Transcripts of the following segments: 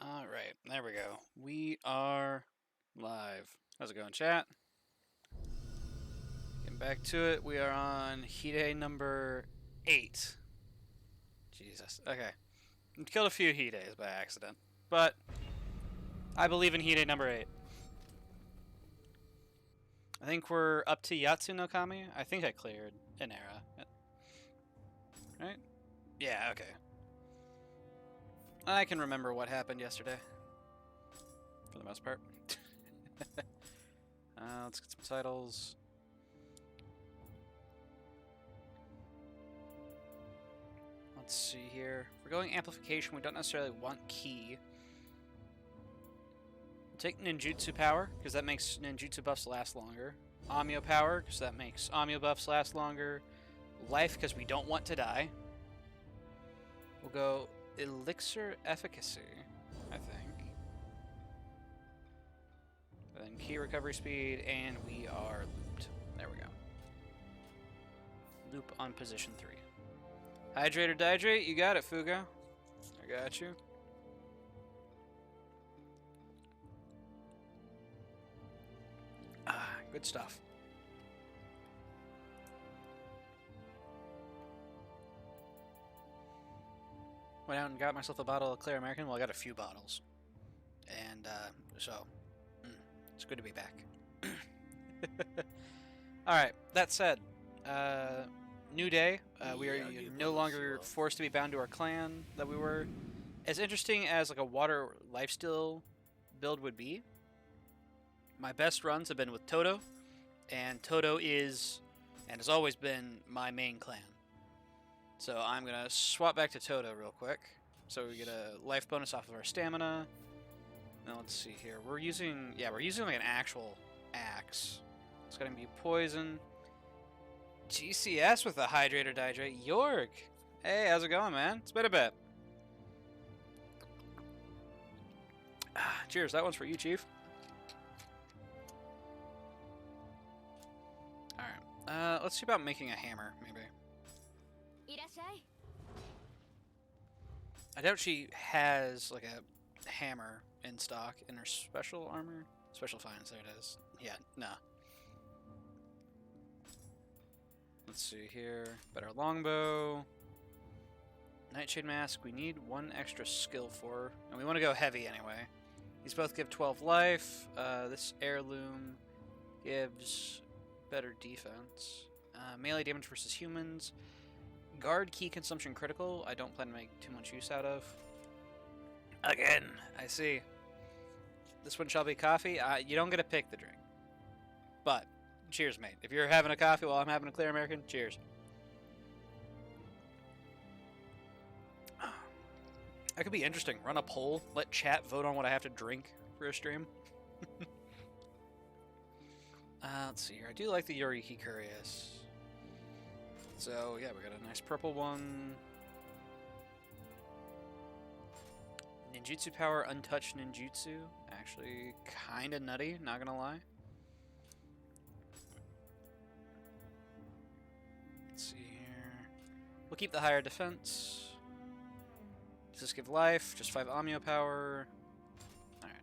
Alright, there we go. We are live. How's it going, chat? Getting back to it. We are on Hide number 8. Jesus. Okay. Killed a few Hides by accident. But I believe in Hide number 8. I think we're up to Yatsu no Kami. I think I cleared an era. Right? Yeah, okay. I can remember what happened yesterday. For the most part. Let's get some titles. Let's see here. If we're going amplification, we don't necessarily want key. Take ninjutsu power, because that makes ninjutsu buffs last longer. Amio power, because that makes Amio buffs last longer. Life, because we don't want to die. We'll go elixir efficacy, I think. And then key recovery speed, and we are looped. There we go. Loop on position 3. Hydrate or dihydrate? You got it, Fugo. I got you. Ah, good stuff. Went out and got myself a bottle of Clear American. Well, I got a few bottles. And, it's good to be back. Alright, that said, new day. We are no longer forced to be bound to our clan that we were. As interesting as like a water lifesteal build would be, my best runs have been with Toto, and Toto is, and has always been, my main clan. So I'm going to swap back to Toto real quick. So we get a life bonus off of our stamina. Now let's see here. We're using like an actual axe. It's gonna be poison. GCS with a hydrate or dihydrate. York! Hey, how's it going, man? It's been a bit. Cheers, that one's for you, Chief. Alright, let's see about making a hammer, maybe. I doubt she has, like, a hammer in stock in her special armor. Special finds, there it is. Yeah, no. Let's see here. Better longbow. Nightshade Mask, we need one extra skill for. And we want to go heavy anyway. These both give 12 life. This heirloom gives better defense. Melee damage versus humans. Guard key consumption critical. I don't plan to make too much use out of. Again, I see. This one shall be coffee. You don't get to pick the drink. But, cheers, mate. If you're having a coffee while I'm having a clear American, cheers. That could be interesting. Run a poll. Let chat vote on what I have to drink for a stream. Let's see here. I do like the Yoriki Curious. So, yeah, we got a nice purple one. Ninjutsu power, untouched ninjutsu. Actually, kind of nutty, not gonna lie. Let's see here. We'll keep the higher defense. Does this give life? Just 5 Amio power. Alright.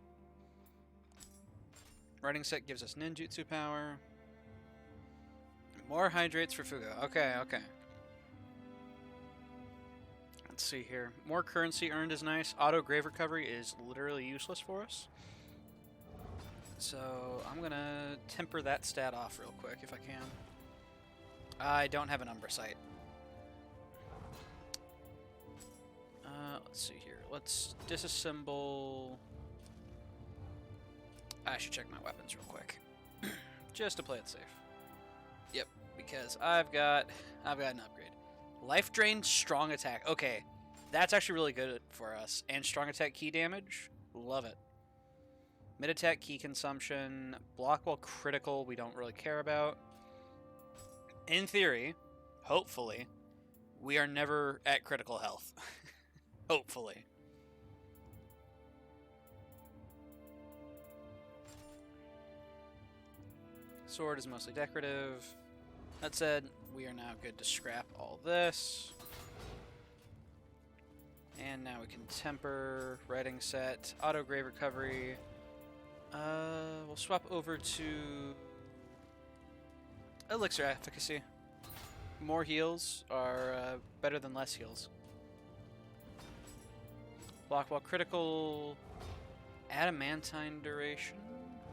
Writing set gives us ninjutsu power. More hydrates for Fugo. Okay, okay. Let's see here. More currency earned is nice. Auto grave recovery is literally useless for us. So I'm gonna temper that stat off real quick if I can. I don't have an Umbra sight. Let's see here. Let's disassemble. I should check my weapons real quick, just to play it safe. Yep, because I've got an upgrade. Life drain, strong attack. Okay, that's actually really good for us. And strong attack key damage, love it. Mid attack key consumption, block while critical. We don't really care about. In theory, hopefully, we are never at critical health. Hopefully. Sword is mostly decorative. That said, we are now good to scrap all this. And now we can temper, writing set, auto grave recovery. We'll swap over to elixir efficacy. More heals are better than less heals. Block while critical. Adamantine duration,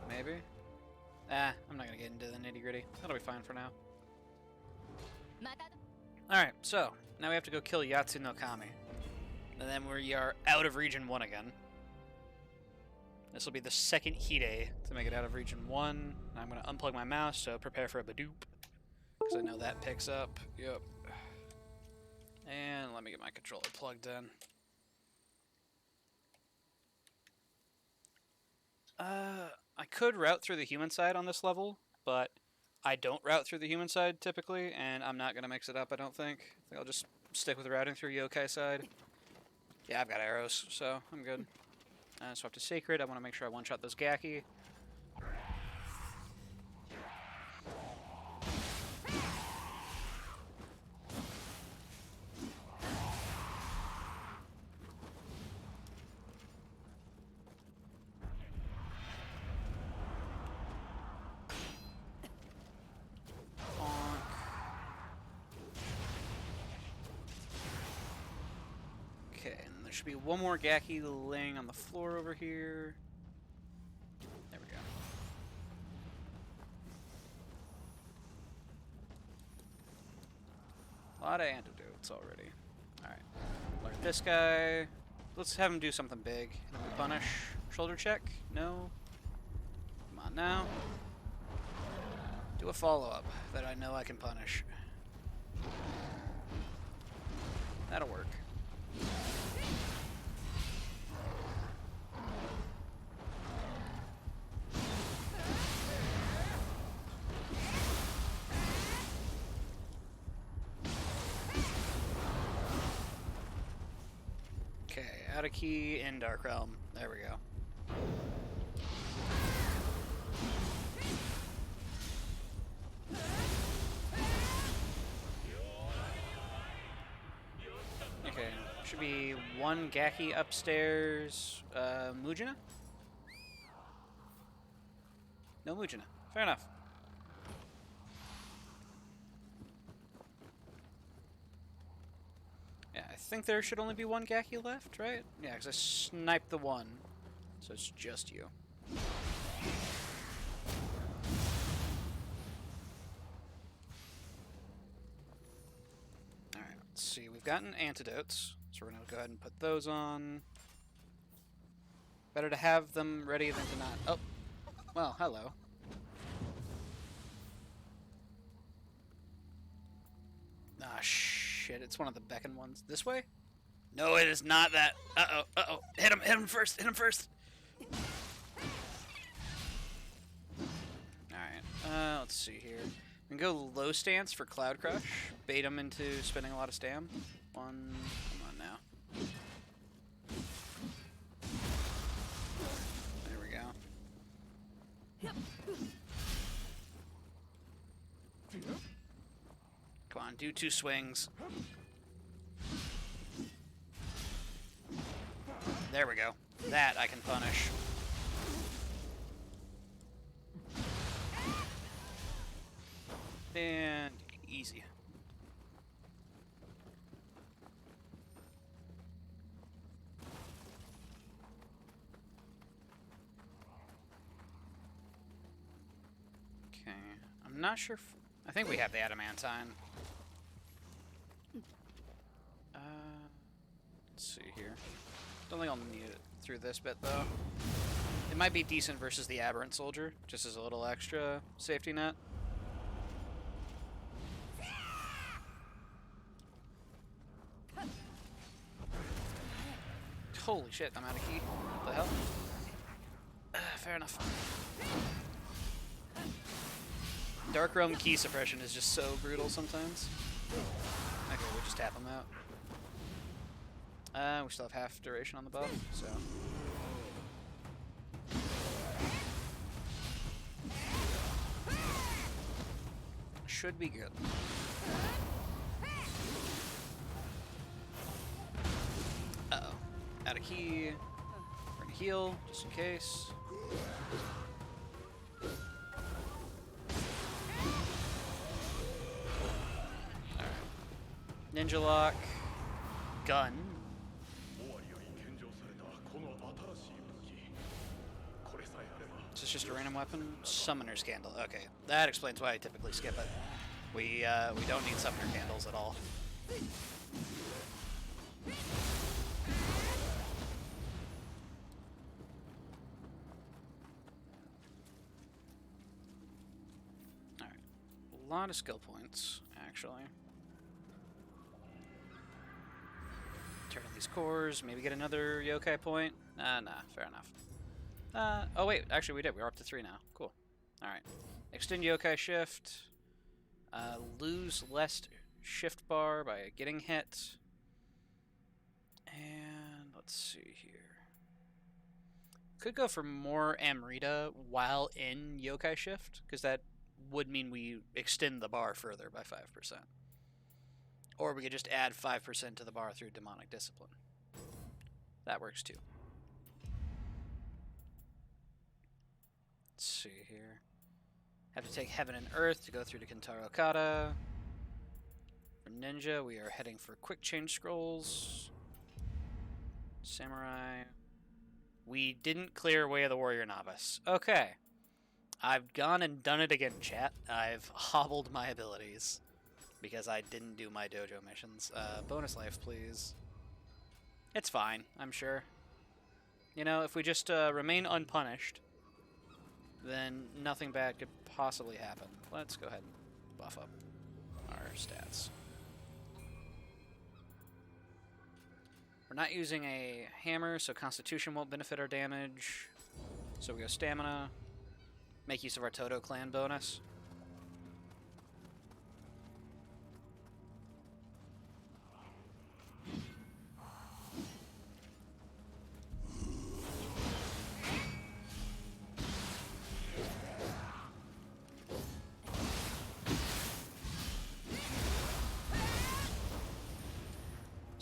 maybe. I'm not gonna get into the nitty gritty. That'll be fine for now. Alright, so now we have to go kill Yatsu no Kami. And then we are out of Region 1 again. This will be the second Hide to make it out of Region 1. I'm going to unplug my mouse, so prepare for a Badoop. Because I know that picks up. Yep. And let me get my controller plugged in. I could route through the human side on this level, but I don't route through the human side typically, and I'm not going to mix it up, I don't think. I think I'll just stick with routing through yokai side. Yeah, I've got arrows, so I'm good. Swap to Sacred. I want to make sure I one-shot those Gaki. Should be one more Gaki laying on the floor over here. There we go. A lot of antidotes already. Alright. Learn this guy. Let's have him do something big. Punish. Shoulder check? No. Come on now. Do a follow-up that I know I can punish. That'll work. out of key in Dark Realm. There we go. Okay, should be one Gaki upstairs. Mujina? No Mujina. Fair enough. Yeah, I think there should only be one Gaki left, right? Yeah, because I sniped the one. So it's just you. Alright, let's see. We've gotten antidotes, so we're going to go ahead and put those on. Better to have them ready than to not. Oh, well, hello. Ah, shit, it's one of the beacon ones. This way? No, it is not that. Uh-oh, uh-oh. Hit him first, hit him first. Alright, let's see here. We can go low stance for Cloud Crush. Bait him into spending a lot of stam. One, come on now. There we go. Come on, do 2 swings. There we go. That I can punish. And easy. Okay, I'm not sure. I think we have the Adamantine. Let's see here. Don't think I'll need it through this bit though. It might be decent versus the Aberrant Soldier, just as a little extra safety net. Holy shit, I'm out of key. What the hell? Fair enough. Dark Realm key suppression is just so brutal sometimes. Okay, we'll just tap him out. We still have half duration on the buff, so... should be good. Uh-oh. Out of key. We're gonna heal, just in case. Alright. Ninja lock. Gun. Is this just a random weapon? Summoner's Candle. Okay, that explains why I typically skip it. We don't need Summoner Candles at all. Alright. A lot of skill points, actually. Turn on these cores, maybe get another yokai point. Nah, fair enough. Oh wait, actually we did. We're up to 3 now. Cool. Alright. Extend yokai shift. Lose less shift bar by getting hit. And let's see here. Could go for more Amrita while in yokai shift, because that would mean we extend the bar further by 5%. Or we could just add 5% to the bar through Demonic Discipline. That works too. Let's see here. Have to take Heaven and Earth to go through to Kentaro Kata. For Ninja, we are heading for Quick Change Scrolls. Samurai. We didn't clear Way of the Warrior Novice. Okay. I've gone and done it again, chat. I've hobbled my abilities. Because I didn't do my dojo missions. Bonus life, please. It's fine, I'm sure. You know, if we just remain unpunished, then nothing bad could possibly happen. Let's go ahead and buff up our stats. We're not using a hammer, so Constitution won't benefit our damage. So we go Stamina. Make use of our Todo Clan bonus.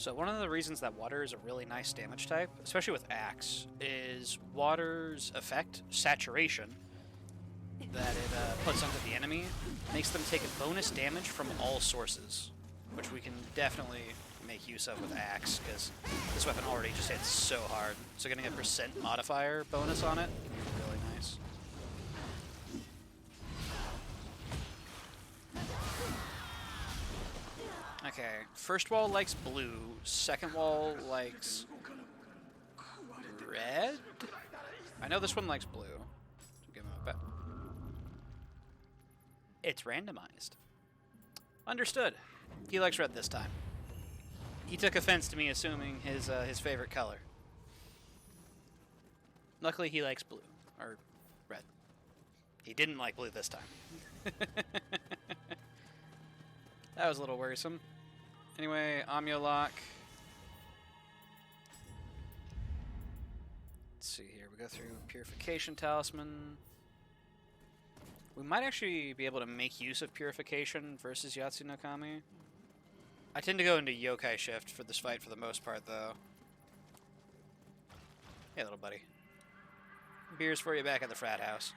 So one of the reasons that water is a really nice damage type, especially with Axe, is water's effect, saturation, that it puts onto the enemy, makes them take a bonus damage from all sources, which we can definitely make use of with Axe, because this weapon already just hits so hard. So getting a percent modifier bonus on it can be really nice. Okay, first wall likes blue, second wall likes red? I know this one likes blue. Give him a bet. It's randomized. Understood. He likes red this time. He took offense to me assuming his favorite color. Luckily he likes blue, or red. He didn't like blue this time. That was a little worrisome. Anyway, Amulok. Let's see here. We go through Purification Talisman. We might actually be able to make use of Purification versus Yatsu no Kami. I tend to go into Yokai Shift for this fight for the most part, though. Hey, little buddy. Beers for you back at the frat house.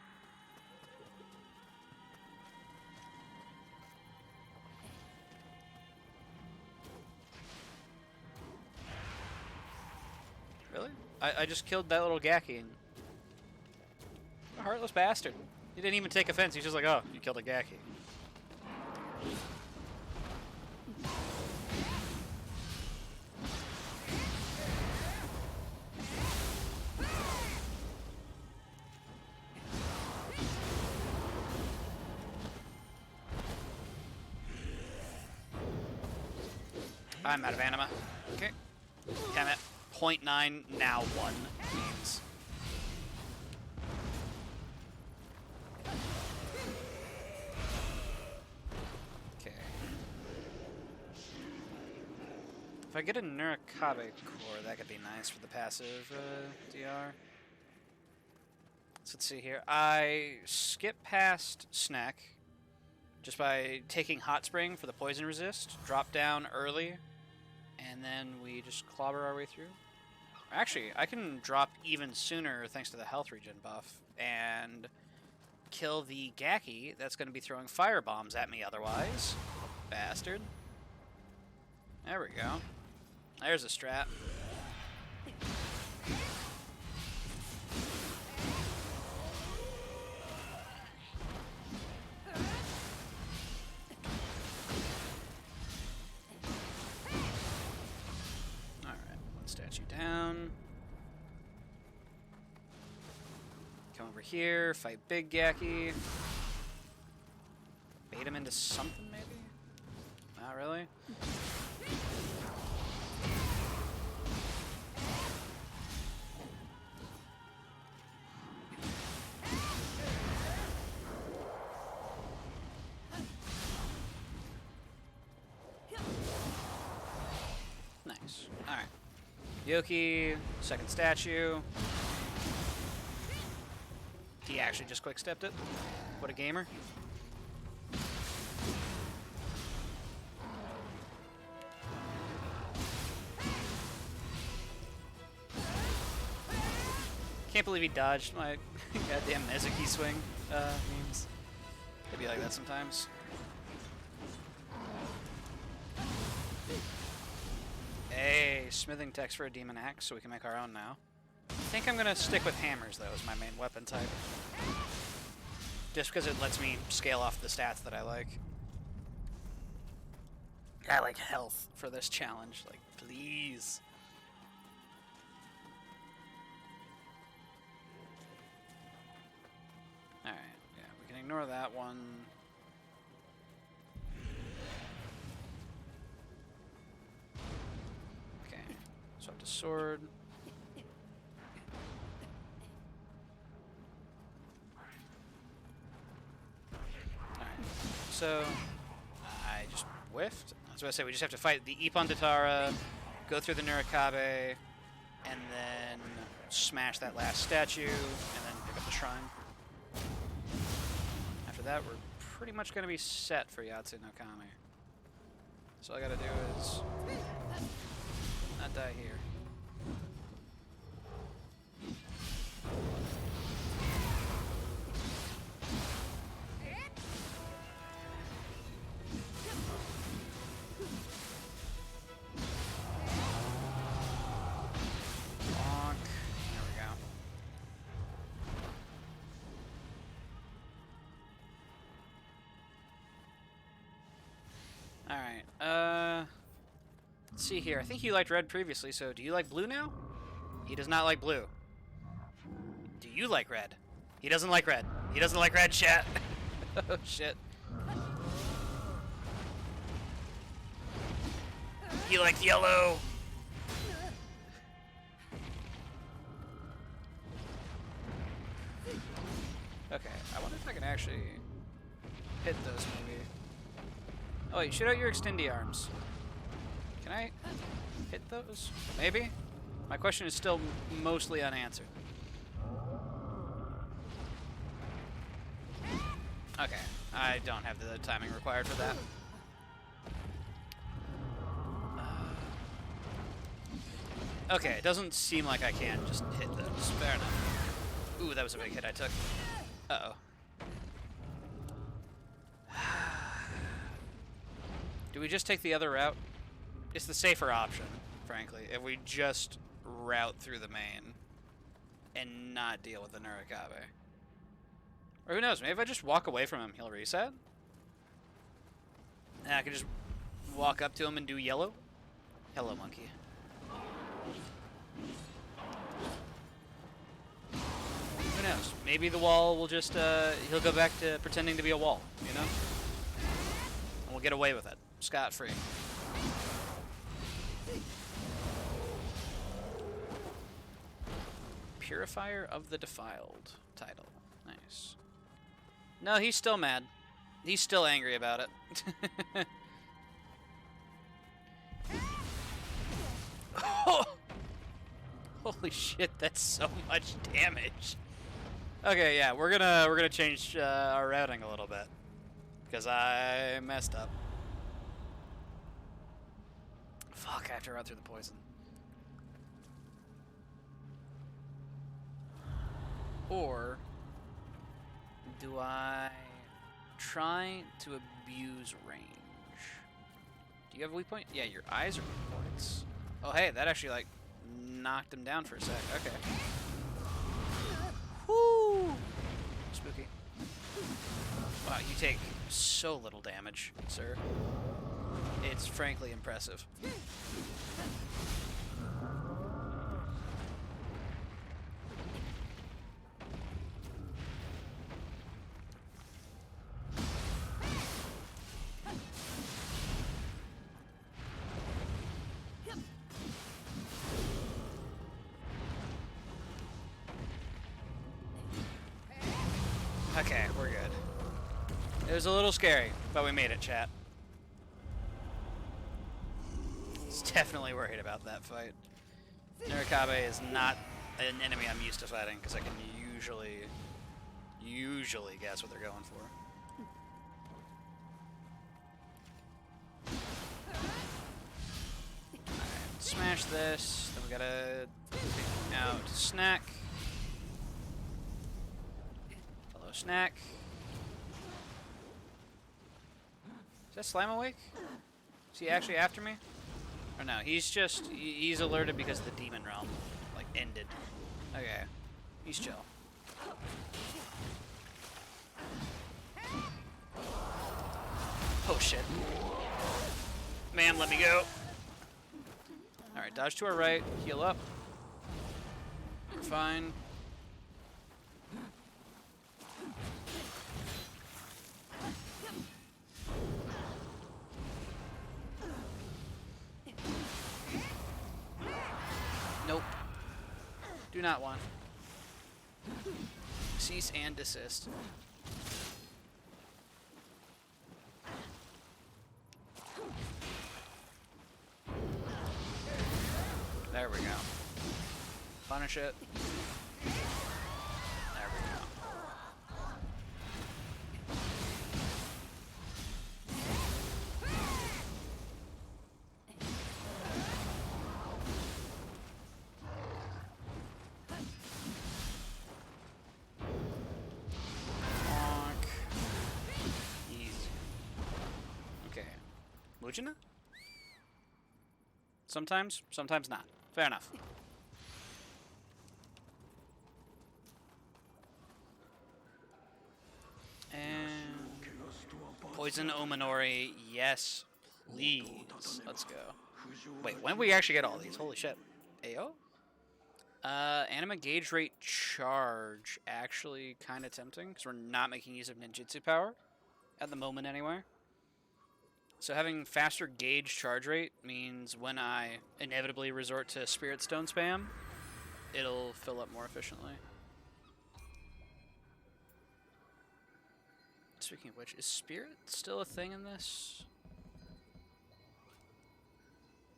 Really? I just killed that little Gaki. And a heartless bastard. He didn't even take offense. He's just like, oh, you killed a Gaki. I'm out of anima. Okay. Damn it. 0.9, now 1 means. Okay. If I get a Nurikabe core, that could be nice for the passive DR. So let's see here. I skip past Snack just by taking Hot Spring for the poison resist, drop down early, and then we just clobber our way through. Actually, I can drop even sooner thanks to the health regen buff and kill the Gaki that's going to be throwing fire bombs at me otherwise. Bastard. There we go. There's a strat. Down. Come over here, fight Big Gaki. Bait him into something, maybe? Not really. Nice. Alright. Yoki, second statue. He actually just quick stepped it. What a gamer. Can't believe he dodged my goddamn Nezuki swing memes. It'd be like that sometimes. Hey, smithing text for a demon axe so we can make our own now. I think I'm gonna stick with hammers though as my main weapon type. Just because it lets me scale off the stats that I like. I like health for this challenge, like please. Alright, yeah, we can ignore that one. So up to sword. Alright, so I just whiffed. I was about to say we just have to fight the Ippon Tatara, go through the Nurikabe, and then smash that last statue, and then pick up the shrine. After that, we're pretty much going to be set for Yatsu no Kami. So all I gotta do is not die here. Bonk. There we go. Alright, let's see here. I think you liked red previously, so do you like blue now? He does not like blue. Do you like red? He doesn't like red. He doesn't like red, chat. Oh, shit. He likes yellow. Okay, I wonder if I can actually hit those, maybe. Oh, wait, shoot out your extendy arms. Can I hit those? Maybe? My question is still mostly unanswered. Okay, I don't have the timing required for that. Okay, it doesn't seem like I can just hit those. Fair enough. Ooh, that was a big hit I took. Uh-oh. Do we just take the other route? It's the safer option, frankly, if we just route through the main and not deal with the Nurikabe. Or who knows, maybe if I just walk away from him, he'll reset? And I can just walk up to him and do yellow? Hello, monkey. Who knows? Maybe the wall will just, he'll go back to pretending to be a wall, you know? And we'll get away with it. Scot-free. Purifier of the Defiled title. Nice. No, he's still mad. He's still angry about it. Oh! Holy shit, that's so much damage. Okay, yeah, we're gonna change our routing a little bit because I messed up. Fuck, I have to run through the poison. Or do I try to abuse range? Do you have a weak point? Yeah, your eyes are weak points. Oh, hey, that actually, like, knocked him down for a sec. Okay. Whoo! Spooky. Wow, you take so little damage, sir. It's frankly impressive. Okay, we're good. It was a little scary, but we made it, chat. I was definitely worried about that fight. Nurikabe is not an enemy I'm used to fighting, because I can usually guess what they're going for. Alright, smash this, then we gotta take out Snack. Hello, Snack. Is that Slime awake? Is he actually after me? Or no, he's alerted because the demon realm, like, ended. Okay, he's chill. Oh shit. Man, let me go. Alright, dodge to our right, heal up. We're fine. Nope. Do not want. Cease and desist. There we go. Punish it. There we go. Mujina? Sometimes, sometimes not. Fair enough. And Poison Ominori, yes, please. Let's go. Wait, when do we actually get all these? Holy shit. AO? Anima Gauge Rate Charge. Actually kind of tempting, because we're not making use of ninjutsu power. At the moment, anyway. So having faster gauge charge rate means when I inevitably resort to Spirit Stone spam, it'll fill up more efficiently. Speaking of which, is Spirit still a thing in this?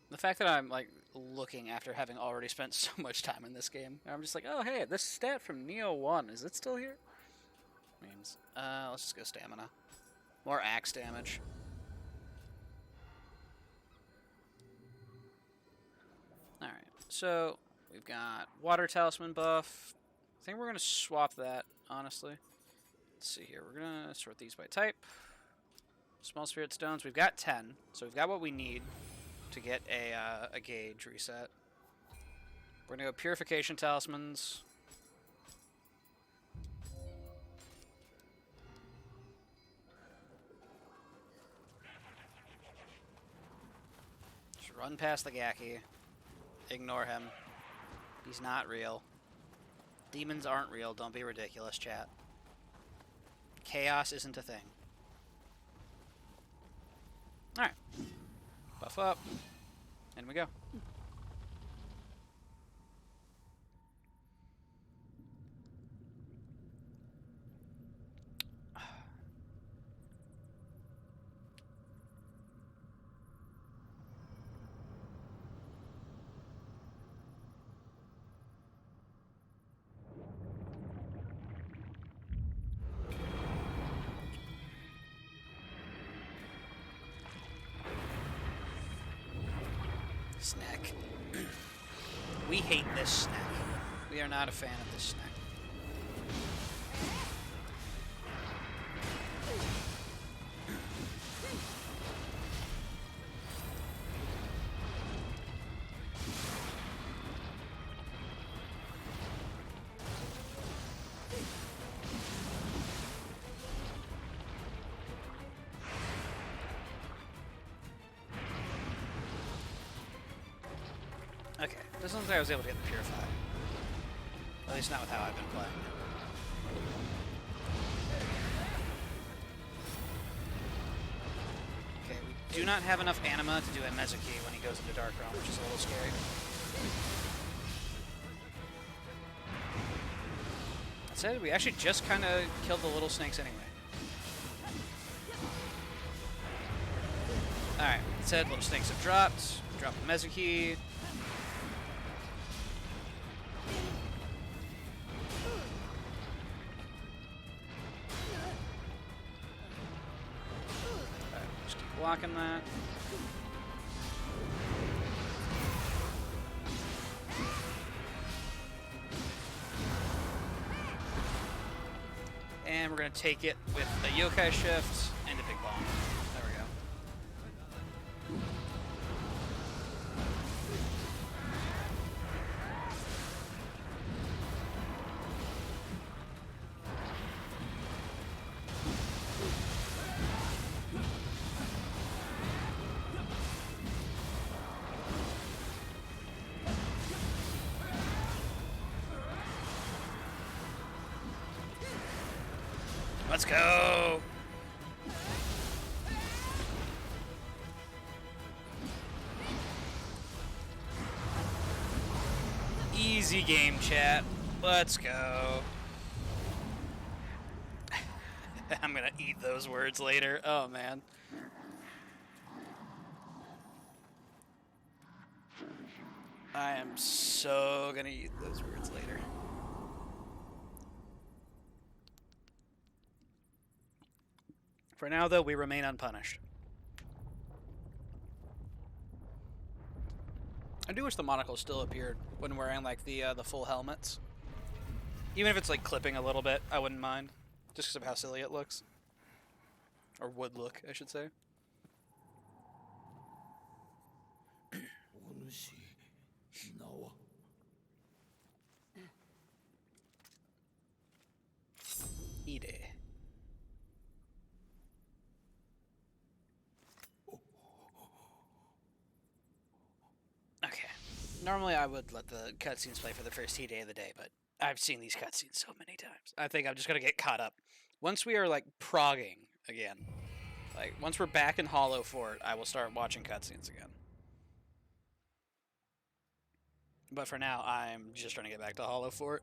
The fact that I'm, like, looking after having already spent so much time in this game, I'm just like, oh, hey, this stat from Neo 1, is it still here? Means, let's just go stamina. More axe damage. Alright, so we've got Water Talisman buff. I think we're going to swap that, honestly. Let's see here. We're going to sort these by type. Small Spirit Stones. We've got 10, so we've got what we need to get a gauge reset. We're going to go Purification Talismans. Just run past the Gaki. Ignore him. He's not real. Demons aren't real. Don't be ridiculous, chat. Chaos isn't a thing. Alright. Buff up. And we go. Snack. We hate this snack. We are not a fan of this snack. Okay, doesn't look like I was able to get the Purify. At least not with how I've been playing. Okay, we do not have enough Anima to do a Mezuki when he goes into Dark Realm, which is a little scary. That said, we actually just kind of killed the little snakes anyway. Alright, that said, little snakes have dropped. Drop the Mezuki. Blocking that. And we're going to take it with a Yokai Shift and a Big Bomb. There we go. Let's go! Easy game, chat. Let's go. I'm gonna eat those words later. Oh, man. I am so gonna eat those words later. For now, though, we remain unpunished. I do wish the monocle still appeared when wearing, like, the full helmets. Even if it's, like, clipping a little bit, I wouldn't mind. Just because of how silly it looks. Or would look, I should say. Ide. Okay. Normally I would let the cutscenes play for the first Ide of the day, but I've seen these cutscenes so many times. I think I'm just gonna get caught up. Once we are like progging again, like once we're back in Hollow Fort, I will start watching cutscenes again. But for now, I'm just trying to get back to Hollow Fort.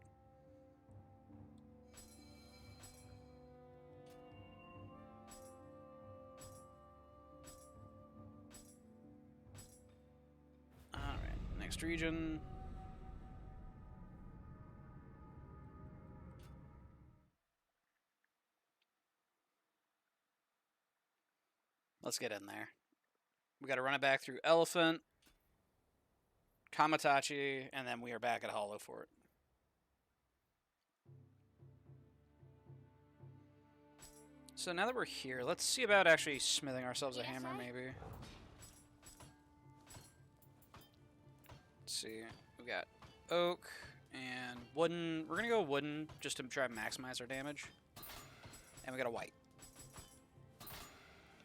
Alright, next region. Let's get in there. We gotta run it back through Elephant, Kamatachi, and then we are back at Hollow Fort. So now that we're here, let's see about actually smithing ourselves a hammer, maybe. Let's see. We got oak and wooden. We're gonna go wooden just to try and maximize our damage. And we got a white.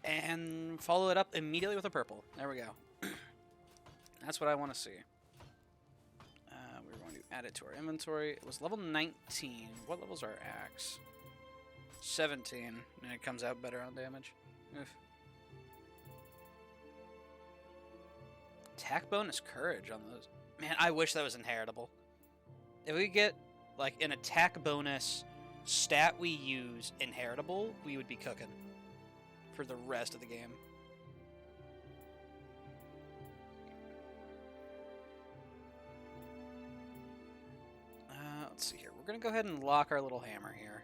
And follow it up immediately with a purple. There we go. That's what I want to see. We're going to add it to our inventory. It was level 19. What level's our axe? 17. And it comes out better on damage. Oof. Attack bonus courage on those. Man, I wish that was inheritable. If we get like an attack bonus stat we use inheritable, we would be cooking for the rest of the game. Let's see here. We're going to go ahead and lock our little hammer here.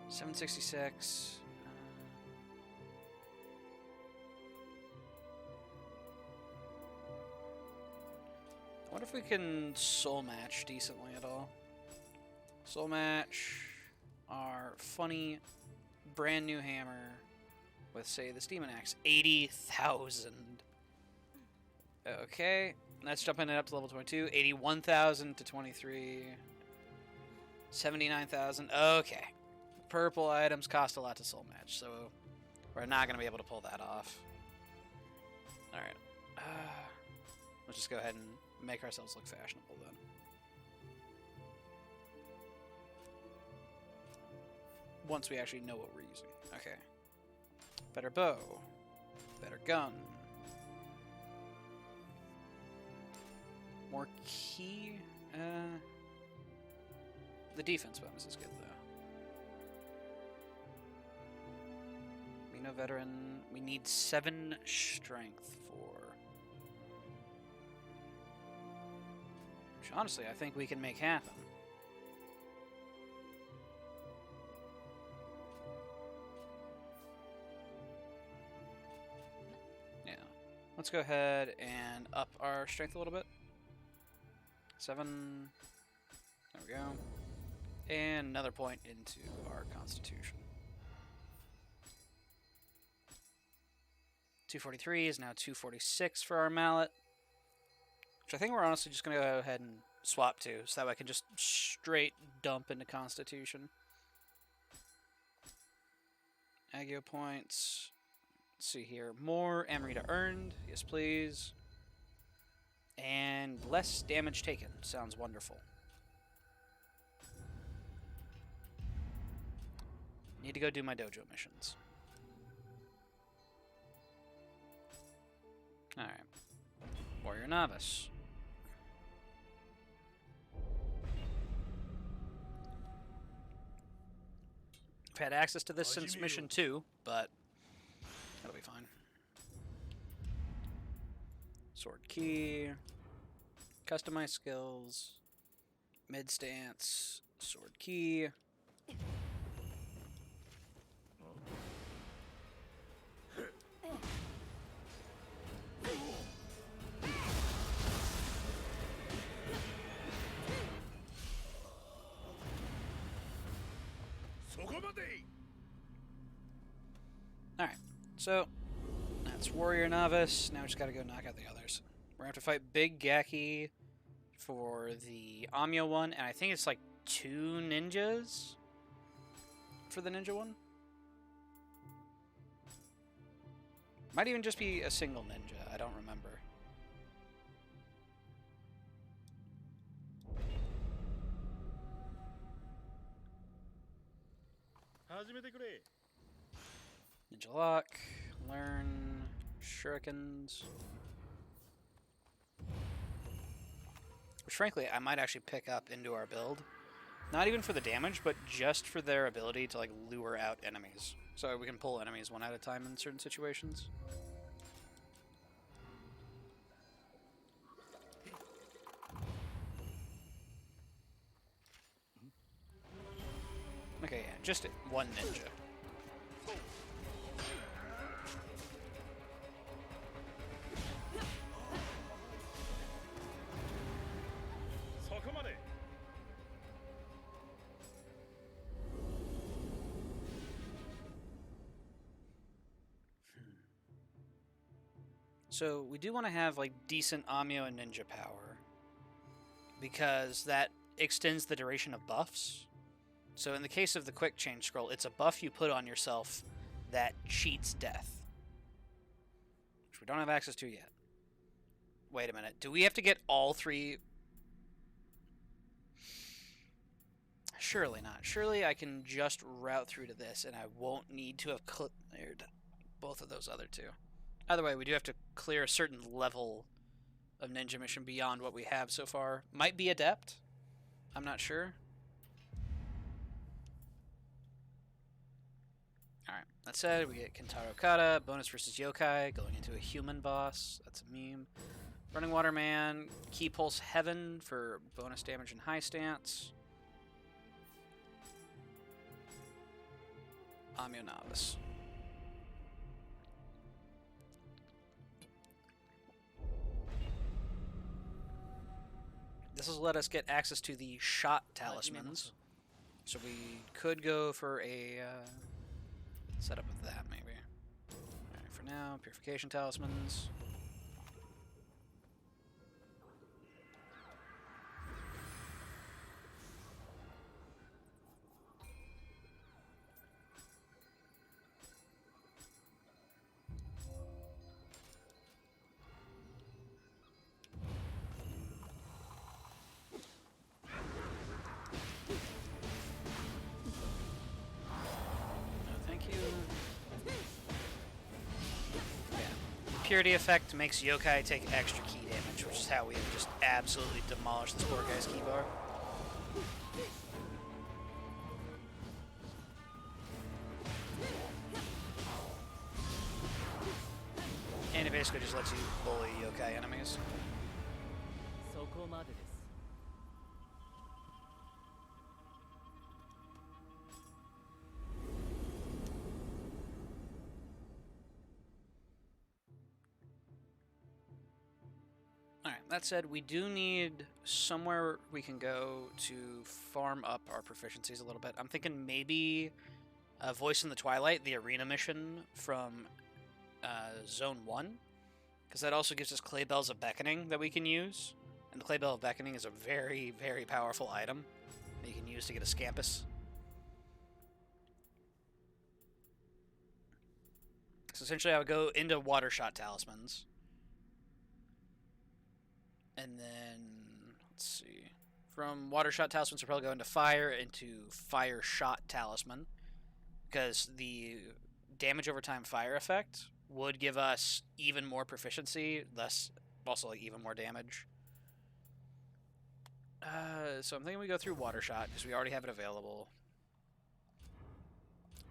766. I wonder if we can soul match decently at all. Soul match our funny brand new hammer with, say, this demon axe. 80,000. Okay, that's jumping it up to level 22. 81,000 to 23. 79,000. Okay. Purple items cost a lot to soul match, so we're not going to be able to pull that off. Alright. Let's just go ahead and make ourselves look fashionable then. Once we actually know what we're using. Okay. Better bow. Better gun. More key. The defense bonus is good though. We know veteran. We need 7 strength for. Which honestly, I think we can make happen. Yeah. Let's go ahead and up our strength a little bit. 7. There we go. And another point into our constitution. 243 is now 246 for our mallet. Which I think we're honestly just going to go ahead and swap to, so that way I can just straight dump into Constitution. Agio points. Let's see here. More Amrita earned. Yes, please. And less damage taken. Sounds wonderful. Need to go do my dojo missions. Alright. Warrior Novice. I've had access to this since mission 2, but that'll be fine. Sword key. Customize skills. Mid stance. Sword key. Alright, so that's This warrior novice. Now we just gotta go knock out the others. We're gonna have to fight Big Gaki for the Amyo one, and I think it's like 2 ninjas for the ninja one. Might even just be a single ninja. I don't remember. Ninja lock. Learn shurikens. Which, frankly, I might actually pick up into our build. Not even for the damage, but just for their ability to, like, lure out enemies. So we can pull enemies one at a time in certain situations. Okay, yeah, just one ninja. So we do want to have like decent Amyo and ninja power because that extends the duration of buffs. So in the case of the quick change scroll, it's a buff you put on yourself that cheats death, which we don't have access to yet. Wait a minute. Do we have to get all 3? Surely not. Surely I can just route through to this and I won't need to have cleared both of those other 2. Either way, we do have to clear a certain level of ninja mission beyond what we have so far. Might be adept. I'm not sure. Alright, that said, we get Kentaro Okada, bonus versus yokai, going into a human boss. That's a meme. Running Water Man, Key Pulse Heaven for bonus damage and high stance. Amyo Novice. This has let us get access to the shot talismans. So we could go for a setup of that, maybe. Alright, for now, purification talismans. Purity effect makes yokai take extra key damage, which is how we have just absolutely demolished this poor guy's key bar. And it basically just lets you bully yokai enemies. That said, we do need somewhere we can go to farm up our proficiencies a little bit. I'm thinking maybe Voice in the Twilight, the arena mission from Zone 1, because that also gives us Clay Bells of Beckoning that we can use. And the Clay Bell of Beckoning is a very, very powerful item that you can use to get a Scampus. So essentially I would go into Water Shot Talismans. And then, let's see, from Water Shot Talismans, we'll probably go into Fire Shot Talisman, because the damage over time fire effect would give us even more proficiency, thus also like even more damage. So I'm thinking we go through Water Shot, because we already have it available.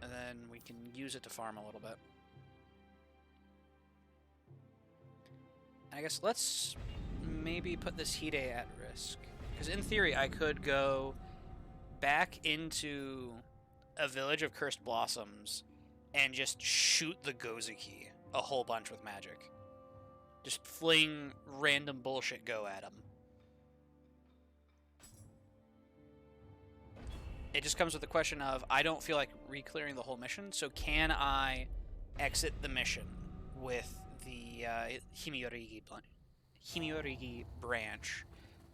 And then we can use it to farm a little bit. I guess let's maybe put this Hide at risk. Because in theory, I could go back into a village of Cursed Blossoms and just shoot the Gozuki a whole bunch with magic. Just fling random bullshit go at him. It just comes with the question of, I don't feel like re-clearing the whole mission, so can I exit the mission with the Himiyorigi branch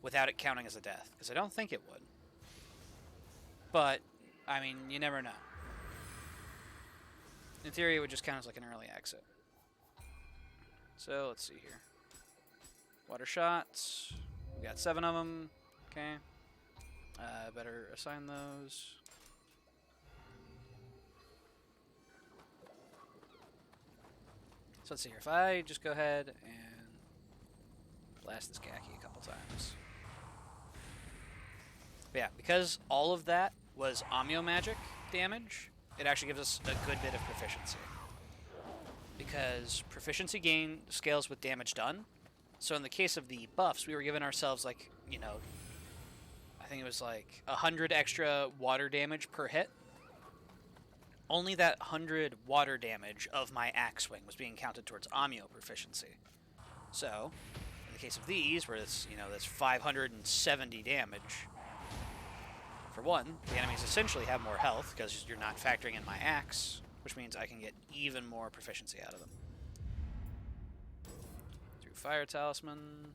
without it counting as a death, because I don't think it would. But, I mean, you never know. In theory, it would just count as like an early exit. So, let's see here. Water shots. We got 7 of them. Okay. Better assign those. So let's see here. If I just go ahead and blast this Gaki a couple times. But yeah, because all of that was Amyo magic damage, it actually gives us a good bit of proficiency. Because proficiency gain scales with damage done. So in the case of the buffs, we were giving ourselves like, you know, I think it was like 100 extra water damage per hit. Only that 100 water damage of my axe swing was being counted towards Amyo proficiency. So, in the case of these, where it's, you know, that's 570 damage, for one, the enemies essentially have more health because you're not factoring in my axe, which means I can get even more proficiency out of them. Through Fire Talisman.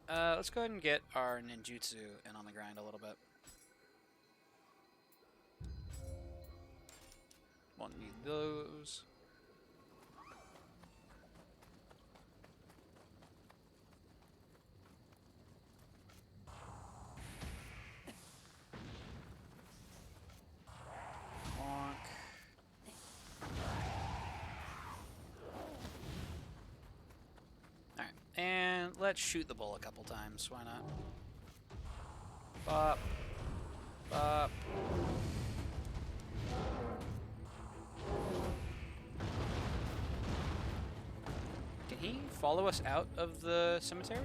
Alright, let's go ahead and get our ninjutsu in on the grind a little bit. Won't need those. And let's shoot the bull a couple times. Why not? Bop. Bop. Can he follow us out of the cemetery?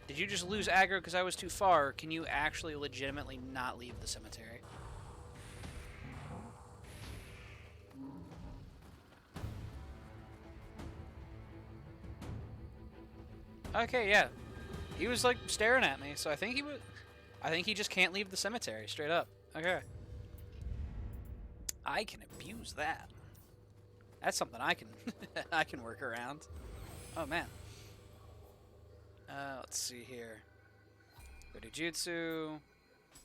Did you just lose aggro because I was too far? Or can you actually legitimately not leave the cemetery? Okay, yeah. He was like staring at me, so I think he just can't leave the cemetery, straight up. Okay. I can abuse that. That's something I can I can work around. Oh man. Let's see here. Go to Jutsu.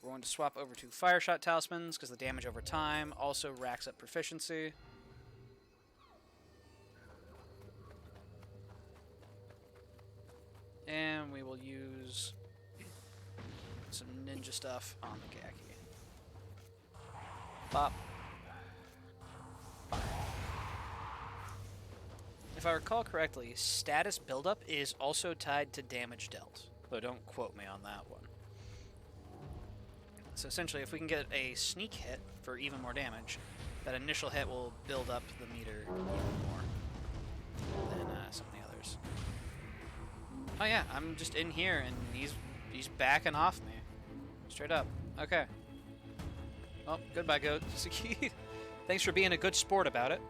We're going to swap over to Fire Shot Talismans because the damage over time also racks up proficiency. And we will use some ninja stuff on the Gaki. Bop. Bop. If I recall correctly, status buildup is also tied to damage dealt, though don't quote me on that one. So essentially, if we can get a sneak hit for even more damage, that initial hit will build up the meter even more than some of the others. Oh yeah, I'm just in here and he's backing off me. Straight up. Okay. Oh, goodbye, goat. Thanks for being a good sport about it.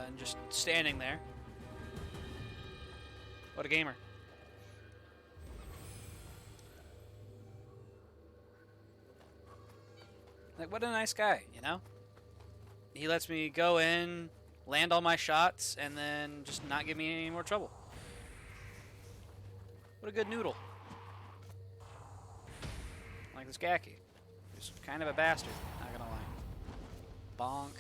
And just standing there. What a gamer. Like, what a nice guy, you know? He lets me go in, land all my shots, and then just not give me any more trouble. What a good noodle. Like this Gaki. He's kind of a bastard, not gonna lie. Bonk.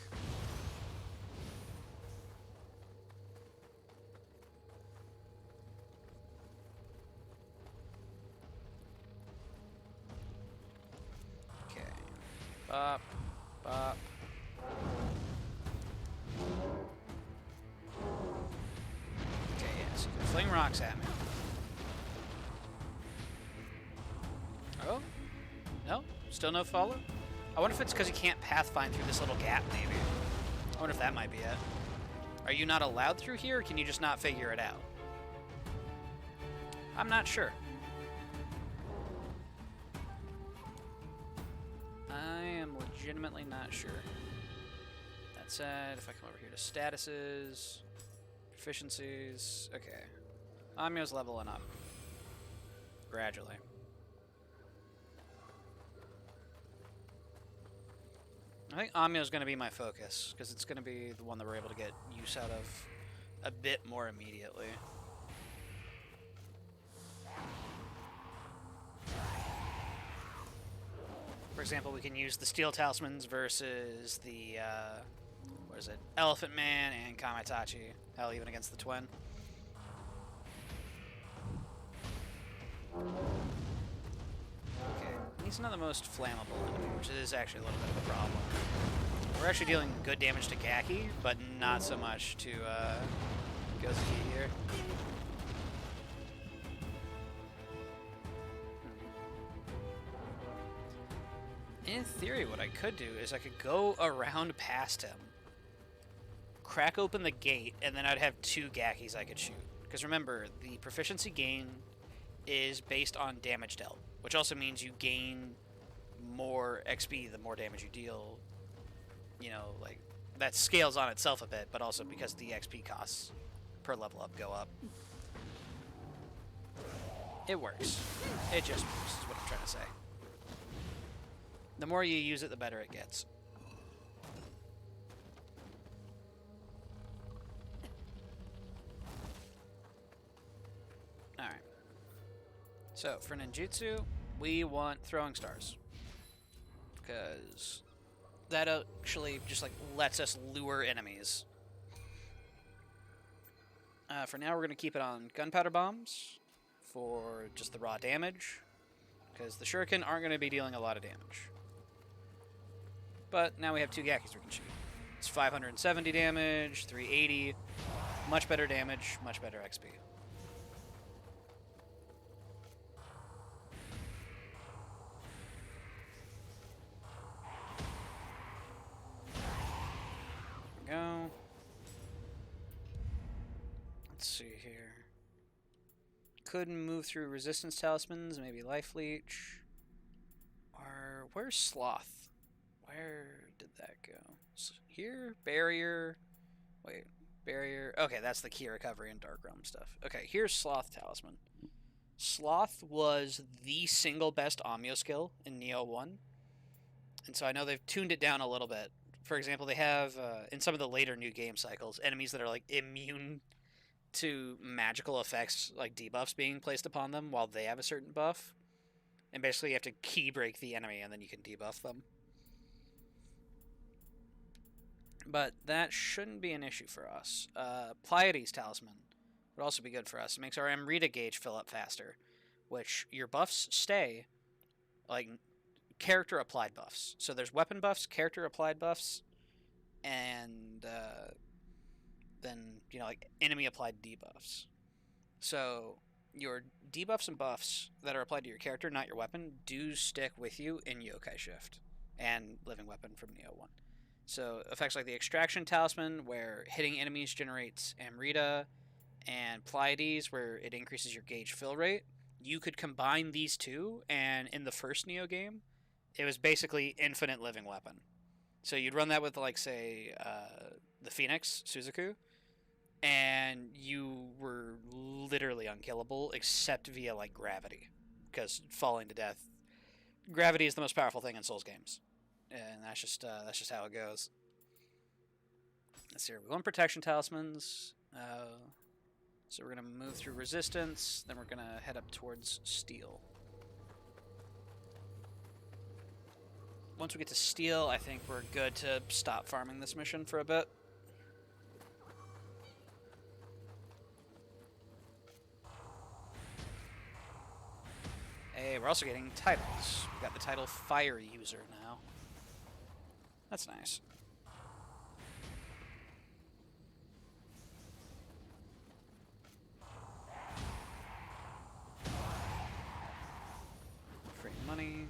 Okay. Bop. Bop. Okay, yes. You can fling rocks at me. Oh? No? Still no follow? I wonder if it's because you can't pathfind through this little gap, maybe. I wonder if that might be it. Are you not allowed through here, or can you just not figure it out? I'm not sure. I am legitimately not sure. That said, if I come over here to statuses, proficiencies, okay. Amyo's leveling up. Gradually. I think Amio is going to be my focus, because it's going to be the one that we're able to get use out of a bit more immediately. For example, we can use the Steel Talismans versus the, what is it, Elephant Man and Kamitachi. Hell, even against the Twin. Okay, he's not the most flammable enemy, which is actually a little bit of a problem. We're actually dealing good damage to Gaki, but not so much to Gozuki here. In theory, what I could do is I could go around past him, crack open the gate, and then I'd have 2 Gakis I could shoot. Because remember, the proficiency gain is based on damage dealt, which also means you gain more XP the more damage you deal. You know, like, that scales on itself a bit, but also because the XP costs per level up go up. It works. It just works, is what I'm trying to say. The more you use it, the better it gets. Alright. So, for ninjutsu, we want throwing stars. Because that actually just, like, lets us lure enemies. For now, we're going to keep it on gunpowder bombs for just the raw damage. Because the shuriken aren't going to be dealing a lot of damage. But now we have 2 Gakis we can shoot. It's 570 damage, 380. Much better damage, much better XP. There we go. Let's see here. Couldn't move through resistance talismans, maybe life leech. Or where's sloth? Where did that go? So here, barrier. Wait, barrier. Okay, that's the key recovery and dark realm stuff. Okay, here's sloth talisman. Sloth was the single best Amio skill in Neo 1. And so I know they've tuned it down a little bit. For example, they have, in some of the later new game cycles, enemies that are like immune to magical effects, like debuffs being placed upon them while they have a certain buff. And basically you have to key break the enemy and then you can debuff them. But that shouldn't be an issue for us. Pleiades Talisman would also be good for us. It makes our Amrita gauge fill up faster, which your buffs stay, like, character applied buffs. So there's weapon buffs, character applied buffs, and then, you know, like, enemy applied debuffs. So your debuffs and buffs that are applied to your character, not your weapon, do stick with you in Yokai Shift and Living Weapon from Neo 1. So effects like the Extraction Talisman, where hitting enemies generates Amrita, and Pleiades, where it increases your gauge fill rate. You could combine these two, and in the first Neo game, it was basically infinite Living Weapon. So you'd run that with, like, say, the Phoenix, Suzaku, and you were literally unkillable, except via, like, gravity. Because falling to death, gravity is the most powerful thing in Souls games. And that's just how it goes. Let's see here. We want protection talismans. So we're going to move through resistance. Then we're going to head up towards steel. Once we get to steel, I think we're good to stop farming this mission for a bit. Hey, we're also getting titles. We got the title Fire User now. That's nice. Free money.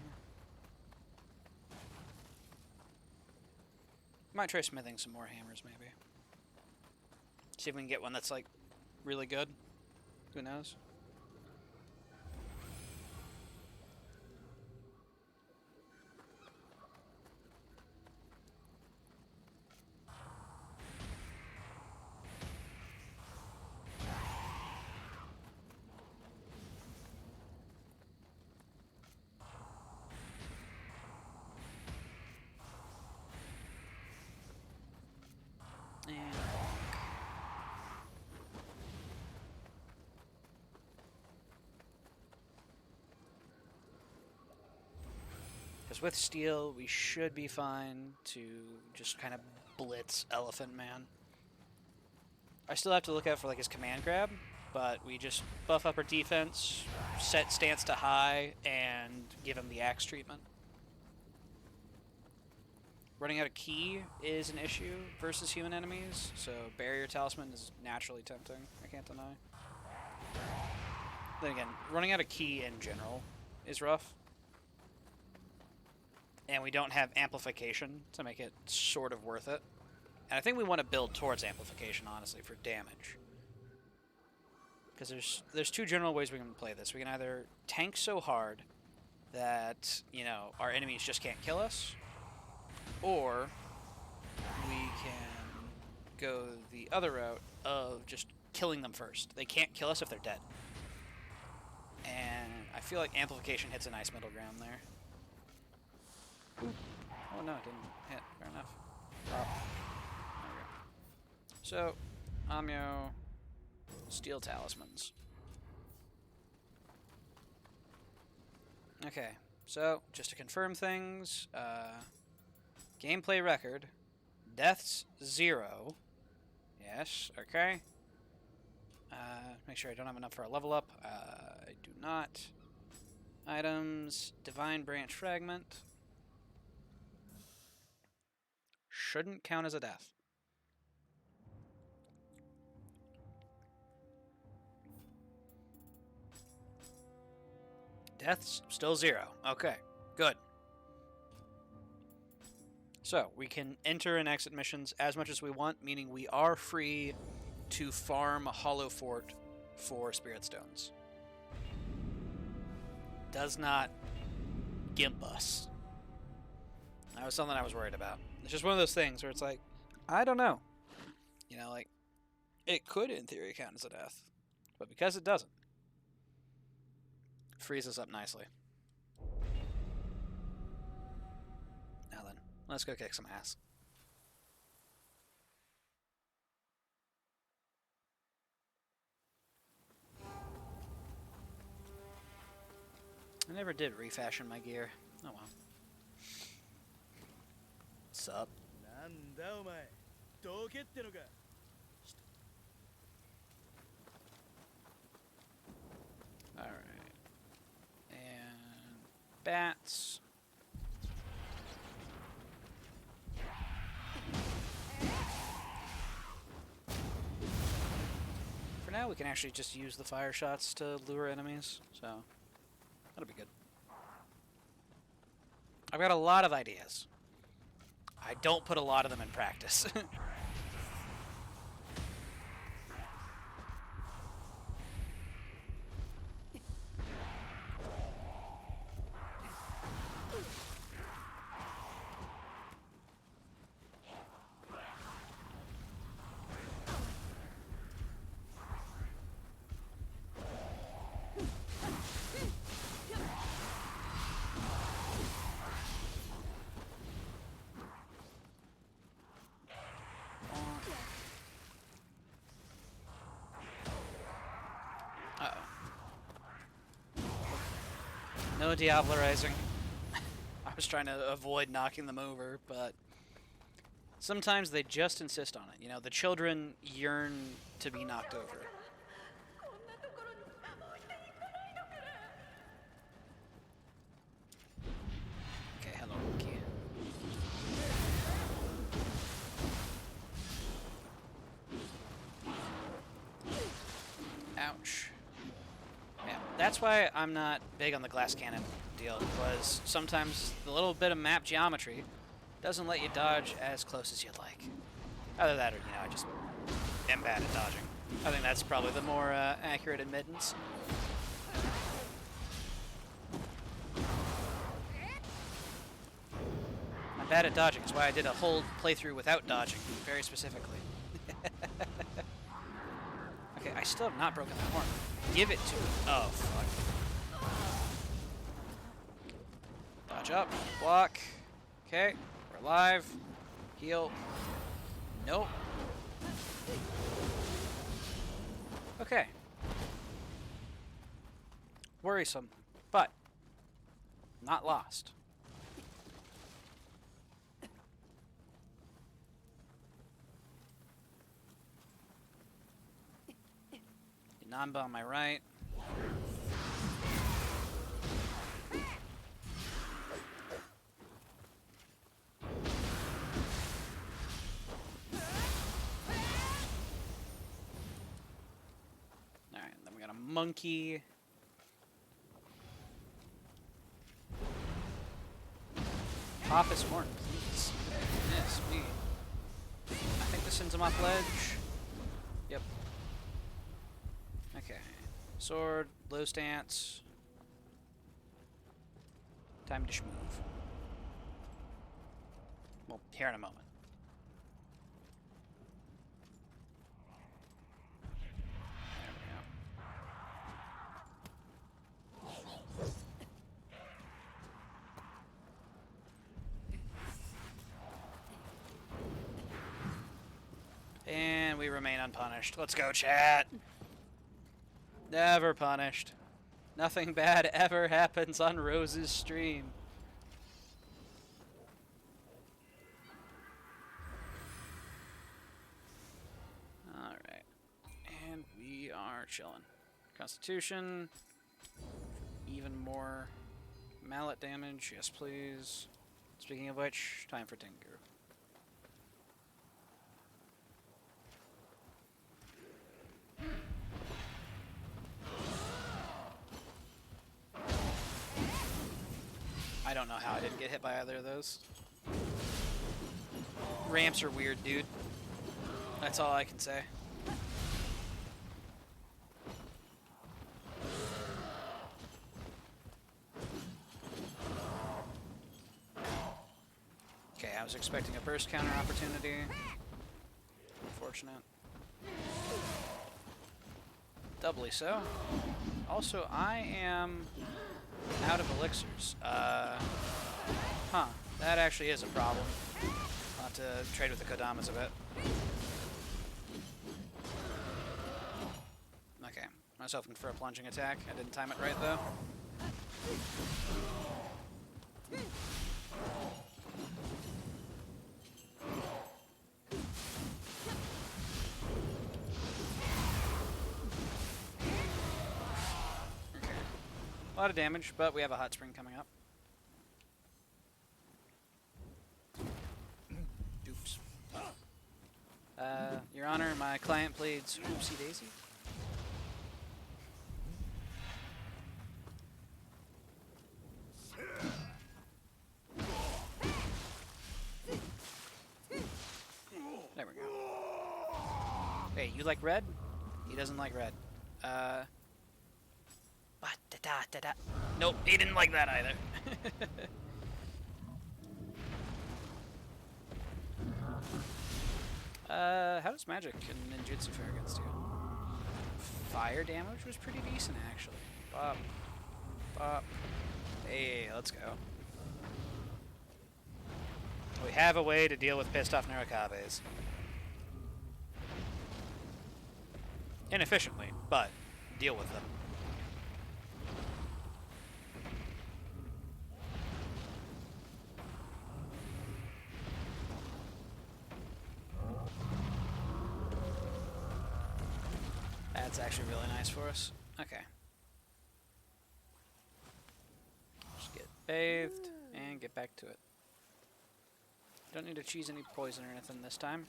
Might try smithing some more hammers, maybe. See if we can get one that's, like, really good. Who knows? Because with steel, we should be fine to just kind of blitz Elephant Man. I still have to look out for like his command grab, but we just buff up our defense, set stance to high, and give him the axe treatment. Running out of key is an issue versus human enemies, so Barrier Talisman is naturally tempting, I can't deny. Then again, running out of key in general is rough. And we don't have amplification to make it sort of worth it. And I think we want to build towards amplification, honestly, for damage. Because there's two general ways we can play this. We can either tank so hard that, you know, our enemies just can't kill us, or we can go the other route of just killing them first. They can't kill us if they're dead. And I feel like amplification hits a nice middle ground there. Oh no, it didn't hit. Fair enough. Oh. There we go. So, Amyo, Steel Talismans. Okay, so just to confirm things, gameplay record, deaths 0. Yes, okay. Make sure I don't have enough for a level up. I do not. Items, Divine Branch Fragment. Shouldn't count as a death. Deaths still 0. Okay, good. So, we can enter and exit missions as much as we want, meaning we are free to farm Hollow Fort for Spirit Stones. Does not gimp us. That was something I was worried about. It's just one of those things where it's like, I don't know. You know, like, it could in theory count as a death, but because it doesn't, it frees us up nicely. Now then, let's go kick some ass. I never did refashion my gear. Oh well. What's up? Alright. And bats. For now, we can actually just use the fire shots to lure enemies, so that'll be good. I've got a lot of ideas. I don't put a lot of them in practice. No Diablerizing. I was trying to avoid knocking them over, but sometimes they just insist on it. You know, the children yearn to be knocked over. Okay, hello, monkey. Ouch. Yeah, that's why I'm not big on the glass cannon deal, because sometimes the little bit of map geometry doesn't let you dodge as close as you'd like. Either that or, you know, I just am bad at dodging. I think that's probably the more accurate admittance. I'm bad at dodging. That's why I did a whole playthrough without dodging, very specifically. Okay, I still have not broken that horn. Give it to me. Oh, fuck. Dodge up. Block. Okay. We're alive. Heal. Nope. Okay. Worrisome, but not lost. Namba on my right. Alright, then we got a monkey. Pop his horn, please. Yes, me. I think this sends him off ledge. Yep. Okay. Sword, low stance. Time to schmove. Well, here in a moment. And we remain unpunished. Let's go, chat. Never punished. Nothing bad ever happens on Rose's stream. Alright. And we are chilling. Constitution. Even more mallet damage. Yes, please. Speaking of which, time for Tengu. I don't know how I didn't get hit by either of those. Ramps are weird, dude. That's all I can say. Okay, I was expecting a burst counter opportunity. Unfortunate. Doubly so. Also, I am out of elixirs. Huh. That actually is a problem. I'll have to trade with the Kodamas a bit. Okay. I was hoping for a plunging attack. I didn't time it right, though. A lot of damage, but we have a hot spring coming up. Oops. Your Honor, my client pleads oopsie daisy. There we go. Hey, you like red? He doesn't like red. Nope, he didn't like that either. How does magic and ninjutsu fare against you? Fire damage was pretty decent, actually. Bop. Bop. Hey, let's go. We have a way to deal with pissed off Narukabes. Inefficiently, but deal with them. That's actually really nice for us. Okay. Just get bathed and get back to it. Don't need to cheese any poison or anything this time.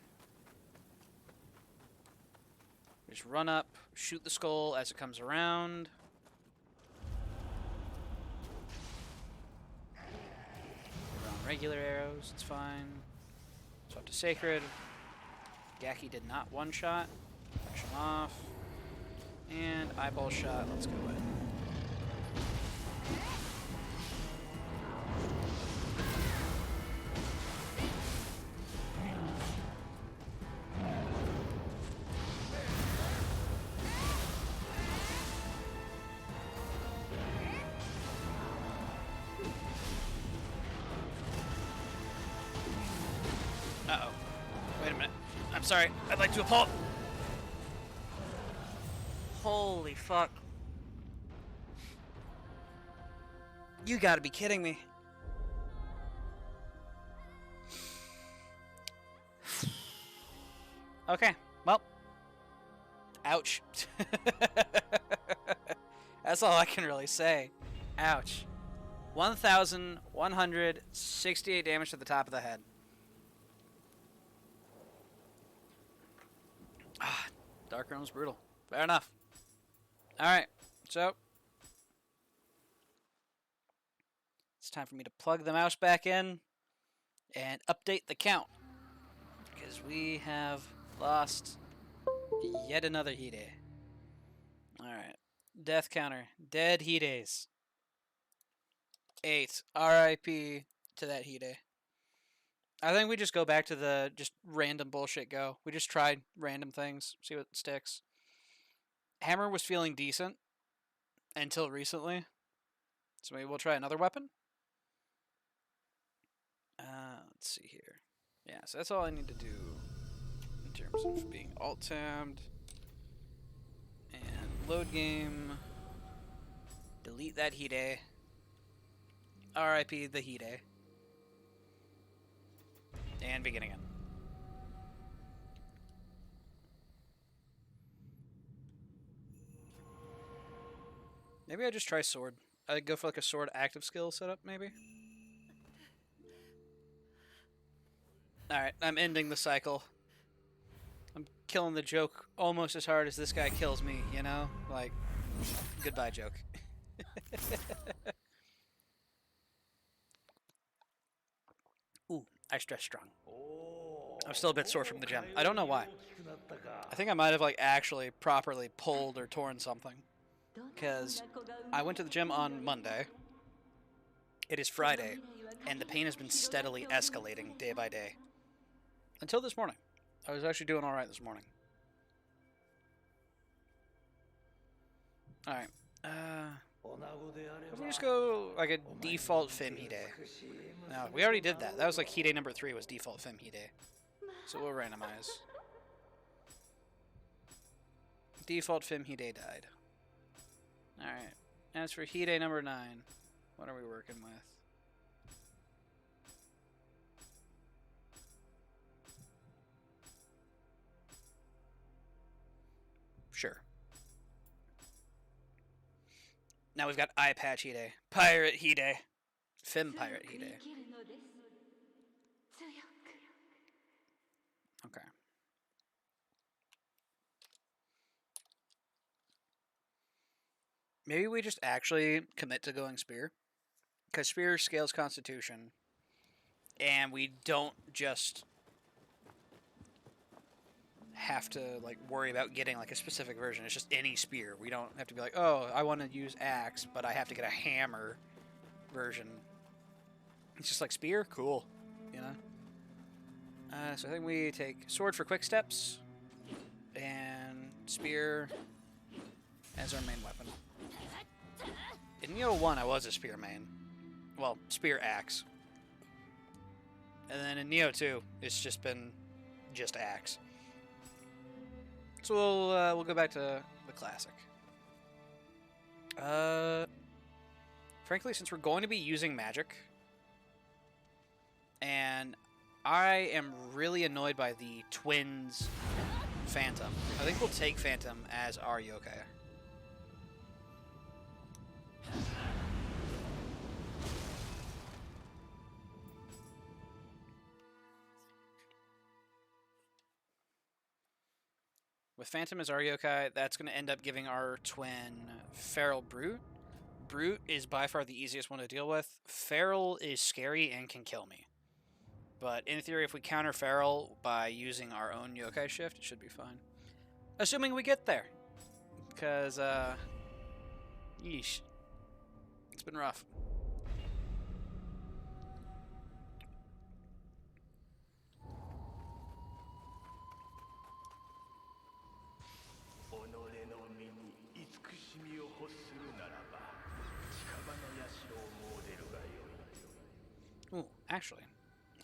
Just run up, shoot the skull as it comes around. Around regular arrows, it's fine. Swap to Sacred. Gaki did not one-shot. Finish him off. And eyeball shot, let's go with it. Uh-oh. Wait a minute. I'm sorry. I'd like to apologize. Holy fuck. You gotta be kidding me. Okay, well, Ouch. That's all I can really say. Ouch. 1,168 damage to the top of the head. Ah, Dark Realm's brutal. Fair enough. Alright, so it's time for me to plug the mouse back in and update the count. Because we have lost yet another Hide. Alright. Death counter. Dead Hides. 8. RIP to that Hide. I think we just go back to the just random bullshit go. We just tried random things, see what sticks. Hammer was feeling decent until recently. So maybe we'll try another weapon. Let's see here. Yeah, so that's all I need to do in terms of being alt-tabbed. And load game. Delete that Hide. RIP the Hide. And begin again. Maybe I just try sword. I'd go for like a sword active skill setup, maybe. Alright, I'm ending the cycle. I'm killing the joke almost as hard as this guy kills me, you know? Like, goodbye, joke. Ooh, I stress strong. I'm still a bit sore from the gym. I don't know why. I think I might have like actually properly pulled or torn something. Because I went to the gym on Monday. It is Friday, and the pain has been steadily escalating day by day. Until this morning. I was actually doing alright this morning. Alright. If we just go like a default Fem Hide. No, we already did that. That was like Hide number 3 was default Fem Hide. So we'll randomize. Default Fem Hide died. Alright. As for Hide number 9, what are we working with? Sure. Now we've got Eye Patch Hide. Pirate Hide. Fem Pirate Hide. Okay. Maybe we just actually commit to going Spear. Because Spear scales Constitution. And we don't just have to like worry about getting like a specific version. It's just any spear. We don't have to be like, oh, I want to use axe, but I have to get a hammer version. It's just like spear, cool, you know. So I think we take sword for quick steps and spear as our main weapon. In Neo 1, I was a spear main. Well, spear axe. And then in Neo 2, it's just been just axe. So we'll go back to the classic. Frankly, since we're going to be using magic, and I am really annoyed by the twins Phantom, I think we'll take Phantom as our yokai. With Phantom as our yokai, that's going to end up giving our twin Feral Brute. Brute is by far the easiest one to deal with. Feral is scary and can kill me. But in theory, if we counter Feral by using our own yokai shift, it should be fine. Assuming we get there. Because, yeesh. It's been rough. Ooh, actually,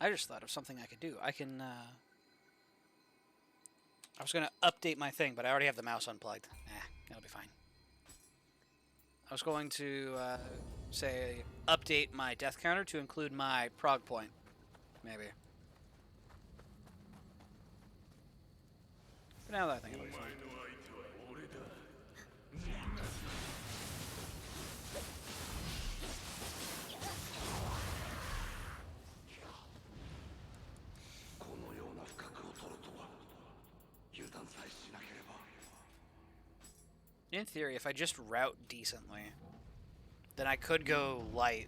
I just thought of something I could do. I can, I was going to update my thing, but I already have the mouse unplugged. That'll be fine. I was going to, say, update my death counter to include my prog point. Maybe. But now that I think it'll be fine. In theory, if I just route decently, then I could go light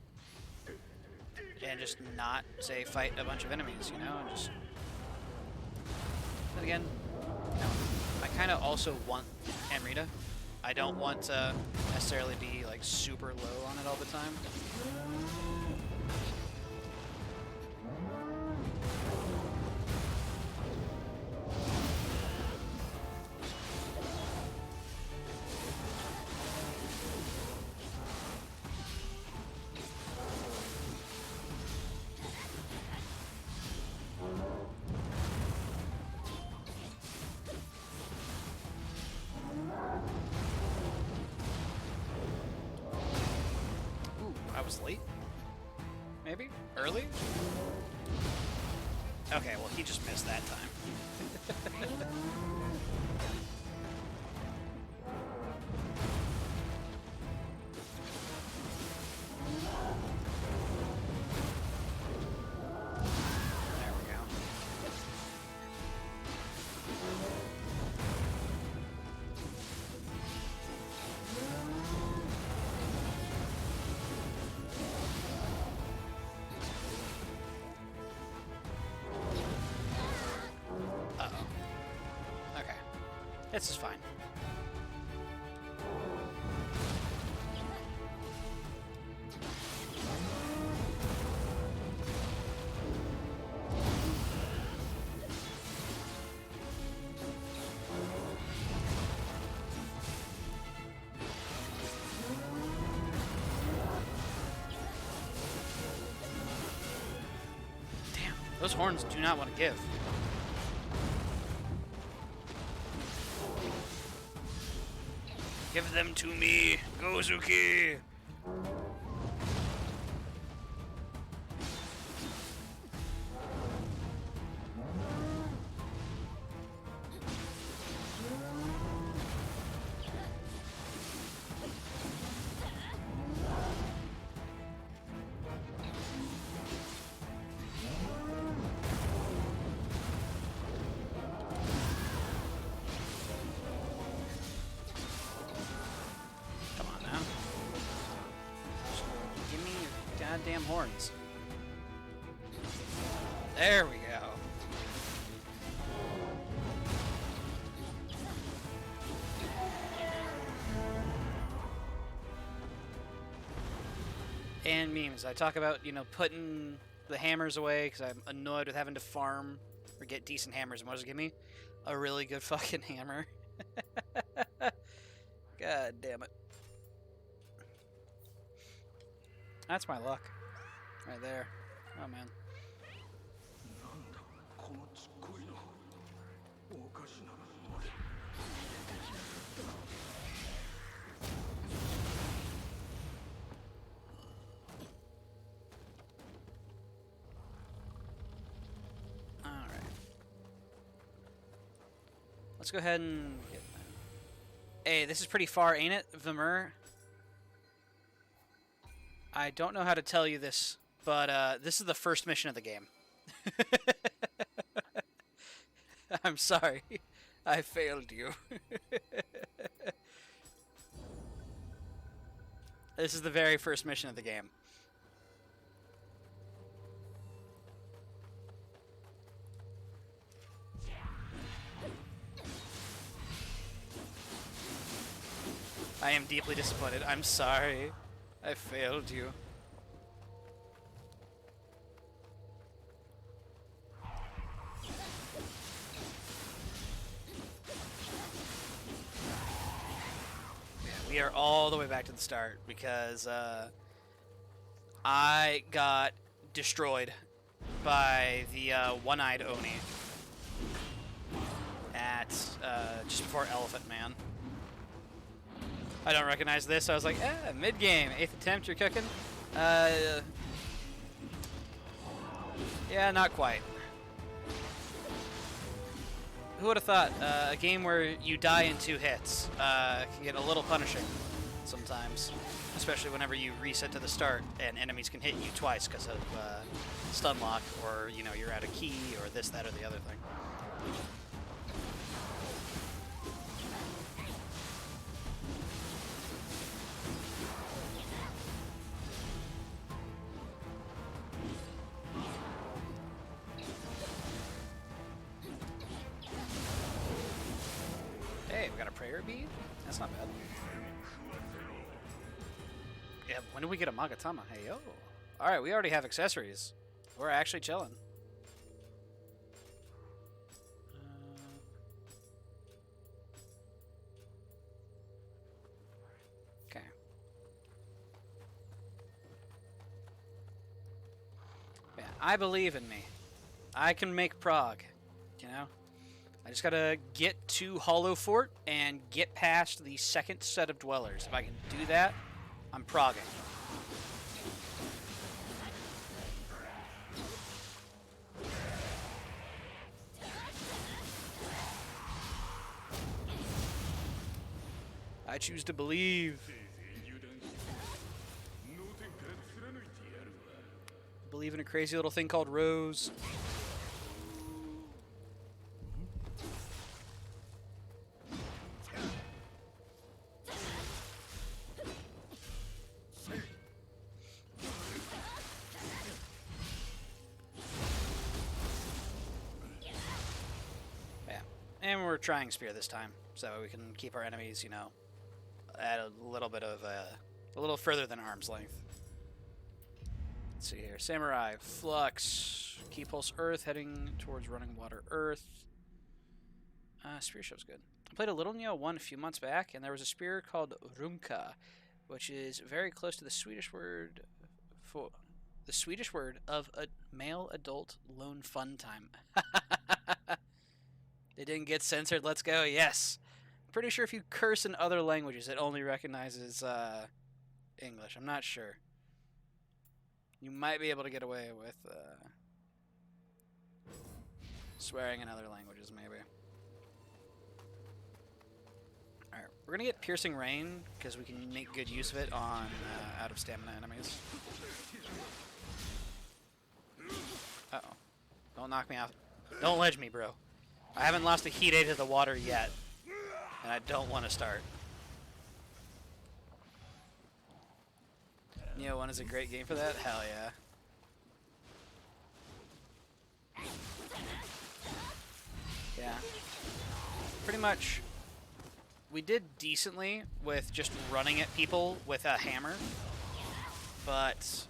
and just not, say, fight a bunch of enemies, you know, and just... Then again, no. I kind of also want Amrita. I don't want to necessarily be, like, super low on it all the time. Late? Maybe? Early? Okay, well, he just missed that time. There we go. This is fine. Damn, those horns do not want to give. Give them to me, Gozuki! Goddamn horns. There we go. And memes. I talk about, you know, putting the hammers away because I'm annoyed with having to farm or get decent hammers. And what does it give me? A really good fucking hammer. God damn it. That's my luck. Right there. Oh, man. Alright. Let's go ahead and get that. Hey, this is pretty far, ain't it, Vimur? I don't know how to tell you this, but this is the first mission of the game. I'm sorry. I failed you. This is the very first mission of the game. I am deeply disappointed. I'm sorry. I failed you. We are all the way back to the start because I got destroyed by the one-eyed Oni at just before Elephant Man. I don't recognize this, so I was like, mid-game, 8th attempt, you're cooking? Yeah, not quite. Who would have thought a game where you die in 2 hits can get a little punishing sometimes, especially whenever you reset to the start and enemies can hit you twice because of stun lock, or, you know, you're out of key, or this, that, or the other thing. speed? That's not bad. Yeah, when did we get a Magatama? Hey, yo. Alright, we already have accessories. We're actually chilling. Okay. Yeah, I believe in me. I can make Prague, you know? I just gotta get to Hollow Fort and get past the second set of dwellers. If I can do that, I'm progging. I choose to believe. Believe in a crazy little thing called Rose. And we're trying Spear this time, so we can keep our enemies, you know, at a little bit of a little further than arm's length. Let's see here. Samurai, Flux, Key Pulse Earth, heading towards Running Water Earth. Spear Show's good. I played a Little Neo 1 a few months back, and there was a spear called Runka, which is very close to the Swedish word for the Swedish word of a male adult lone fun time. It didn't get censored. Let's go. Yes. I'm pretty sure if you curse in other languages, it only recognizes English. I'm not sure. You might be able to get away with swearing in other languages, maybe. Alright, we're going to get Piercing Rain, because we can make good use of it on out of stamina enemies. Uh-oh. Don't knock me out. Don't ledge me, bro. I haven't lost a Hide to the water yet, and I don't want to start. Neo 1 is a great game for that? Hell yeah. Yeah. Pretty much, we did decently with just running at people with a hammer, but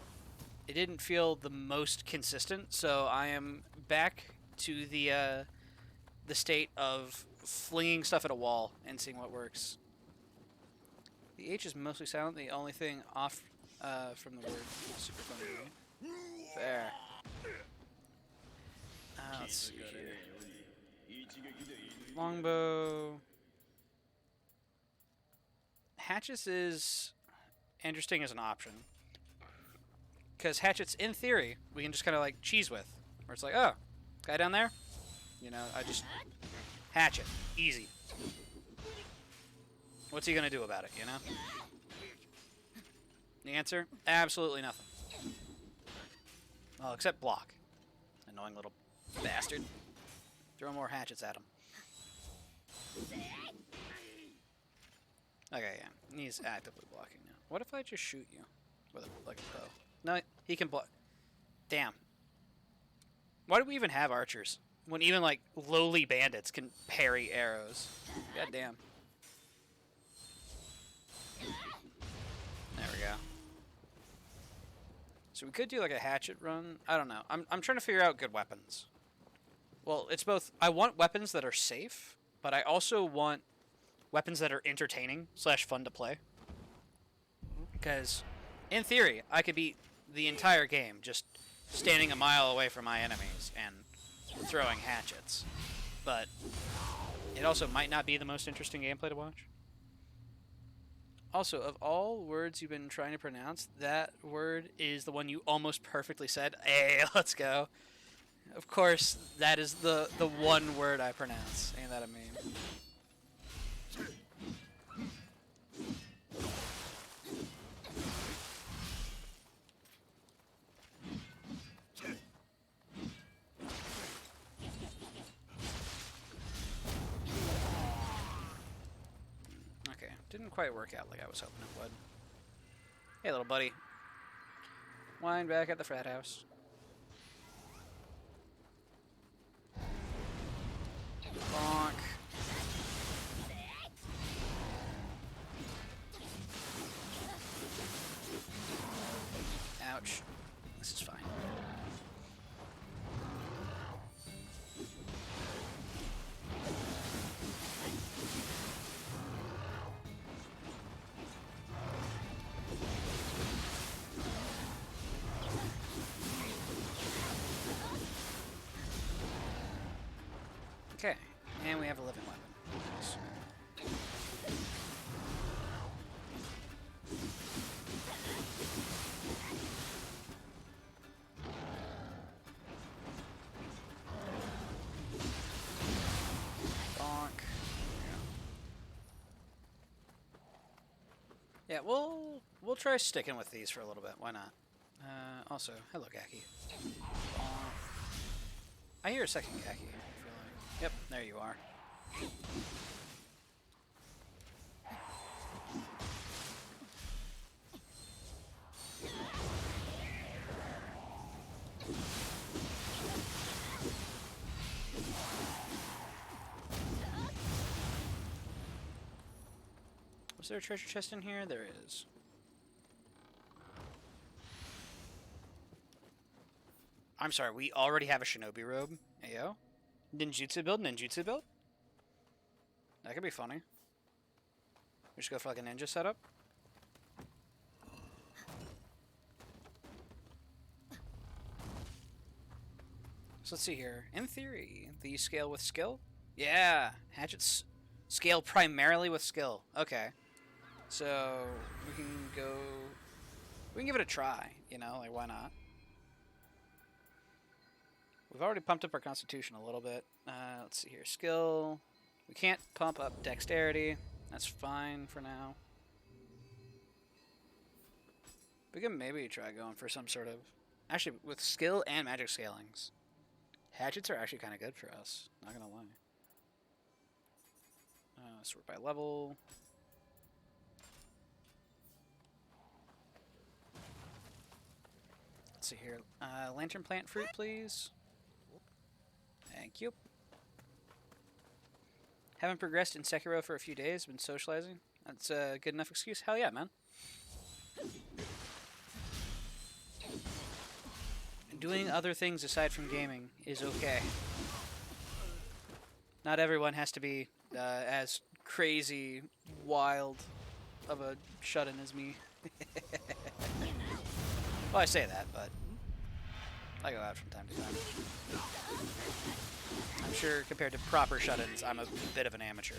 it didn't feel the most consistent, so I am back to the state of flinging stuff at a wall and seeing what works. The H is mostly silent. The only thing off from the word super funny. Right? Fair. Let's see here. Longbow. Hatchets is interesting as an option. Because hatchets, in theory, we can just kind of like cheese with. Where it's like, oh, guy down there? You know, I just hatchet. Easy. What's he gonna do about it, you know? The answer? Absolutely nothing. Well, except block. Annoying little bastard. Throw more hatchets at him. Okay, yeah. He's actively blocking now. What if I just shoot you with like a bow? No, he can block. Damn. Why do we even have archers? When even, like, lowly bandits can parry arrows. God damn. There we go. So we could do, like, a hatchet run. I don't know. I'm trying to figure out good weapons. Well, it's both... I want weapons that are safe, but I also want weapons that are entertaining / fun to play. Because, in theory, I could beat the entire game just standing a mile away from my enemies and throwing hatchets, but it also might not be the most interesting gameplay to watch. Also, of all words you've been trying to pronounce, that word is the one you almost perfectly said. Hey, let's go. Of course, that is the one word I pronounce. Ain't that a meme? Didn't quite work out like I was hoping it would. Hey, little buddy. Wine back at the frat house. Bonk. Ouch. This is fine. Okay, and we have a living weapon. Nice. Bonk. Yeah, we'll try sticking with these for a little bit. Why not? Also, hello, Gaki. I hear a second Gaki. I feel like. Yep, there you are. Was there a treasure chest in here? There is. I'm sorry, we already have a shinobi robe. Ayo. Ninjutsu build, ninjutsu build? That could be funny. We should go for like a ninja setup. So let's see here. In theory, these scale with skill? Yeah, hatchets scale primarily with skill. Okay. So we can go... We can give it a try, you know, like why not? We've already pumped up our constitution a little bit. Let's see here. Skill. We can't pump up dexterity. That's fine for now. We can maybe try going for some sort of... Actually, with skill and magic scalings, hatchets are actually kind of good for us. Not gonna lie. Sort by level. Let's see here. Lantern plant fruit, please. Thank you. Haven't progressed in Sekiro for a few days. Been socializing. That's a good enough excuse. Hell yeah, man. Doing other things aside from gaming is okay. Not everyone has to be as crazy, wild of a shut-in as me. Well, I say that, but I go out from time to time. I'm sure compared to proper shut-ins, I'm a bit of an amateur.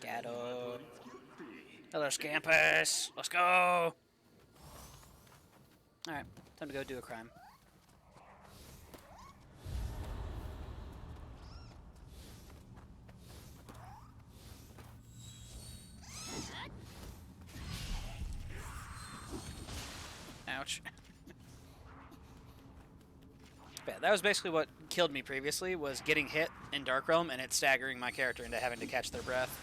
Gato. Hello, Scampus. Let's go. Alright, time to go do a crime. Ouch. Bad. That was basically what killed me previously, was getting hit in Dark Realm and it staggering my character into having to catch their breath.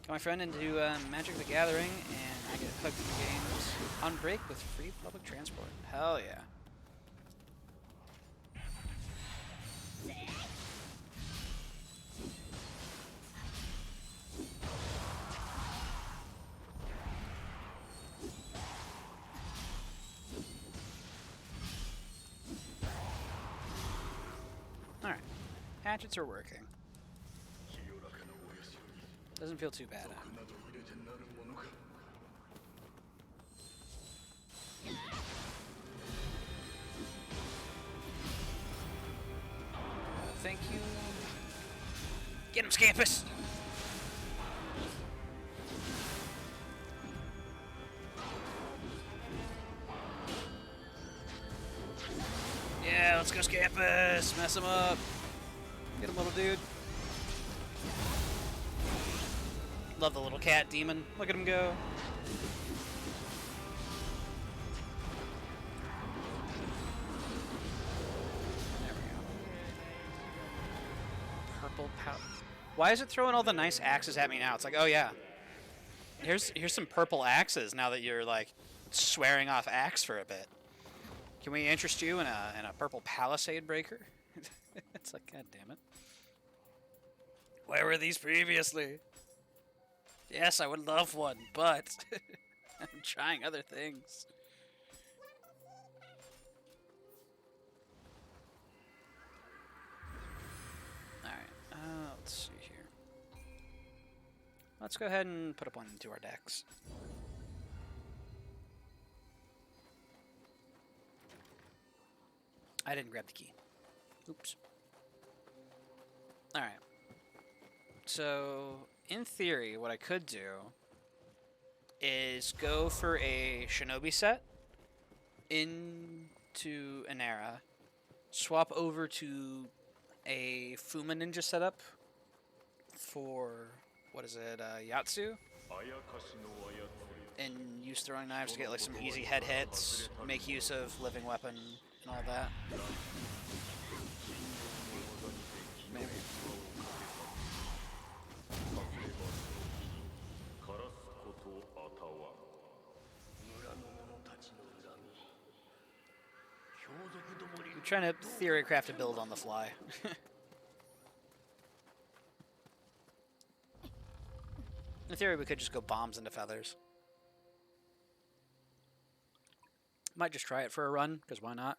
Got my friend into Magic the Gathering, and I get hooked to the games on break with free public transport. Hell yeah. Alright. Hatchets are working. Doesn't feel too bad. Thank you. Get him, Scampus! Yeah, let's go, Scampus! Mess him up! Get him, little dude. Love the little cat demon. Look at him go. There we go. Purple powder. Why is it throwing all the nice axes at me now? It's like, oh yeah. Here's some purple axes now that you're like swearing off axe for a bit. Can we interest you in a purple palisade breaker? It's like, god damn it. Where were these previously? Yes, I would love one, but I'm trying other things. Alright, let's see here. Let's go ahead and put up one into our decks. I didn't grab the key. Oops. Alright. So, in theory, what I could do is go for a shinobi set into an era, swap over to a Fuma Ninja setup for, what is it, Yatsu? And use throwing knives to get like some easy head hits, make use of living weapon and all that. Maybe. I'm trying to theory craft a build on the fly. In theory, we could just go bombs into feathers. Might just try it for a run, because why not?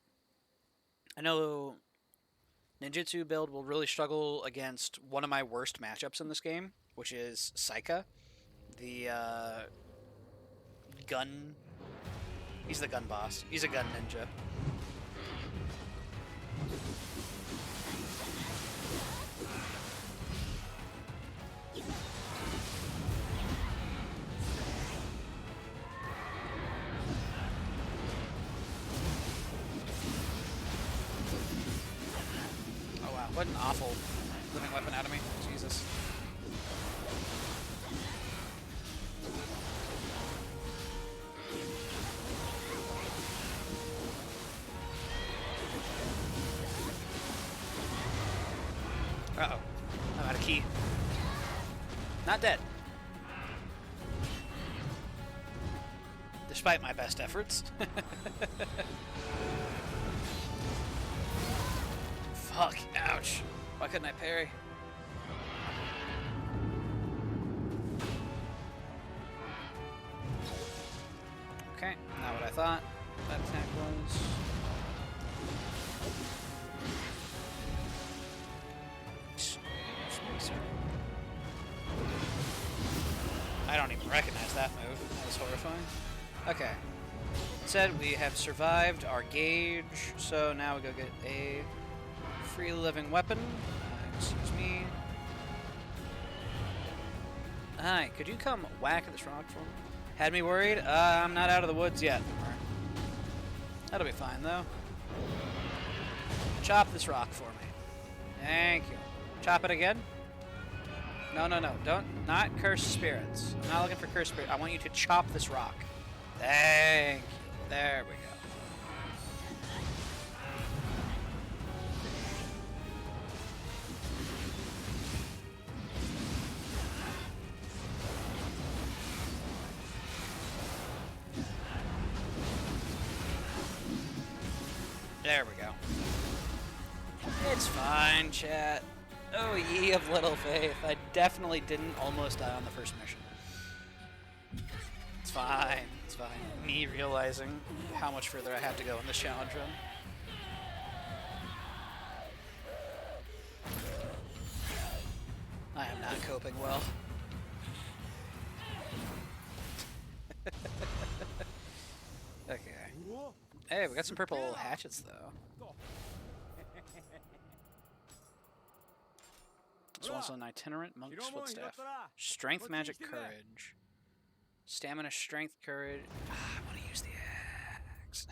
I know Ninjutsu build will really struggle against one of my worst matchups in this game, which is Saika, the gun. He's the gun boss. He's a gun ninja. What an awful living weapon out of me. Jesus. Uh-oh. I'm out of key. Not dead. Despite my best efforts. Fuck, ouch. Why couldn't I parry? Okay, not what I thought that attack was. I don't even recognize that move. That was horrifying. Okay. Said we have survived our gauge, so now we go get a free living weapon. Excuse me. Hi, could you come whack at this rock for me? Had me worried? I'm not out of the woods yet. That'll be fine, though. Chop this rock for me. Thank you. Chop it again? No, no, no. Don't. Not curse spirits. I'm not looking for curse spirits. I want you to chop this rock. Thank you. There we go. There we go. It's fine, chat. Oh, ye of little faith. I definitely didn't almost die on the first mission. It's fine. It's fine. Me realizing how much further I have to go in this challenge run. I am not coping well. Okay. Hey, we got some purple hatchets, though. It's also an itinerant monk's footstaff. Strength, magic, courage. Stamina, strength, courage. I want to use the axe.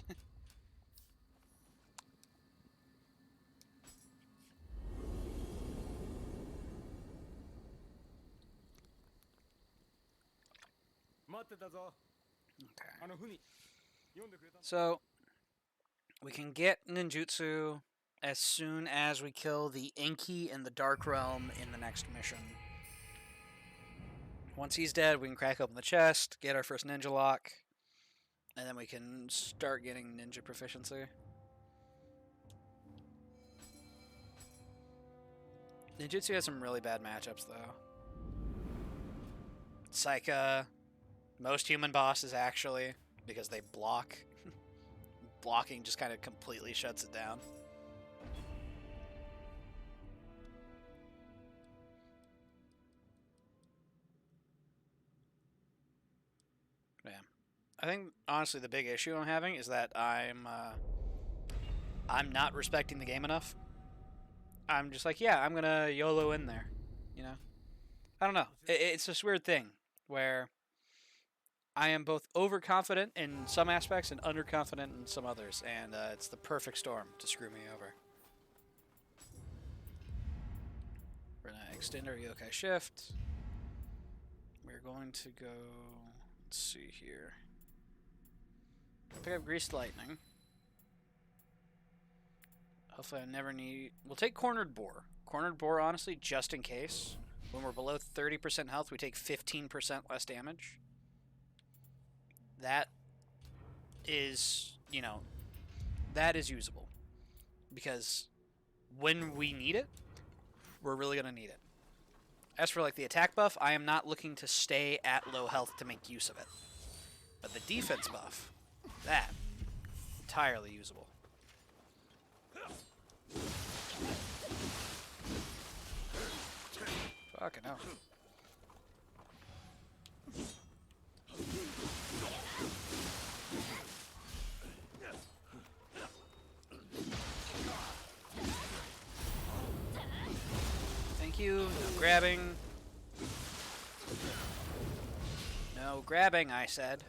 Okay. So, we can get ninjutsu as soon as we kill the Enki in the Dark Realm in the next mission. Once he's dead, we can crack open the chest, get our first ninja lock, and then we can start getting ninja proficiency. Ninjutsu has some really bad matchups, though. Saika, most human bosses, actually, because they block. Blocking just kind of completely shuts it down. Yeah. I think, honestly, the big issue I'm having is that I'm not respecting the game enough. I'm just like, yeah, I'm gonna YOLO in there, you know? I don't know. It's this weird thing where I am both overconfident in some aspects and underconfident in some others, and it's the perfect storm to screw me over. We're gonna extend our yokai shift. We're going to go, let's see here. Pick up Greased Lightning. Hopefully I never need... We'll take Cornered Boar. Cornered Boar, honestly, just in case. When we're below 30% health, we take 15% less damage. That is, you know, that is usable. Because when we need it, we're really going to need it. As for, like, the attack buff, I am not looking to stay at low health to make use of it. But the defense buff, that, entirely usable. Fucking hell. Thank you. No grabbing. No grabbing, I said.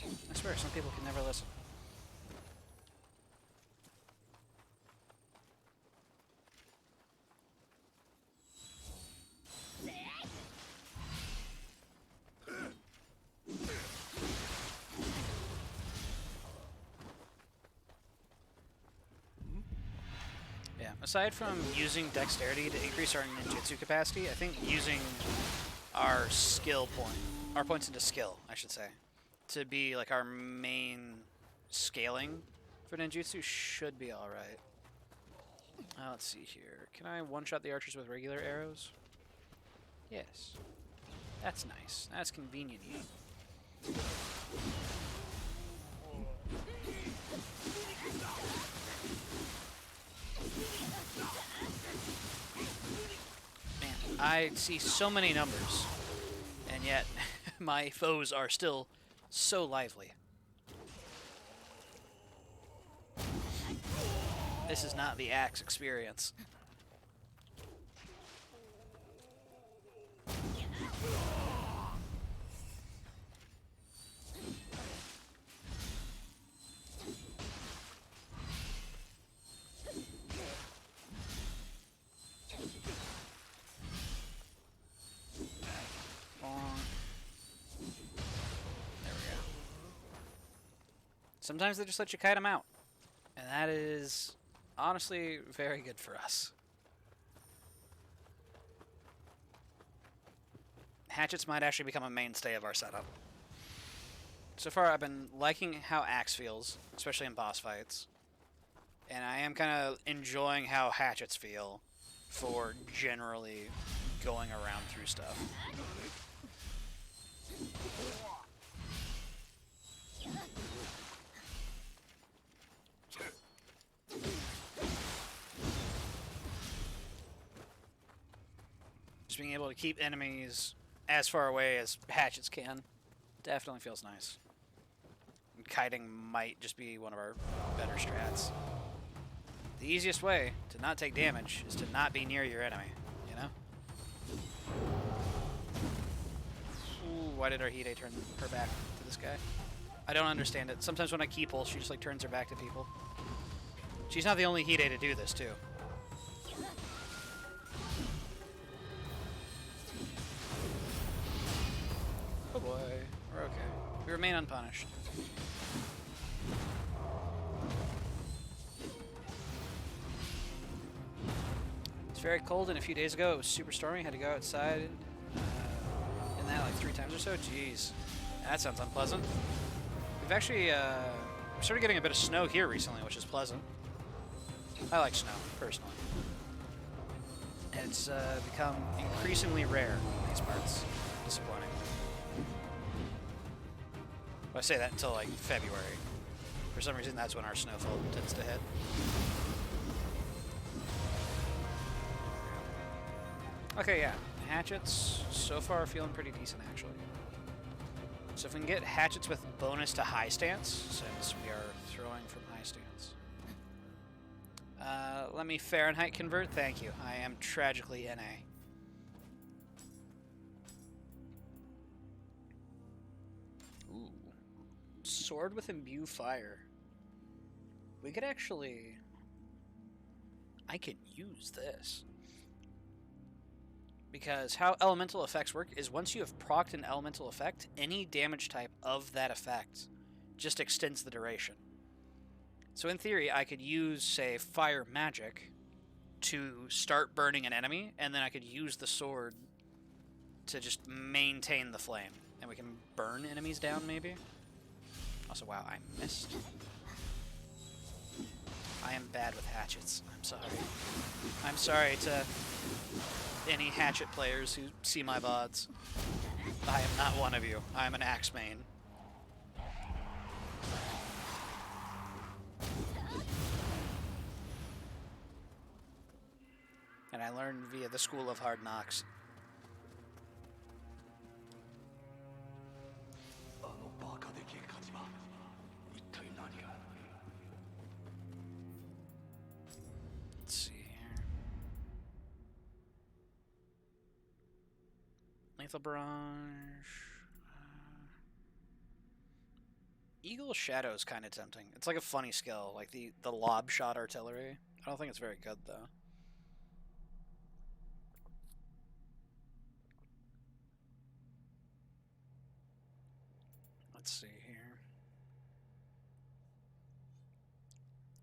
I swear, some people can never listen. Aside from using dexterity to increase our ninjutsu capacity, I think using our skill point, our points into skill, I should say, to be like our main scaling for ninjutsu should be alright. Let's see here. Can I one-shot the archers with regular arrows? Yes. That's nice. That's convenient. Man, I see so many numbers, and yet my foes are still so lively. This is not the axe experience. Sometimes they just let you kite them out. And that is honestly very good for us. Hatchets might actually become a mainstay of our setup. So far I've been liking how axe feels, especially in boss fights. And I am kind of enjoying how hatchets feel for generally going around through stuff. Just being able to keep enemies as far away as hatchets can definitely feels nice. And kiting might just be one of our better strats. The easiest way to not take damage is to not be near your enemy, you know? Ooh, why did Arhide turn her back to this guy? I don't understand it. Sometimes when I key pull, she just like turns her back to people. She's not the only Hide to do this, too. Oh boy, we're okay. We remain unpunished. It's very cold, and a few days ago it was super stormy. I had to go outside in that like 3 times or so. Jeez, that sounds unpleasant. We've actually started getting a bit of snow here recently, which is pleasant. I like snow, personally. And it's become increasingly rare in these parts. Disappointing. Well, I say that until like February. For some reason, that's when our snowfall tends to hit. Okay, yeah. Hatchets, so far feeling pretty decent, actually. So if we can get hatchets with bonus to high stance, since we are throwing from high stance. Let me Fahrenheit convert, thank you. I am tragically NA. Ooh. Sword with imbue fire. We could actually... I could use this. Because how elemental effects work is once you have procced an elemental effect, any damage type of that effect just extends the duration. So in theory, I could use, say, fire magic to start burning an enemy, and then I could use the sword to just maintain the flame. And we can burn enemies down, maybe? Also, wow, I missed. I am bad with hatchets. I'm sorry. I'm sorry to any hatchet players who see my VODs. I am not one of you. I am an axe main. And I learned via the School of Hard Knocks. Let's see here. Lethal Barrage. Eagle Shadow is kind of tempting. It's like a funny skill, like the lob shot artillery. I don't think it's very good, though. Let's see here.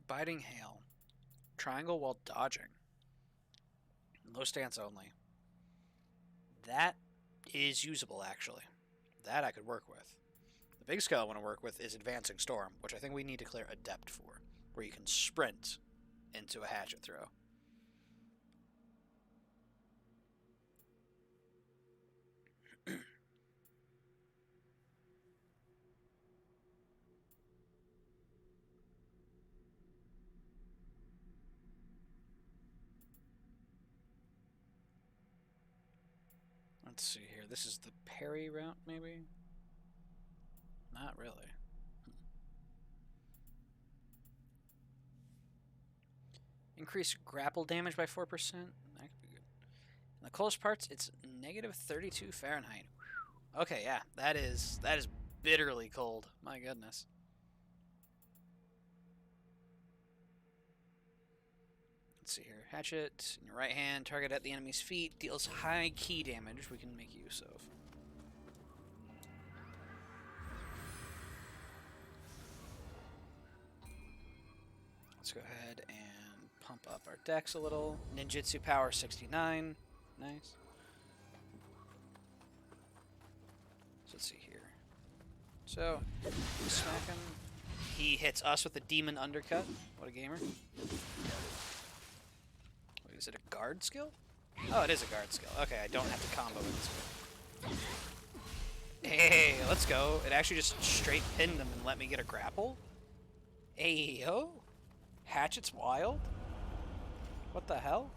Biting Hail. Triangle while dodging. Low stance only. That is usable, actually. That I could work with. The big skill I want to work with is Advancing Storm, which I think we need to clear Adept for, where you can sprint into a hatchet throw. Let's see here. This is the parry route, maybe? Not really. Increase grapple damage by 4%. That could be good. In the close parts, it's negative 32 Fahrenheit. Whew. Okay, yeah, that is bitterly cold. My goodness. Let's see here. Hatchet in your right hand, target at the enemy's feet, deals high ki damage we can make use of. Let's go ahead and pump up our dex a little. Ninjutsu power 69. Nice. So let's see here. So, smack him. He hits us with a demon undercut. What a gamer. Wait, is it a guard skill? Oh, it is a guard skill. Okay, I don't have to combo with this. Hey, let's go. It actually just straight pinned him and let me get a grapple. Hey, yo. Hatchet's wild? What the hell?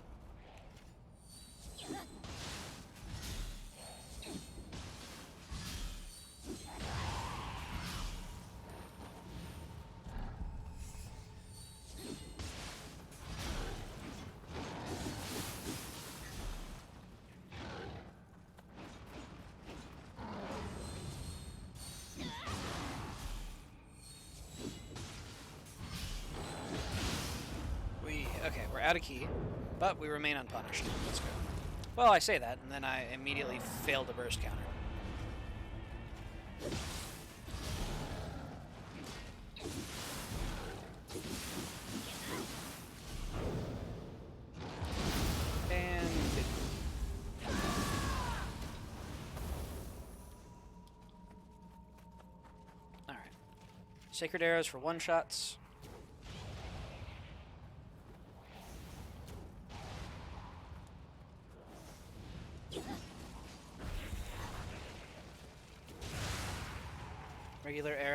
Okay, we're out of ki, but we remain unpunished. Let's go. Well, I say that, and then I immediately failed the burst counter. And... Alright. Sacred Arrows for one-shots.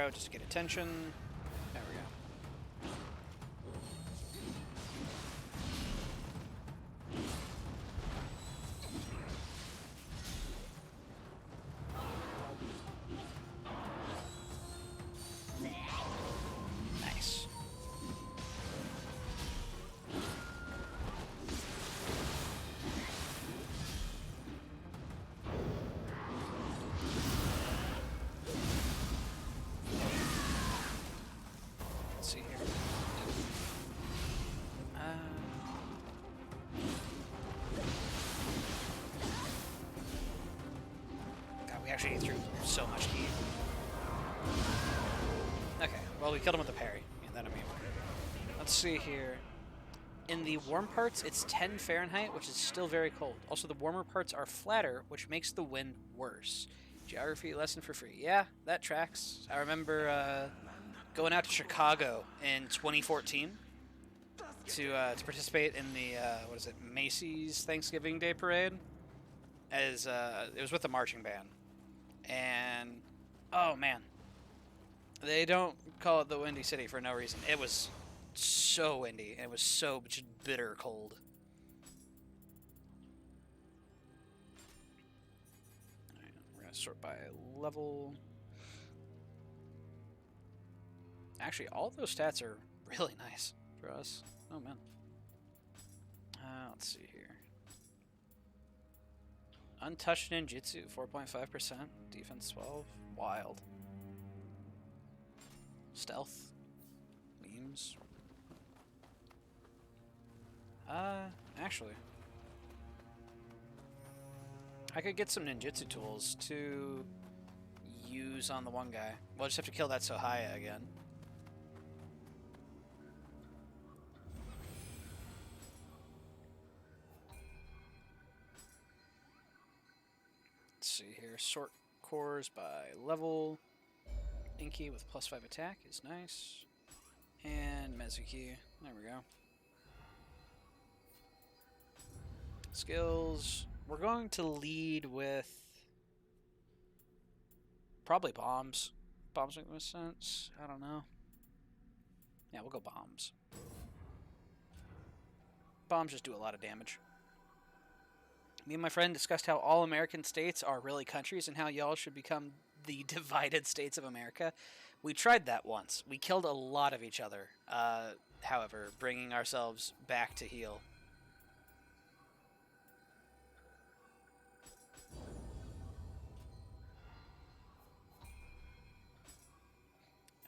arrow just to get attention. There we go. Nice. Let's see here. God, we actually threw so much heat. Okay, well, we killed him with a parry. Yeah, that I mean. Let's see here. In the warm parts, it's 10 Fahrenheit, which is still very cold. Also, the warmer parts are flatter, which makes the wind worse. Geography lesson for free. Yeah, that tracks. I remember going out to Chicago in 2014 to participate in the what is it, Macy's Thanksgiving Day Parade. As it was with the marching band, and oh man, they don't call it the Windy City for no reason. It was so windy, and it was so just bitter cold. Alright, we're gonna sort by level. Actually, all of those stats are really nice for us. Oh man. Let's see here. Untouched ninjutsu, 4.5%. Defense 12. Wild. Stealth. Memes. Actually. I could get some ninjutsu tools to use on the one guy. We'll just have to kill that Sohaya again. Let's see here. Sort cores by level. Inky with +5 attack is nice. And Mezuki. There we go. Skills. We're going to lead with probably bombs. Bombs make the most sense. I don't know. Yeah, we'll go bombs. Bombs just do a lot of damage. Me and my friend discussed how all American states are really countries and how y'all should become the divided states of America. We tried that once. We killed a lot of each other. However, bringing ourselves back to heal.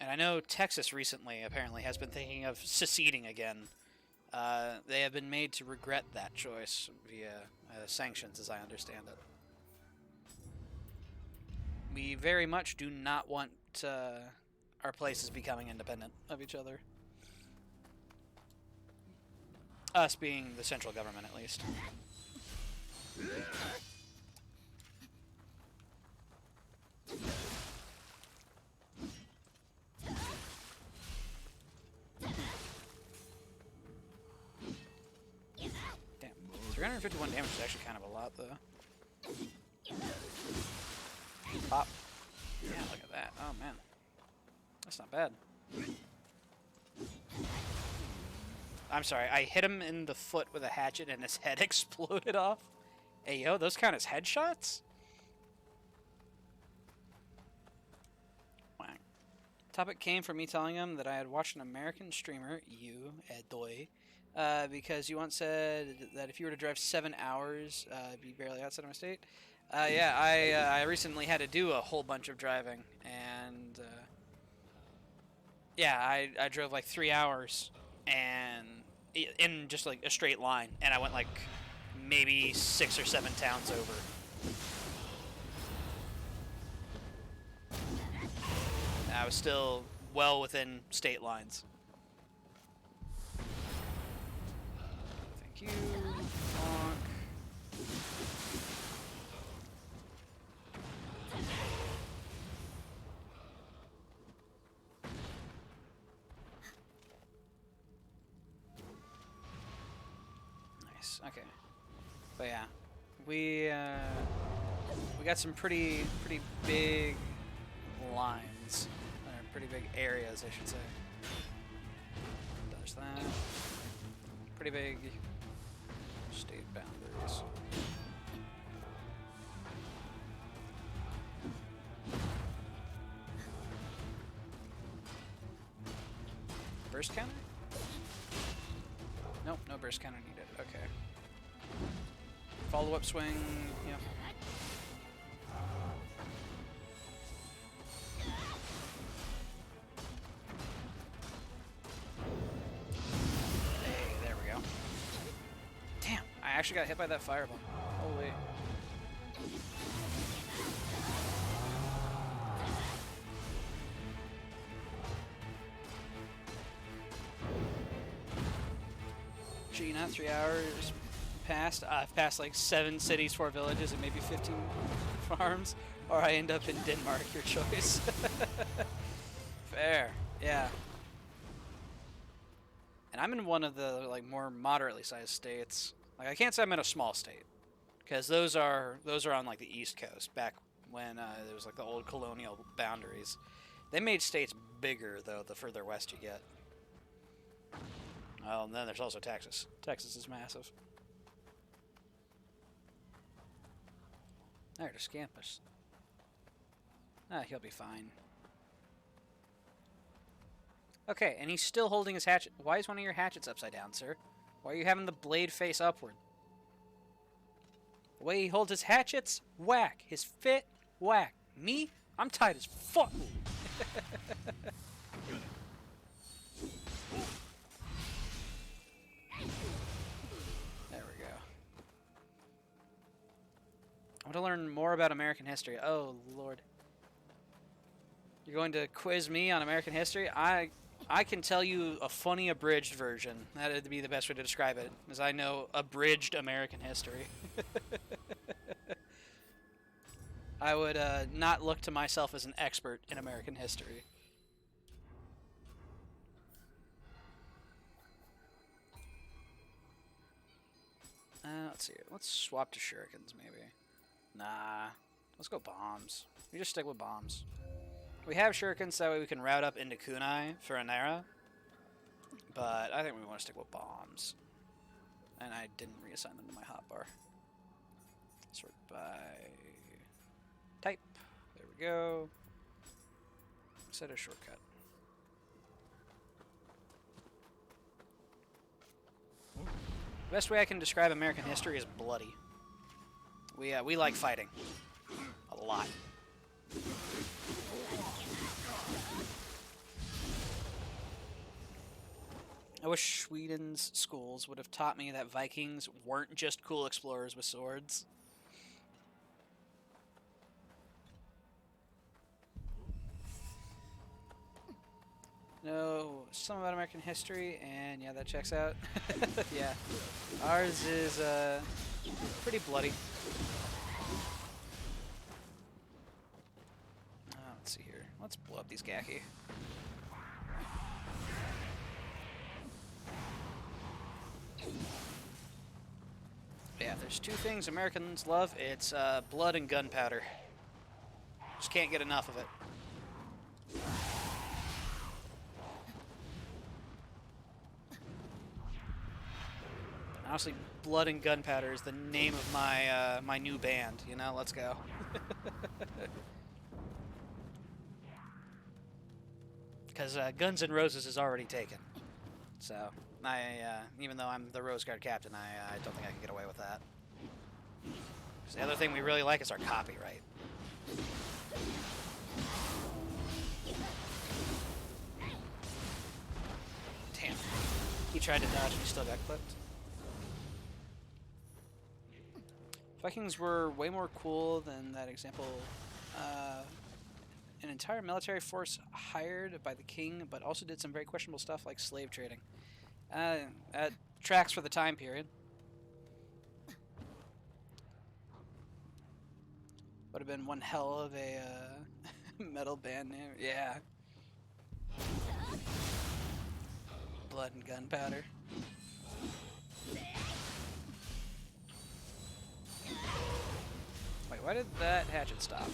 And I know Texas recently apparently has been thinking of seceding again. They have been made to regret that choice via sanctions, as I understand it. We very much do not want our places becoming independent of each other. Us being the central government, at least. Damn, 351 damage is actually kind of a lot, though. Pop. Yeah, look at that. Oh, man. That's not bad. I'm sorry, I hit him in the foot with a hatchet and his head exploded off. Hey, yo, those count as headshots? Wow. Topic came from me telling him that I had watched an American streamer, you, Edoy, because you once said that if you were to drive 7 hours, be barely outside of my state. Yeah, I recently had to do a whole bunch of driving, and yeah, I drove like 3 hours, and in just like a straight line, and I went like maybe 6 or 7 towns over. I was still well within state lines. Thank you. Honk. Nice. Okay. But yeah, we got some pretty big lines that are pretty big areas, I should say. Dodge that. Pretty big state boundaries. Burst counter? Nope, no burst counter needed. Okay. Follow-up swing, yeah. Hey, there we go. Damn, I actually got hit by that fireball. Holy. Gina, 3 hours passed. I've passed like 7 cities, 4 villages, and maybe 15 farms. Or I end up in Denmark, your choice. Fair, yeah. And I'm in one of the like more moderately sized states. Like I can't say I'm in a small state, because those are on like the East Coast back when there was like the old colonial boundaries. They made states bigger though the further west you get. Well, and then there's also Texas. Texas is massive. There, to Scampus. Ah, he'll be fine. Okay, and he's still holding his hatchet. Why is one of your hatchets upside down, sir? Why are you having the blade face upward? The way he holds his hatchets, whack. His fit, whack. Me, I'm tight as fuck. There we go. I want to learn more about American history. Oh, Lord. You're going to quiz me on American history? I can tell you a funny abridged version. That'd be the best way to describe it, as I know abridged American history. I would not look to myself as an expert in American history. Let's see. Let's swap to shurikens, maybe. Nah. Let's go bombs. We just stick with bombs. We have shurikens, so that way we can route up into kunai for Anera. But I think we want to stick with bombs. And I didn't reassign them to my hotbar. Sort by type. There we go. Set a shortcut. The best way I can describe American history is bloody. We like fighting. A lot. I wish Sweden's schools would have taught me that Vikings weren't just cool explorers with swords. No, some about American history, and yeah, that checks out. Yeah, ours is pretty bloody. Let's see here. Let's blow up these Gaki. Yeah, there's 2 things Americans love. It's blood and gunpowder. Just can't get enough of it. Honestly, blood and gunpowder is the name of my my new band. You know, let's go. Because Guns N' Roses is already taken. So, even though I'm the Rose Guard captain, I don't think I can get away with that. 'Cause the other thing we really like is our copyright. Damn. He tried to dodge and he still got clipped. Vikings were way more cool than that example. An entire military force hired by the king, but also did some very questionable stuff like slave trading. That tracks for the time period. Would have been one hell of a metal band name. Yeah. Blood and gunpowder. Wait, why did that hatchet stop?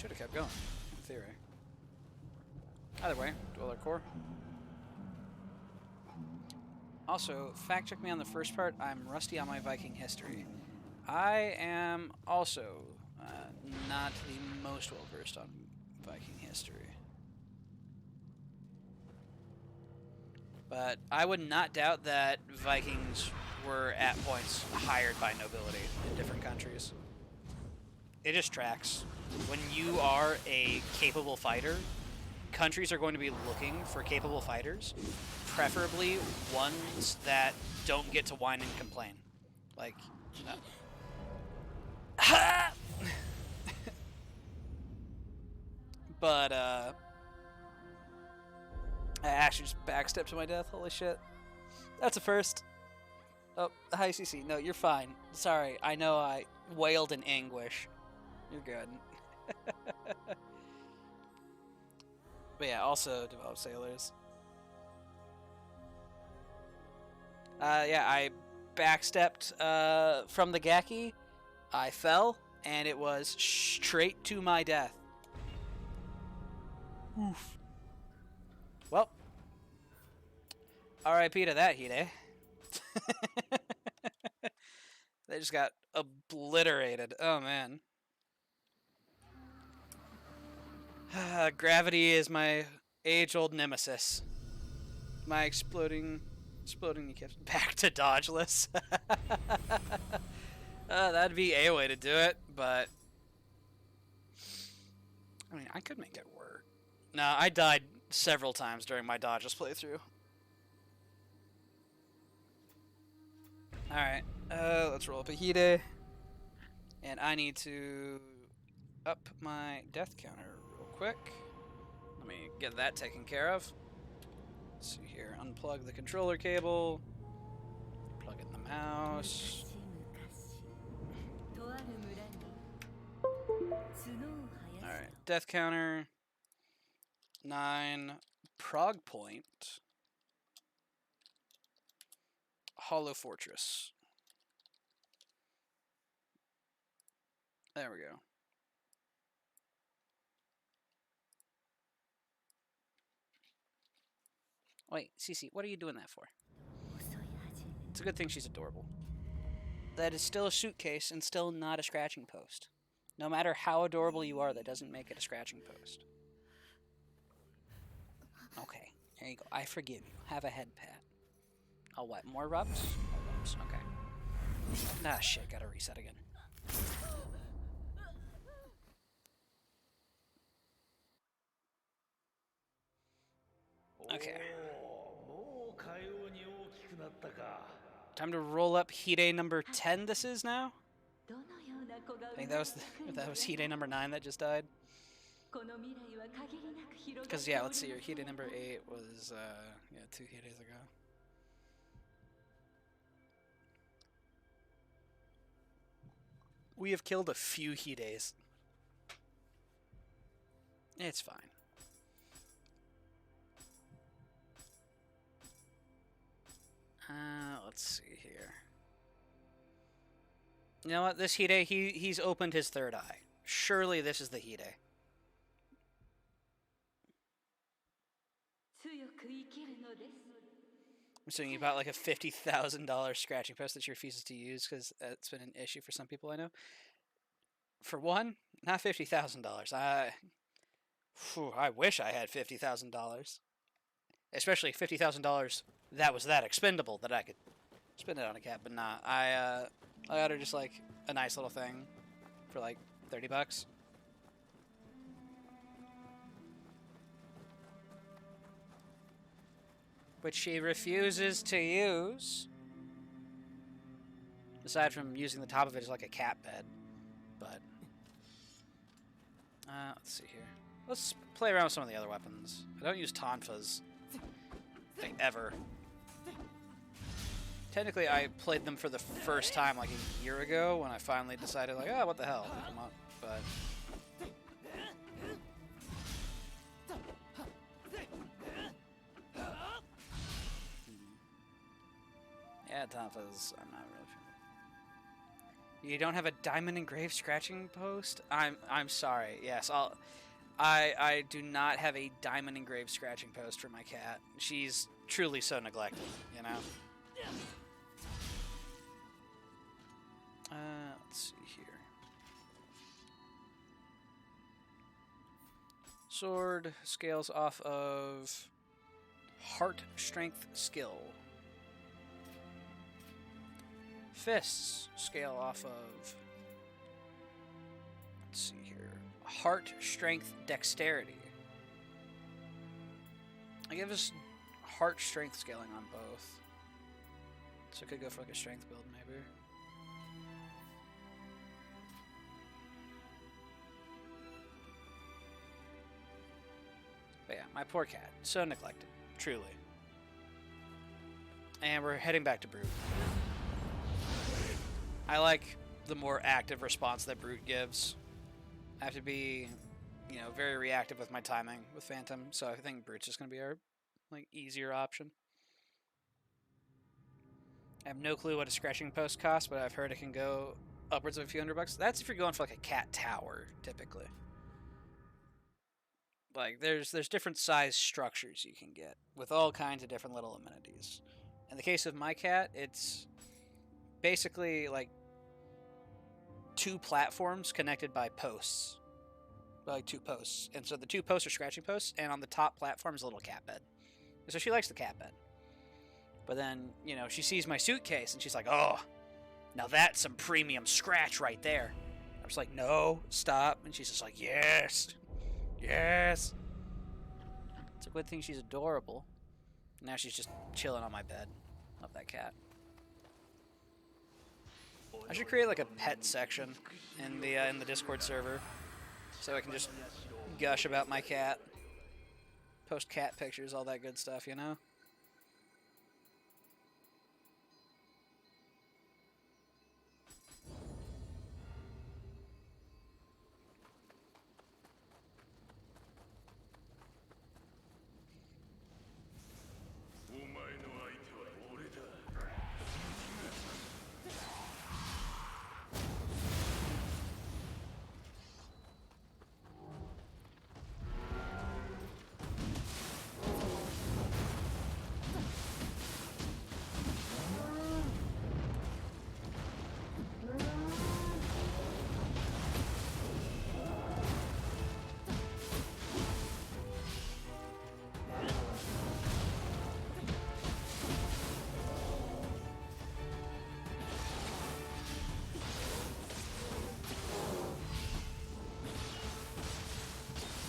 Should have kept going, in theory. Either way, Dweller Core. Also, fact check me on the first part. I'm rusty on my Viking history. I am also not the most well versed on Viking history. But I would not doubt that Vikings were at points hired by nobility in different countries. It just tracks. When you are a capable fighter, countries are going to be looking for capable fighters, preferably ones that don't get to whine and complain. Like, but, I actually just backstepped to my death. Holy shit. That's a first. Oh, hi, CC. No, you're fine. Sorry, I know I wailed in anguish. You're good. But yeah, also develop sailors. Yeah, I backstepped from the Gaki. I fell, and it was straight to my death. Oof. Well, RIP to that Hide. They just got obliterated. Oh, man. Gravity is my age-old nemesis. My exploding kneecaps. Back to dodgeless. That'd be a way to do it, but... I mean, I could make it work. No, I died several times during my dodgeless playthrough. Alright, let's roll up a Hide. And I need to up my death counter real quick. Let me get that taken care of. Let's see here, unplug the controller cable. Plug in the mouse. Alright, death counter. 9. Prog point. Hollow Fortress. There we go. Wait, Cece, what are you doing that for? It's a good thing she's adorable. That is still a suitcase and still not a scratching post. No matter how adorable you are, that doesn't make it a scratching post. Okay, there you go. I forgive you. Have a head pat. Oh, what? More rubs? More rubs. Okay. Ah, shit. Gotta reset again. Okay. Time to roll up Hide number 10 this is now? I think that was Hide number 9 that just died. Because, yeah, let's see here. Hide number 8 was, 2 Hides ago. We have killed a few Hides. It's fine. Let's see here. You know what? This Hide, he's opened his third eye. Surely this is the Hide. I'm assuming you bought like a $50,000 scratching post that she refuses to use because it's been an issue for some people I know. For one, not $50,000. I wish I had $50,000. Especially $50,000 that was that expendable that I could spend it on a cat. But nah, I got her just like a nice little thing for like $30. Which she refuses to use. Aside from using the top of it as like a cat bed. But let's see here. Let's play around with some of the other weapons. I don't use Tonfas like ever. Technically, I played them for the first time like a year ago when I finally decided like, oh, what the hell, pick them up. But yeah, Tonfas, I'm not really sure. You don't have a diamond engraved scratching post? I'm sorry. Yes, I do not have a diamond engraved scratching post for my cat. She's truly so neglected, you know? Let's see here. Sword scales off of heart strength skill. Fists scale off of, let's see here, heart strength dexterity. I give us heart strength scaling on both. So I could go for like a strength build maybe. But yeah, my poor cat. So neglected. Truly. And we're heading back to Brute. I like the more active response that Brute gives. I have to be, you know, very reactive with my timing with Phantom, so I think Brute's just going to be our, like, easier option. I have no clue what a scratching post costs, but I've heard it can go upwards of a few $100. That's if you're going for, like, a cat tower, typically. Like, there's different size structures you can get with all kinds of different little amenities. In the case of my cat, it's basically, like, 2 platforms connected by posts. Like 2 posts. And so the 2 posts are scratching posts, and on the top platform is a little cat bed. So she likes the cat bed. But then, you know, she sees my suitcase, and she's like, oh, now that's some premium scratch right there. I was like, no, stop. And she's just like, yes. Yes. It's a good thing she's adorable. Now she's just chilling on my bed. Love that cat. I should create like a pet section in the Discord server, so I can just gush about my cat, post cat pictures, all that good stuff, you know?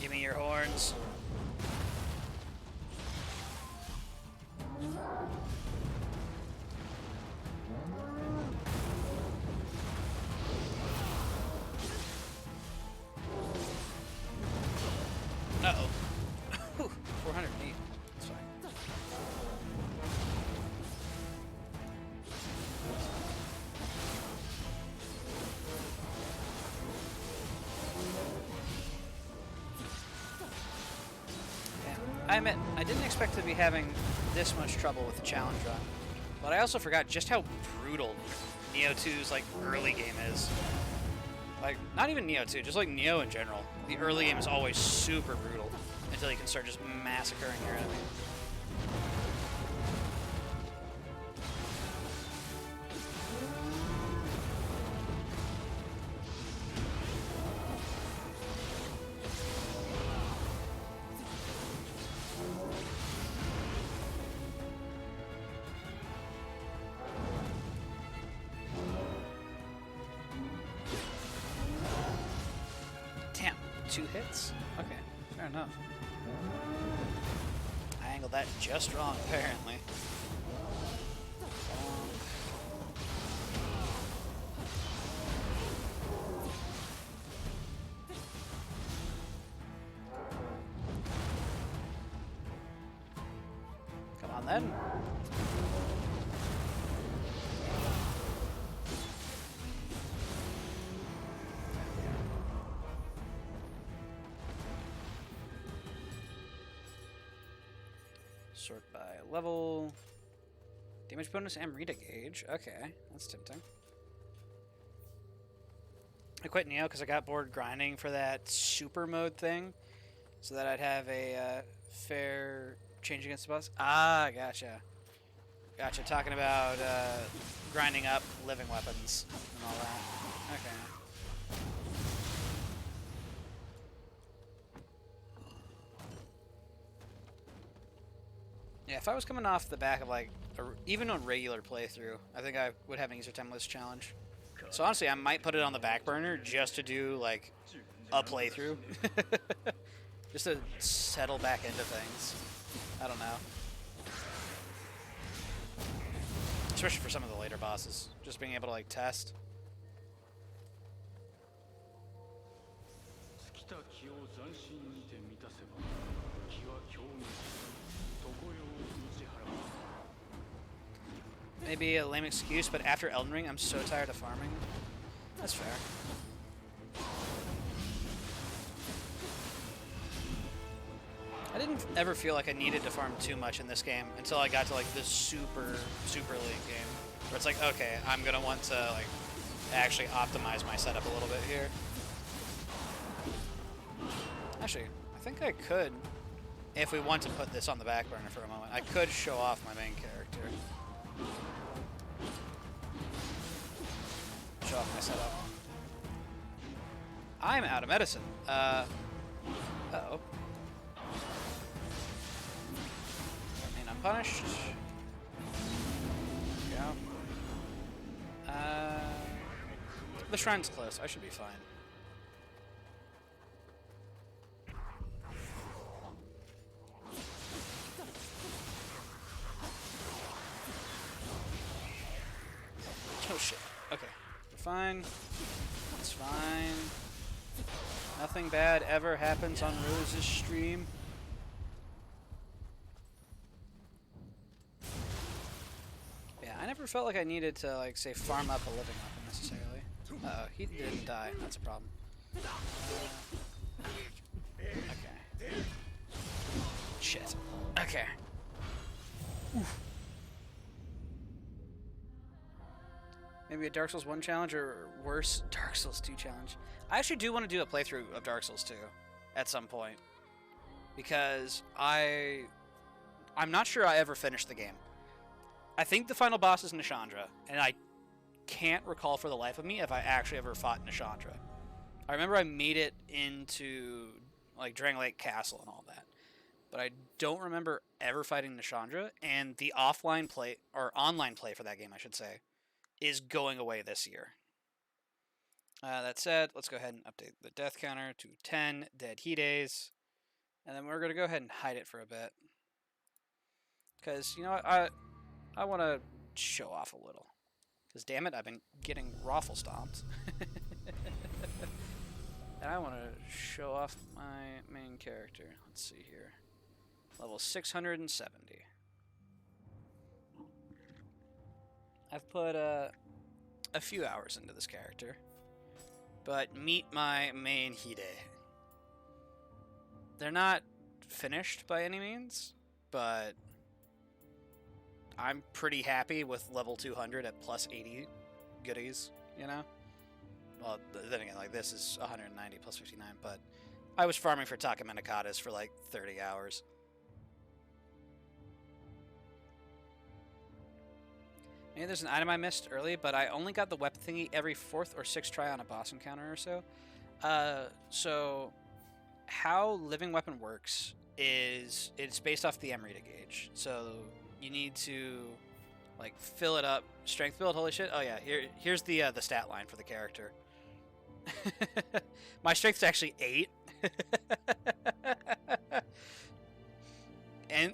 Give me your horns. Uh-oh. 400 feet. That's fine. I admit, I didn't expect to be having this much trouble with the challenge run, but I also forgot just how brutal Nioh 2's like early game is. Like, not even Nioh 2, just like Nioh in general. The early game is always super brutal until you can start just massacring your enemy. Damn, 2 hits? Okay, fair enough. I angled that just wrong, apparently. Come on then. Sort by level. Damage bonus and Rita gauge. Okay, that's tempting. I quit Neo because I got bored grinding for that super mode thing, so that I'd have a fair change against the boss. Ah, gotcha. Gotcha. Talking about grinding up living weapons and all that. Okay. Yeah, if I was coming off the back of like even a regular playthrough, I think I would have an easier time with this challenge. So honestly, I might put it on the back burner just to do like a playthrough, just to settle back into things. I don't know, especially for some of the later bosses, just being able to like test. Maybe a lame excuse, but after Elden Ring, I'm so tired of farming. That's fair. I didn't ever feel like I needed to farm too much in this game until I got to like this super late game, where it's like, okay, I'm gonna want to like actually optimize my setup a little bit here. Actually, I think I could, if we want to put this on the back burner for a moment, I could show off my main character. Show off my setup. I'm out of medicine. Uh-oh. Remain unpunished. There we go. The shrine's close. I should be fine. Oh shit. Okay. We're fine. It's fine. Nothing bad ever happens on Rose's stream. Yeah, I never felt like I needed to, like, say, farm up a living weapon necessarily. Uh-oh, he didn't die. That's a problem. Okay. Shit. Okay. Oof. Maybe a Dark Souls 1 challenge, or worse, Dark Souls 2 challenge. I actually do want to do a playthrough of Dark Souls 2 at some point, because I'm not sure I ever finished the game. I think the final boss is Nishandra, and I can't recall for the life of me if I actually ever fought Nishandra. I remember I made it into like Drang Lake Castle and all that, but I don't remember ever fighting Nishandra, and the offline play, or online play for that game, I should say, is going away this year. That said, let's go ahead and update the death counter to 10 dead He days, and then we're going to go ahead and hide it for a bit. Because, you know what, I want to show off a little. Because, damn it, I've been getting raffle stomped. And I want to show off my main character. Let's see here. Level 670. I've put a few hours into this character. But meet my main Hide. They're not finished by any means, but I'm pretty happy with level 200 at plus 80 goodies, you know? Well, then again, like, this is 190 plus 59, but I was farming for Takamenokatas for like 30 hours. Maybe there's an item I missed early, but I only got the weapon thingy every 4th or 6th try on a boss encounter or so. So how living weapon works is it's based off the Amrita gauge. So you need to like fill it up. Strength build, holy shit. Oh yeah, here's the stat line for the character. My strength's actually 8. And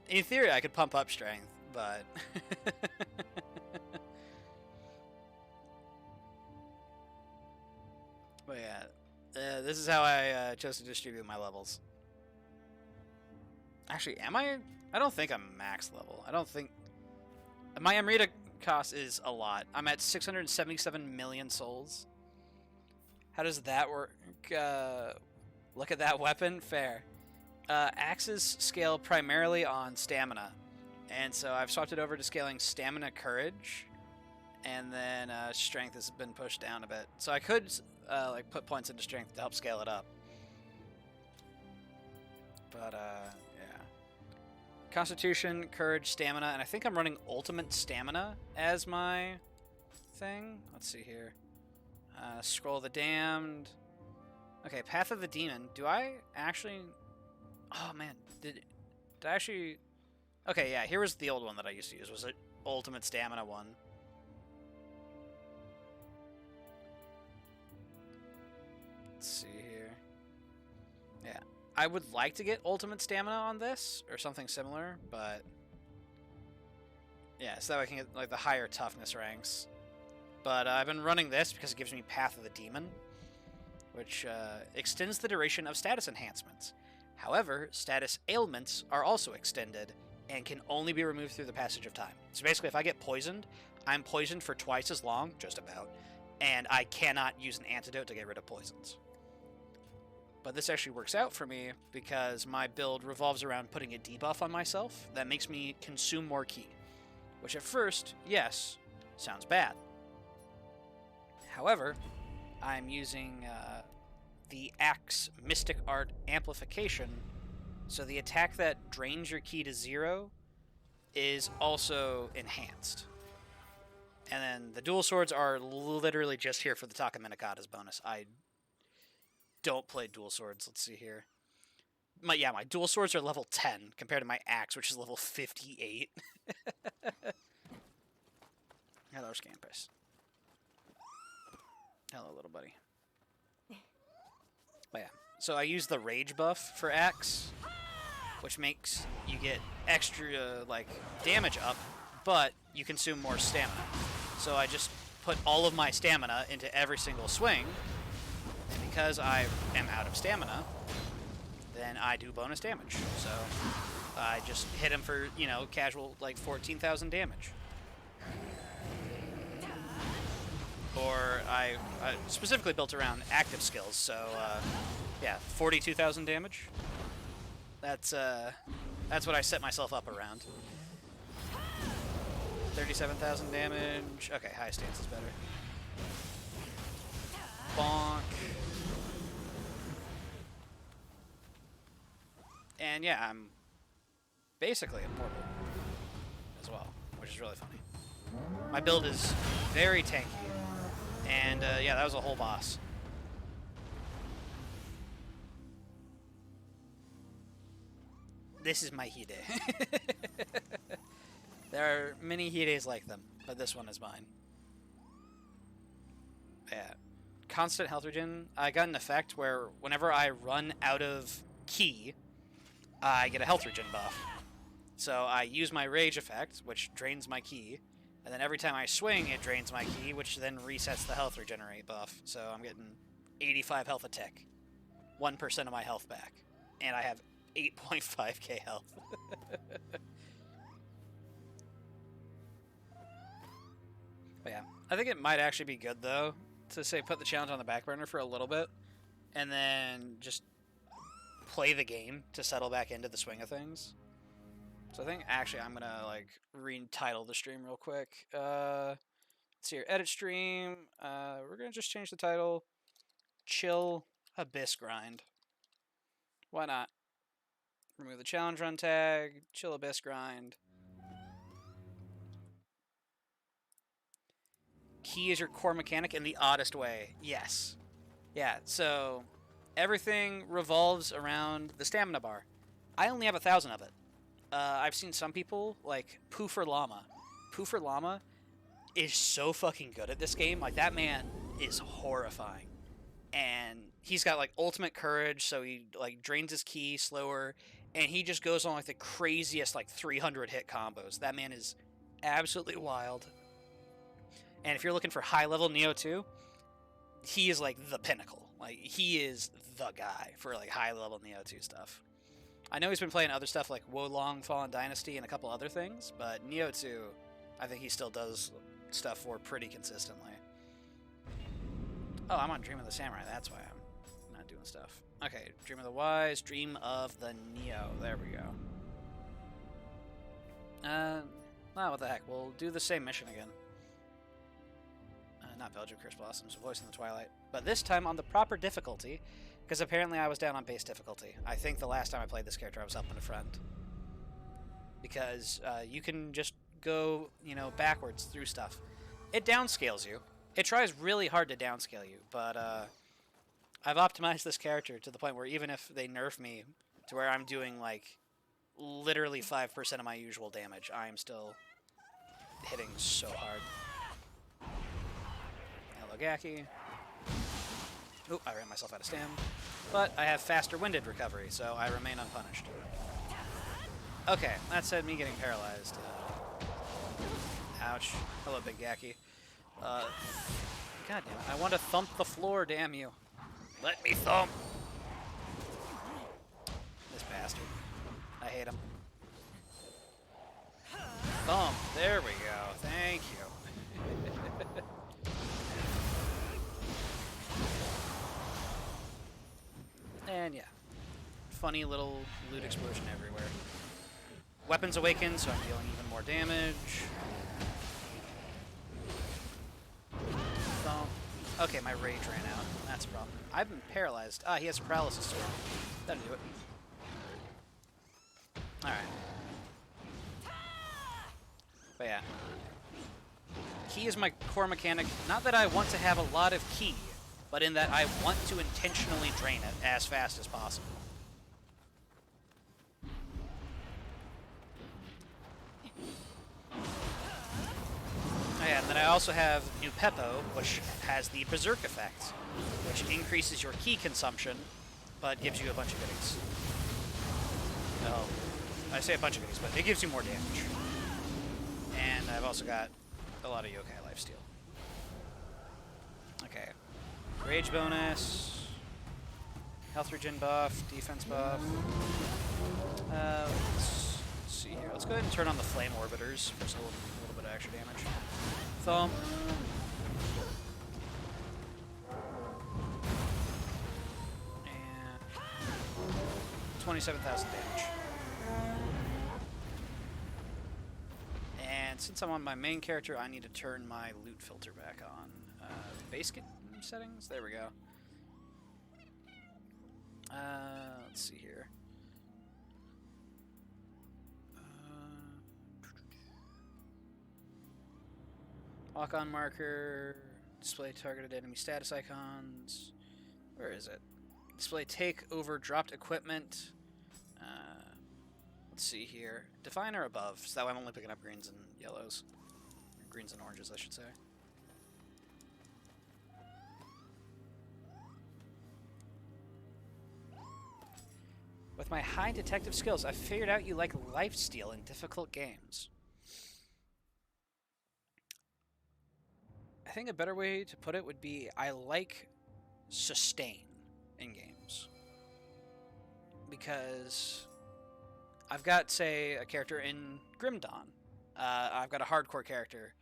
in theory I could pump up strength, but but yeah, this is how I chose to distribute my levels. Actually, am I? I don't think I'm max level. I don't think my Amrita cost is a lot. I'm at 677 million souls. How does that work? Look at that weapon. Fair. Axes scale primarily on stamina, and so I've swapped it over to scaling stamina courage, and then strength has been pushed down a bit. So I could like put points into strength to help scale it up. But yeah. Constitution, courage, stamina, and I think I'm running ultimate stamina as my thing. Let's see here. Scroll of the Damned. Okay, Path of the Demon. Do I actually... Oh, man. Did I actually... Okay, yeah, here was the old one that I used to use. Was it ultimate stamina one? Let's see here. Yeah. I would like to get ultimate stamina on this, or something similar, but... Yeah, so that way I can get like the higher toughness ranks. But I've been running this because it gives me Path of the Demon, which extends the duration of status enhancements. However, status ailments are also extended and can only be removed through the passage of time. So basically, if I get poisoned, I'm poisoned for twice as long, just about, and I cannot use an antidote to get rid of poisons. But this actually works out for me because my build revolves around putting a debuff on myself that makes me consume more ki, which at first, yes, sounds bad. However, I'm using the Axe Mystic Art Amplification, so the attack that drains your ki to 0 is also enhanced. And then the dual swords are literally just here for the Taka Minakata's bonus. I don't play dual swords. Let's see here. My dual swords are level 10 compared to my axe, which is level 58. Hello, Scampus. Hello, little buddy. But yeah, so I use the rage buff for axe, which makes you get extra like damage up, but you consume more stamina. So I just put all of my stamina into every single swing, and because I am out of stamina, then I do bonus damage. So I just hit him for, you know, casual like 14,000 damage. Or I specifically built around active skills, so yeah, 42,000 damage. That's what I set myself up around. 37,000 damage. Okay, high stance is better. Bonk. And yeah, I'm basically immortal as well, which is really funny. My build is very tanky. And yeah, that was a whole boss. This is my Hide. There are many Hides like them, but this one is mine. Yeah. Constant health regen. I got an effect where whenever I run out of ki, I get a health regen buff. So I use my rage effect, which drains my ki. And then every time I swing, it drains my ki, which then resets the health regenerate buff. So I'm getting 85 health a tick. 1% of my health back. And I have 8.5k health. But yeah, I think it might actually be good, though, to say put the challenge on the back burner for a little bit. And then just play the game to settle back into the swing of things. So I think actually I'm gonna like retitle the stream real quick. Let's see here, edit stream. We're gonna just change the title. Chill Abyss Grind. Why not? Remove the challenge run tag. Chill Abyss Grind. Ki is your core mechanic in the oddest way. Yes. Yeah. So everything revolves around the stamina bar. I only have 1,000 of it. I've seen some people, like Poofer Llama. Poofer Llama is so fucking good at this game. Like, that man is horrifying. And he's got, like, ultimate courage, so he, like, drains his ki slower. And he just goes on, like, the craziest, like, 300 hit combos. That man is absolutely wild. And if you're looking for high-level Neo 2, he is, like, the pinnacle. Like, he is the guy for, like, high-level Neo 2 stuff. I know he's been playing other stuff like Wolong, Fallen Dynasty, and a couple other things, but Neo 2, I think he still does stuff for pretty consistently. Oh, I'm on Dream of the Samurai, that's why I'm not doing stuff. Okay, Dream of the Wise, Dream of the Neo, there we go. What the heck, we'll do the same mission again. not Belgium Curse Blossoms, Voice in the Twilight. But this time on the proper difficulty, because apparently I was down on base difficulty. I think the last time I played this character I was helping a friend. Because you can just go, you know, backwards through stuff. It downscales you. It tries really hard to downscale you, but I've optimized this character to the point where even if they nerf me to where I'm doing, like, literally 5% of my usual damage, I am still hitting so hard. Elogaki. Oop, I ran myself out of stam. But I have faster winded recovery, so I remain unpunished. Okay, that said, me getting paralyzed. Ouch. Hello, Big Gaki. God damn it. I want to thump the floor, damn you. Let me thump! This bastard. I hate him. Thump. There we go. Thank you. And yeah. Funny little loot explosion everywhere. Weapons awaken, so I'm dealing even more damage. Thump. Okay, my rage ran out. That's a problem. I've been paralyzed. Ah, he has paralysis sword. That'll do it. Alright. But yeah. Ki is my core mechanic. Not that I want to have a lot of ki, but in that I want to intentionally drain it as fast as possible. Oh yeah, and then I also have New Peppo, which has the Berserk effect, which increases your ki consumption, but gives you a bunch of goodies. Oh, I say a bunch of goodies, but it gives you more damage. And I've also got a lot of Yokai Lifesteal. Okay. Rage bonus. Health regen buff. Defense buff. Let's see here. Let's go ahead and turn on the Flame Orbiters for just a little bit of extra damage. Thump. And 27,000 damage. And since I'm on my main character, I need to turn my loot filter back on. Base settings? There we go. Let's see here. Lock-on marker, display targeted enemy status icons. Where is it? Display take over dropped equipment. Let's see here. Define or above, so that way I'm only picking up greens and yellows. Or greens and oranges, I should say. With my high detective skills, I've figured out you like lifesteal in difficult games. I think a better way to put it would be I like sustain in games. Because I've got, say, a character in Grim Dawn. I've got a hardcore character,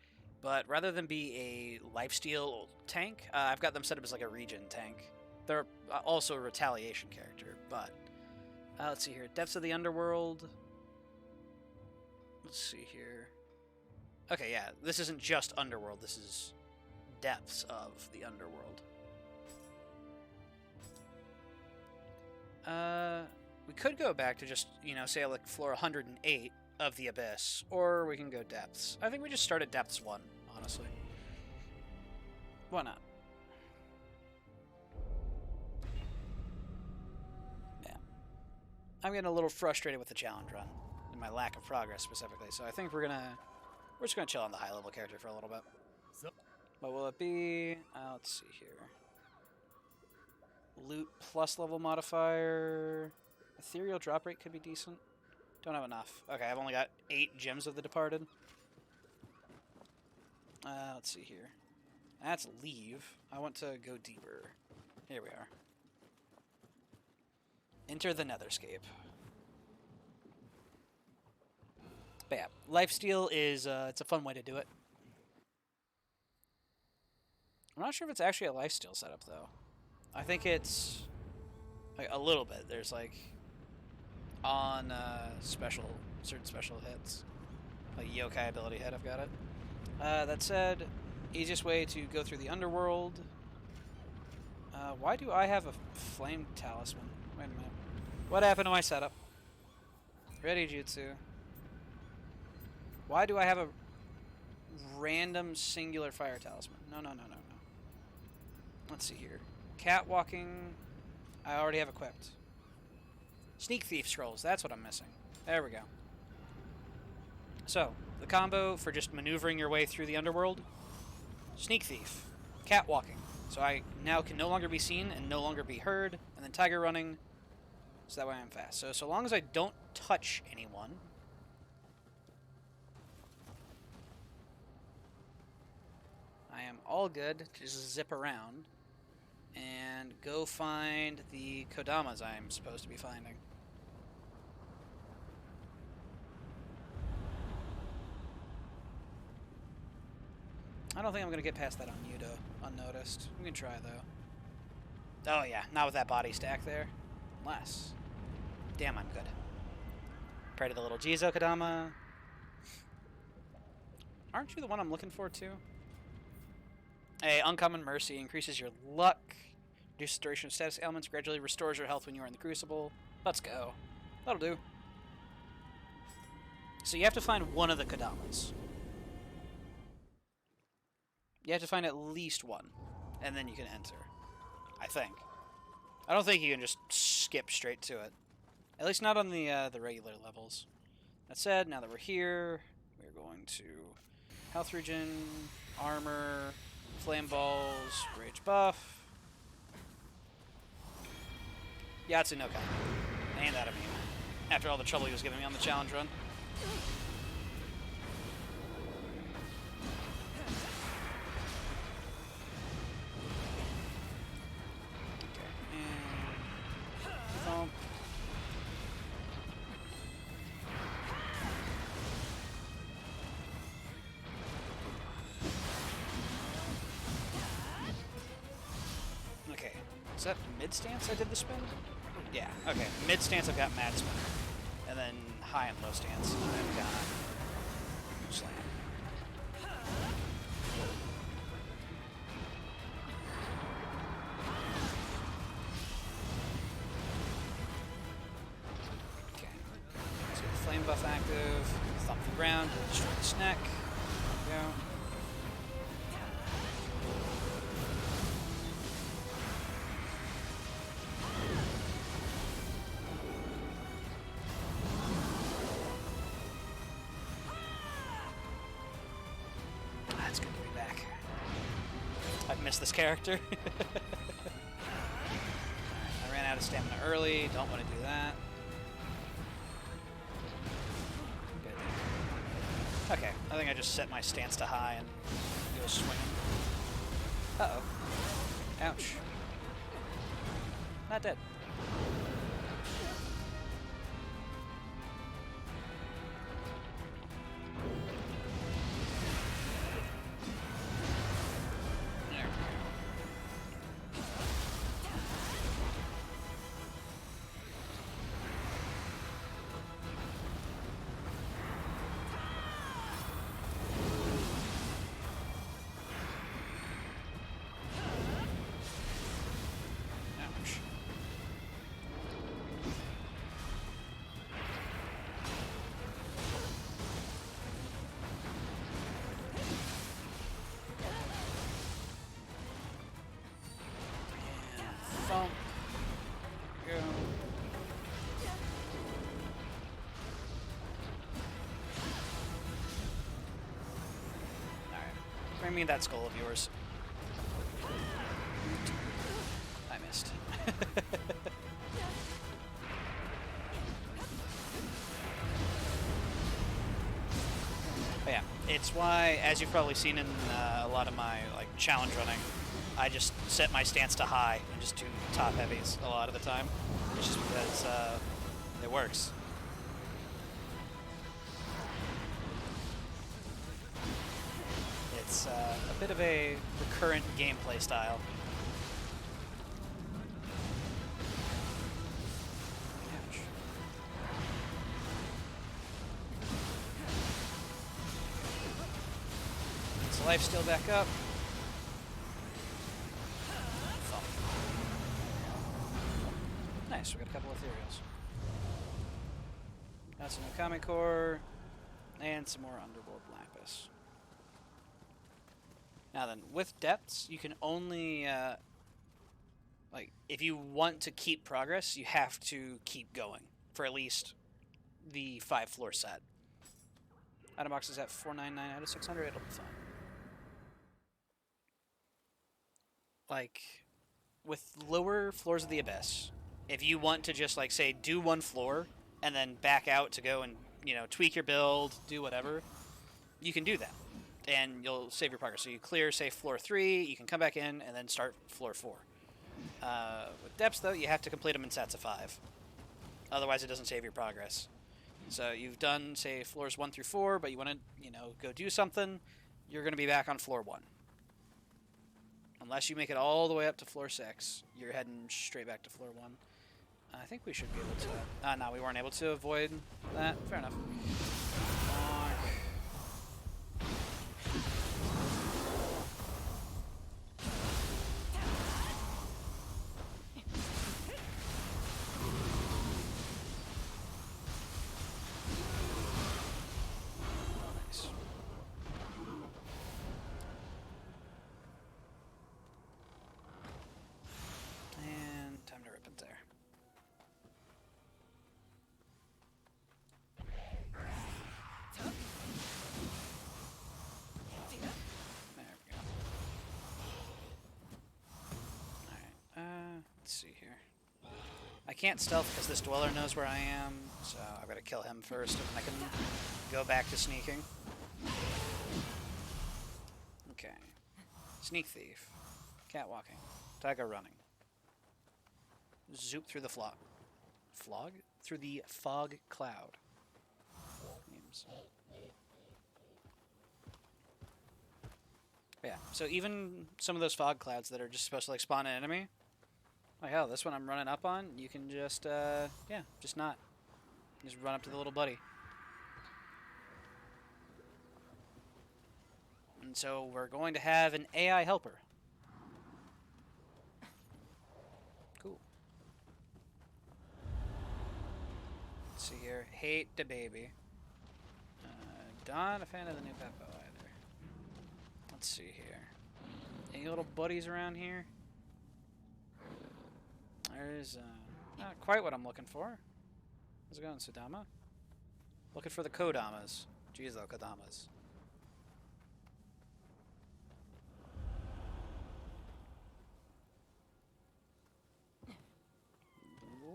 but rather than be a lifesteal tank, I've got them set up as like a regen tank. They're also a retaliation character, but let's see here. Depths of the Underworld. Let's see here. Okay, yeah, this isn't just Underworld. This is Depths of the Underworld. We could go back to just, you know, say like floor 108 of the Abyss, or we can go Depths. I think we just start at Depths 1, honestly. Why not? Yeah. I'm getting a little frustrated with the challenge run, and my lack of progress specifically, so I think we're just gonna chill on the high level character for a little bit. What will it be? Let's see here. Loot plus level modifier. Ethereal drop rate could be decent. Don't have enough. Okay, I've only got 8 gems of the Departed. Let's see here. That's leave. I want to go deeper. Here we are. Enter the Netherscape. But yeah, lifesteal is it's a fun way to do it. I'm not sure if it's actually a lifesteal setup though. I think it's like a little bit. There's like on certain special hits, like yokai ability hit. I've got it. That said, Easiest way to go through the underworld. Why do I have a flame talisman? Wait a minute. What happened to my setup? Ready jutsu. Why do I have a random singular fire talisman? No. Let's see here. Catwalking. I already have equipped. Sneak Thief scrolls. That's what I'm missing. There we go. So, the combo for just maneuvering your way through the underworld. Sneak Thief. Catwalking. So I now can no longer be seen and no longer be heard. And then Tiger Running. So that way I'm fast. So long as I don't touch anyone. I am all good to just zip around. And go find the Kodamas I'm supposed to be finding. I don't think I'm going to get past that on Yudo unnoticed. We can try, though. Oh, yeah. Not with that body stack there. Unless. Damn, I'm good. Pray to the little Jizo Kodama. Aren't you the one I'm looking for, too? Hey, Uncommon Mercy increases your luck. Reduces duration of status ailments. Gradually restores your health when you are in the Crucible. Let's go. That'll do. So you have to find one of the Kodamas. You have to find at least one, and then you can enter. I think. I don't think you can just skip straight to it. At least not on the regular levels. That said, now that we're here, we're going to health regen, armor, flame balls, rage buff. Yatsu no Kami. Ain't that immune. After all the trouble he was giving me on the challenge run. Okay, is that mid stance I did the spin? Yeah, okay. Mid stance I've got mad spin. And then high and low stance I've got slam. Okay. So flame buff active, thump the ground, destroy the snack. There we go. It's good to be back. I've missed this character. I ran out of stamina early. Don't want to do that. Good. Okay, I think I just set my stance to high and go swinging. Uh-oh. Ouch. Not dead. Thump. Go. Alright. Bring me that skull of yours. I missed. But yeah, it's why, as you've probably seen in a lot of my challenge running, I just set my stance to high and just do top heavies a lot of the time. It's just because it works. It's a bit of a recurrent gameplay style. Ouch. lifesteal back up. Nice, we got a couple of ethereals. Got some Okami Core, and some more Underworld Lapis. Now then, with depths, you can only, like, if you want to keep progress, you have to keep going for at least the 5-floor set. Item box is at 499 out of 600, it'll be fine. Like, with lower floors of the Abyss, if you want to just, like, say, do one floor, and then back out to go and, you know, tweak your build, do whatever, you can do that. And you'll save your progress. So you clear, say, floor 3, you can come back in, and then start floor 4. With depths, though, you have to complete them in sets of 5. Otherwise, it doesn't save your progress. So you've done, say, floors 1 through 4, but you want to, you know, go do something, you're going to be back on floor 1. Unless you make it all the way up to floor 6, you're heading straight back to floor 1. I think we should be able to... no, we weren't able to avoid that. Fair enough. Let's see here. I can't stealth because this Dweller knows where I am, so I've got to kill him first, and then I can go back to sneaking. Okay. Sneak Thief. Catwalking. Tiger running. Zoop through the fog. Flog? Through the fog cloud. Names. Yeah, so even some of those fog clouds that are just supposed to like spawn an enemy, like hell, this one I'm running up on, you can just, yeah, just not. Just run up to the little buddy. And so we're going to have an AI helper. Cool. Let's see here. Hate the baby. Not a fan of the new Peppo either. Let's see here. Any little buddies around here? There's not quite what I'm looking for. How's it going, Sudama? Looking for the Kodamas. Jeez, though, Kodamas.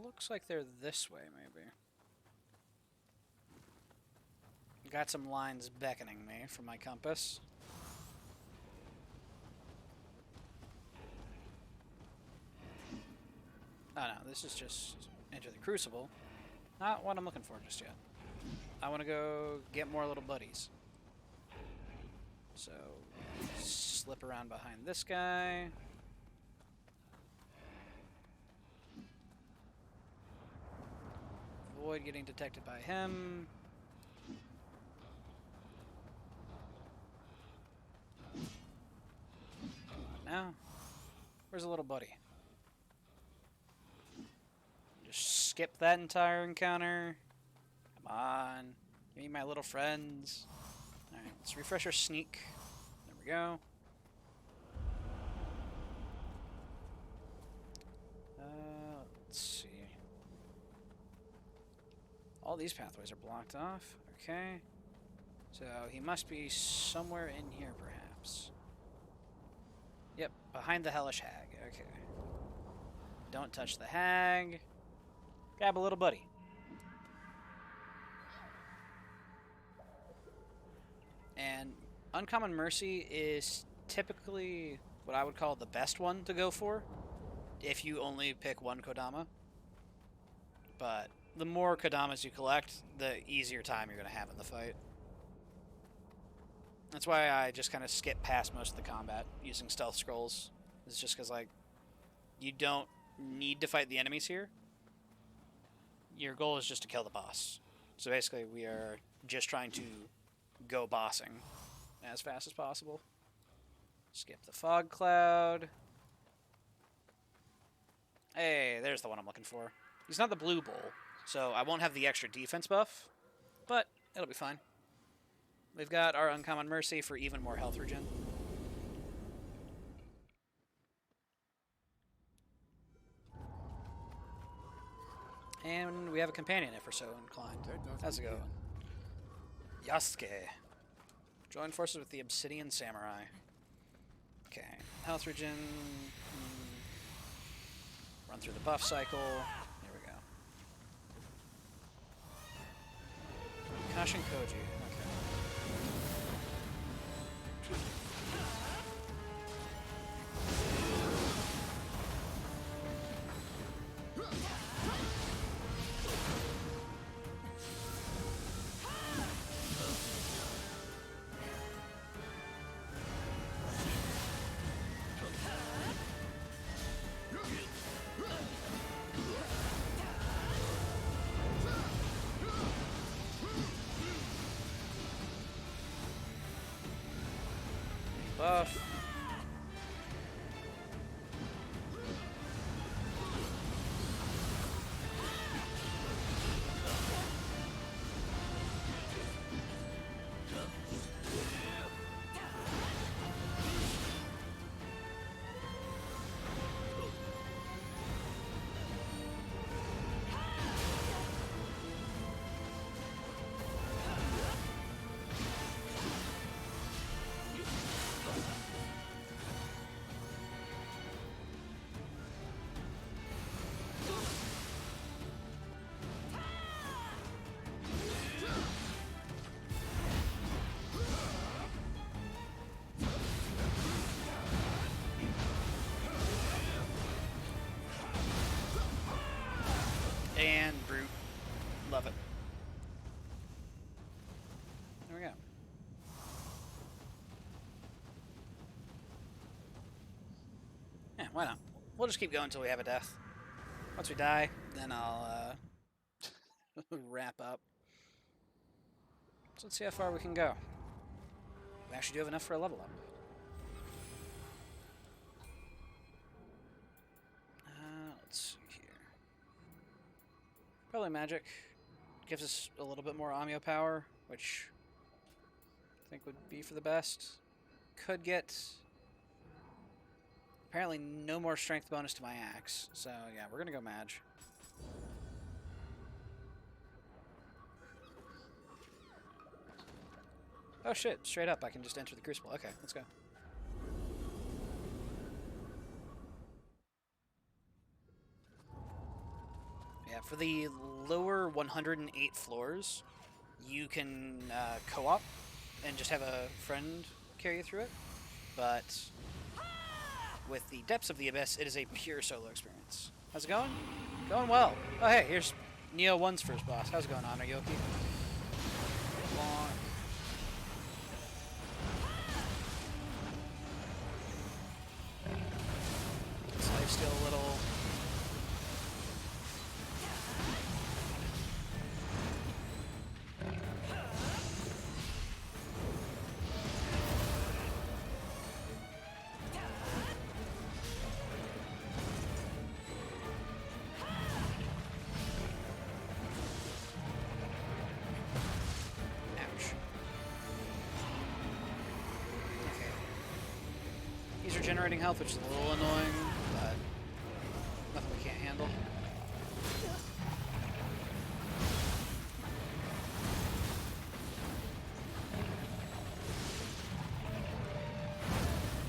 Looks like they're this way, maybe. Got some lines beckoning me from my compass. Oh no, this is just Enter the Crucible. Not what I'm looking for just yet. I want to go get more little buddies. So, slip around behind this guy. Avoid getting detected by him. Now, where's the little buddy? Just skip that entire encounter. Come on. Give me my little friends. Alright, let's refresh our sneak. There we go. Let's see. All these pathways are blocked off. Okay. So he must be somewhere in here, perhaps. Yep, behind the Hellish Hag. Okay. Don't touch the hag. Grab a little buddy. And Uncommon Mercy is typically what I would call the best one to go for if you only pick one Kodama. But the more Kodamas you collect, the easier time you're going to have in the fight. That's why I just kind of skip past most of the combat using stealth scrolls. It's just because, like, you don't need to fight the enemies here. Your goal is just to kill the boss. So basically, we are just trying to go bossing as fast as possible. Skip the fog cloud. Hey, there's the one I'm looking for. He's not the blue bull, so I won't have the extra defense buff, but it'll be fine. We've got our Uncommon Mercy for even more health regen. And we have a companion if we're so inclined. How's it go? Yasuke. Join forces with the Obsidian Samurai. Okay, health regen. Run through the buff cycle. Here we go. Kashin Koji. Buff. And brute. Love it. There we go. Yeah, why not? We'll just keep going until we have a death. Once we die, then I'll wrap up. So let's see how far we can go. We actually do have enough for a level up. Let's see here. Probably magic. Gives us a little bit more Amio power, which I think would be for the best. Could get apparently no more strength bonus to my axe. So yeah, we're gonna go Mage. Oh shit, straight up I can just enter the Crucible. Okay, let's go. Yeah, for the lower 108 floors, you can co-op and just have a friend carry you through it. But with the Depths of the Abyss, it is a pure solo experience. How's it going? Going well. Oh hey, here's Neo 1's first boss. How's it going, Yoki? Long. Still a little. Ouch. Okay. He's regenerating health, which is a little annoying. Nothing we can't handle.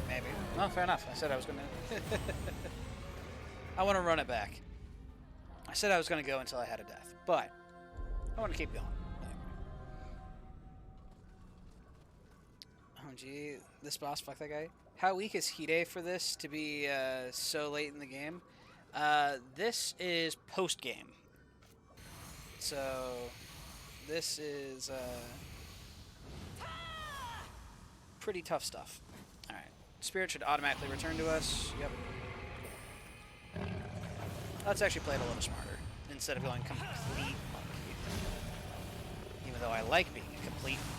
Maybe. Oh, fair enough. I said I was going to... I want to run it back. I said I was going to go until I had a death, but I want to keep going. Oh, gee. This boss, fuck that guy. How weak is Hide for this to be so late in the game? This is post-game. So, this is pretty tough stuff. Alright. Spirit should automatically return to us. Yep. Let's actually play it a little smarter, instead of going complete monkey. Even though I like being a complete monkey.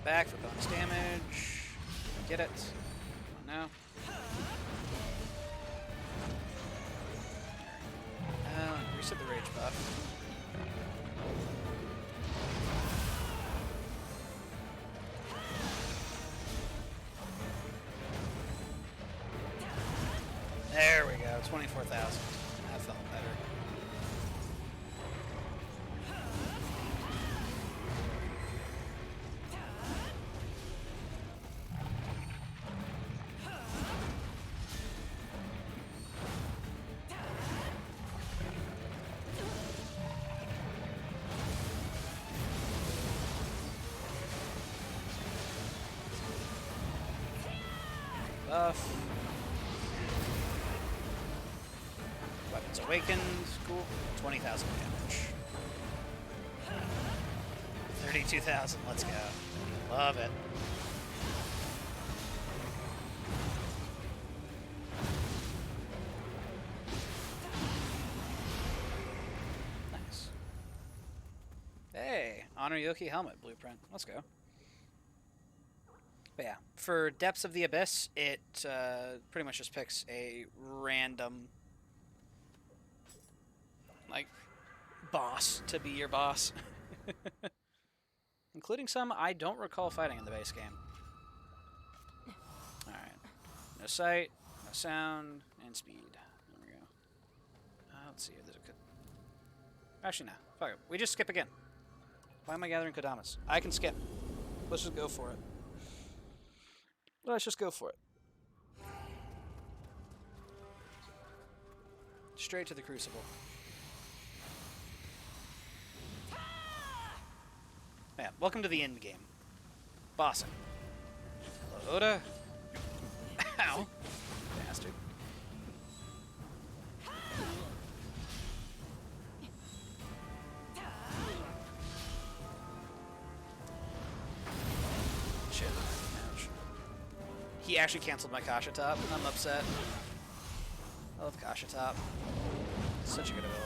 back for bonus damage. Get it. Come on now. Reset the rage buff. There we go, 24,000. That felt better. Buff. Weapons awakened. Cool. 20,000 damage. 32,000. Let's go. Love it. Nice. Hey, Honor Yoki helmet blueprint. Let's go. But yeah, for Depths of the Abyss, it pretty much just picks a random, like, boss to be your boss. Including some I don't recall fighting in the base game. Alright. No sight, no sound, and speed. There we go. Let's see if there's a... Actually, no. Fuck it. We just skip again. Why am I gathering Kodamas? I can skip. Let's just go for it. Let's just go for it. Straight to the Crucible. Man, welcome to the end game. Bossing. Hello, Oda. Ow. Bastard. Shit. Ouch. He actually canceled my Kasha Top. I'm upset. I love Kasha Top. Such a good ability.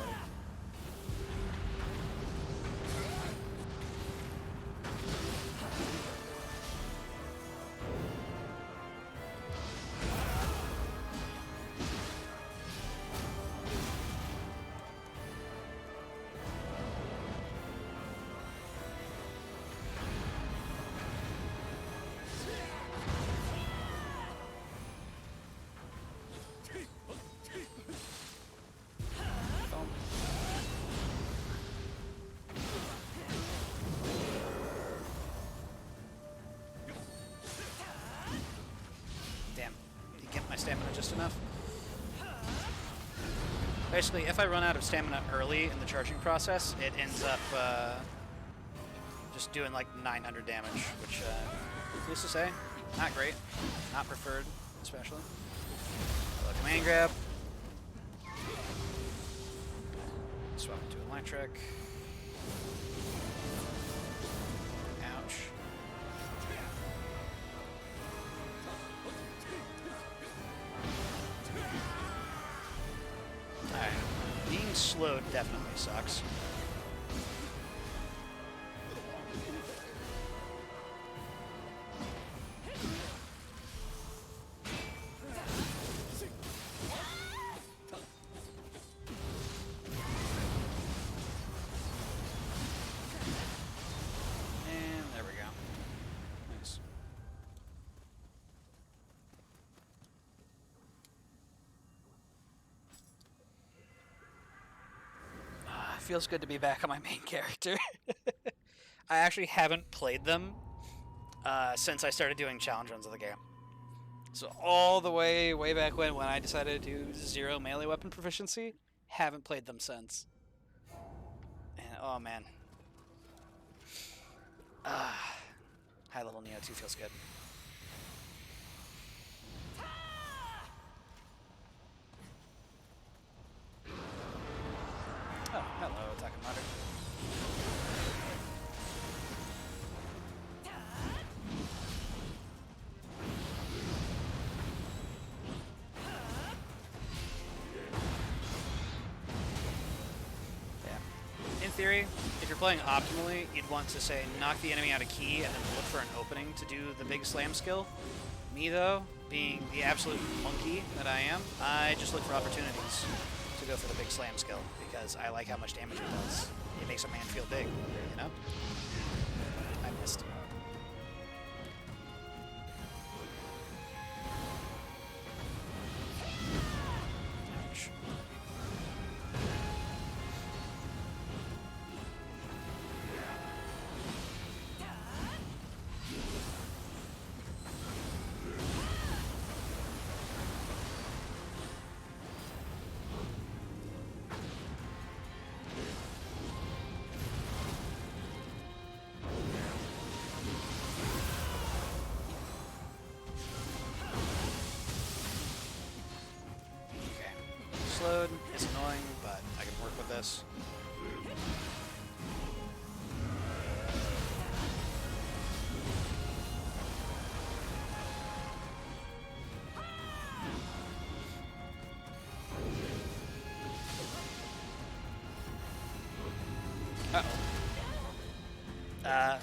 Stamina just enough. Basically, if I run out of stamina early in the charging process, it ends up just doing like 900 damage, which, needless to say, not great, not preferred, especially. Hello, command grab. Swap into electric. Ouch. Alright, being slowed definitely sucks. And there we go. Nice. Feels good to be back on my main character. I actually haven't played them since I started doing challenge runs of the game. So all the way back when I decided to do 0 melee weapon proficiency, haven't played them since. And oh man. High level Neo 2 feels good. Oh, hello, Takamata. Yeah. In theory, if you're playing optimally, you'd want to say knock the enemy out of key and then look for an opening to do the big slam skill. Me though, being the absolute monkey that I am, I just look for opportunities to go for the big slam skill because I like how much damage it does. It makes a man feel big, you know? I missed. Ouch. Slowed is annoying, but I can work with this. Uh-oh.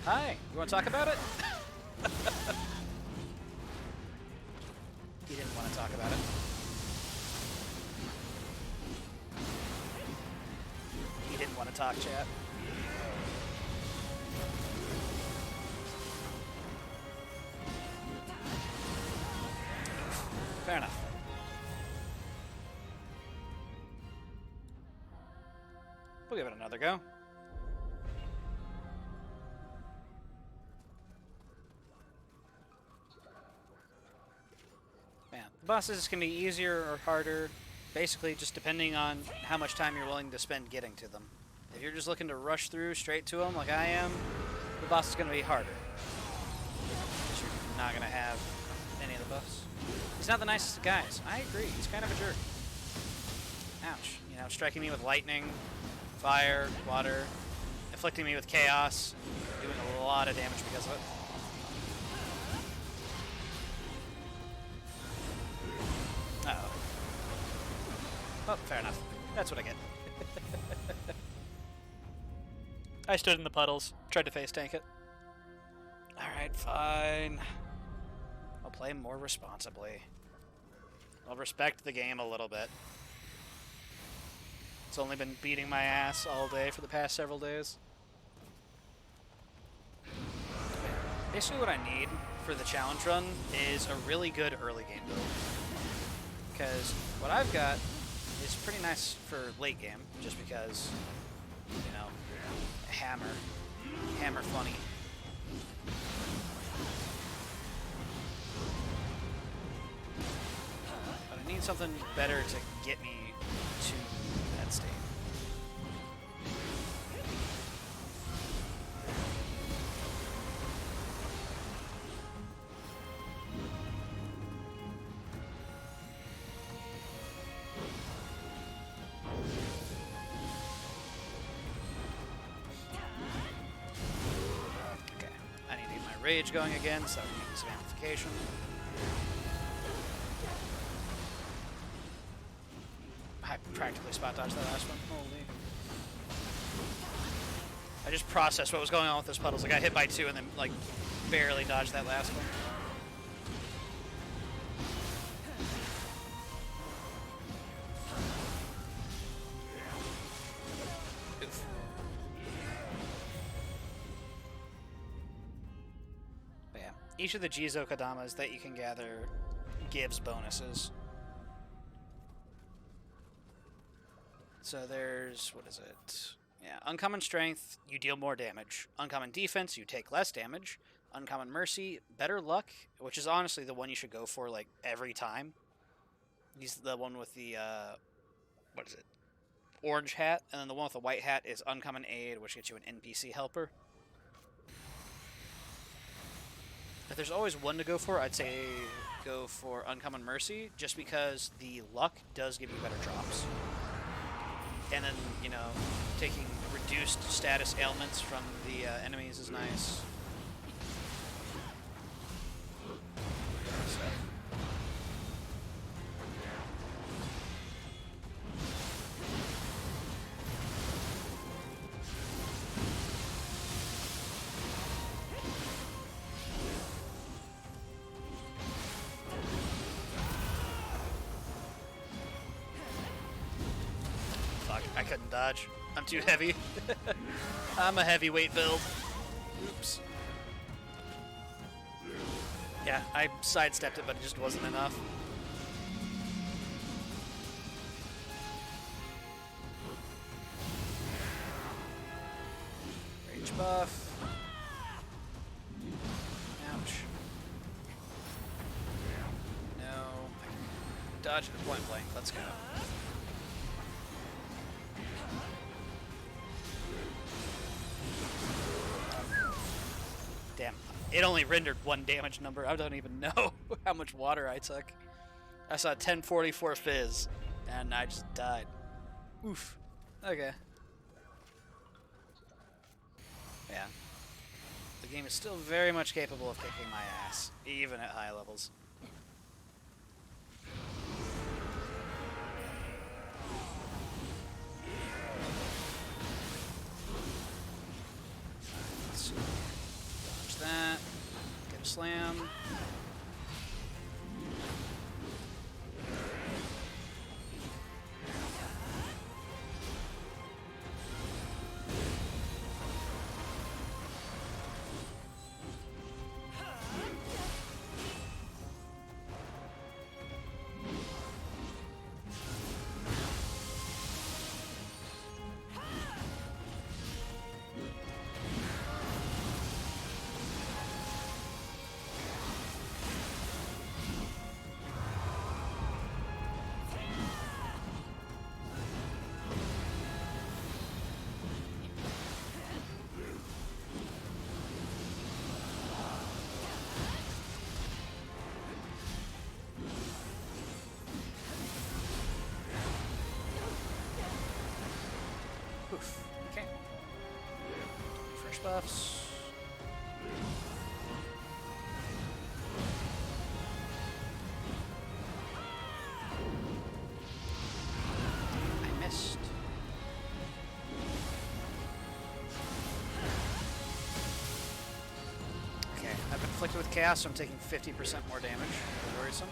Hi. You want to talk about it? He didn't want to talk about it. He didn't want to talk, chat. Fair enough. We'll give it another go. Man, the bosses can be easier or harder, basically just depending on how much time you're willing to spend getting to them. If you're just looking to rush through straight to them like I am, the boss is going to be harder. Because you're not going to have any of the buffs. He's not the nicest of guys. I agree. He's kind of a jerk. Ouch. You know, striking me with lightning, fire, water, afflicting me with chaos, doing a lot of damage because of it. Uh-oh. Oh, fair enough. That's what I get. I stood in the puddles, tried to face tank it. Alright, fine. I'll play more responsibly. I'll respect the game a little bit. It's only been beating my ass all day for the past several days. Basically what I need for the challenge run is a really good early game build. Because what I've got is pretty nice for late game, just because, you know, hammer funny. But I need something better to get me to that state. Rage going again, so I can make some amplification. I practically spot dodged that last one. Holy. I just processed what was going on with those puddles. I got hit by two and then, like, barely dodged that last one. Each of the Jizo Kodamas that you can gather gives bonuses. So there's, what is it? Yeah, Uncommon Strength, you deal more damage. Uncommon Defense, you take less damage. Uncommon Mercy, Better Luck, which is honestly the one you should go for, like, every time. He's the one with the, what is it? Orange hat, and then the one with the white hat is Uncommon Aid, which gets you an NPC helper. If there's always one to go for, I'd say go for Uncommon Mercy, just because the luck does give you better drops. And then, you know, taking reduced status ailments from the enemies is nice. I couldn't dodge. I'm too heavy. I'm a heavyweight build. Oops. Yeah, I sidestepped it, but it just wasn't enough. Rage buff. Ouch. No. I can dodge it at point blank. Let's go. Damn. It only rendered 1 damage number. I don't even know how much water I took. I saw 1044 fizz, and I just died. Oof. Okay. Yeah. The game is still very much capable of kicking my ass, even at high levels. Let's dodge that. Get a slam. Okay. Fresh buffs. I missed. Okay, I've been afflicted with chaos, so I'm taking 50% more damage. Worrisome.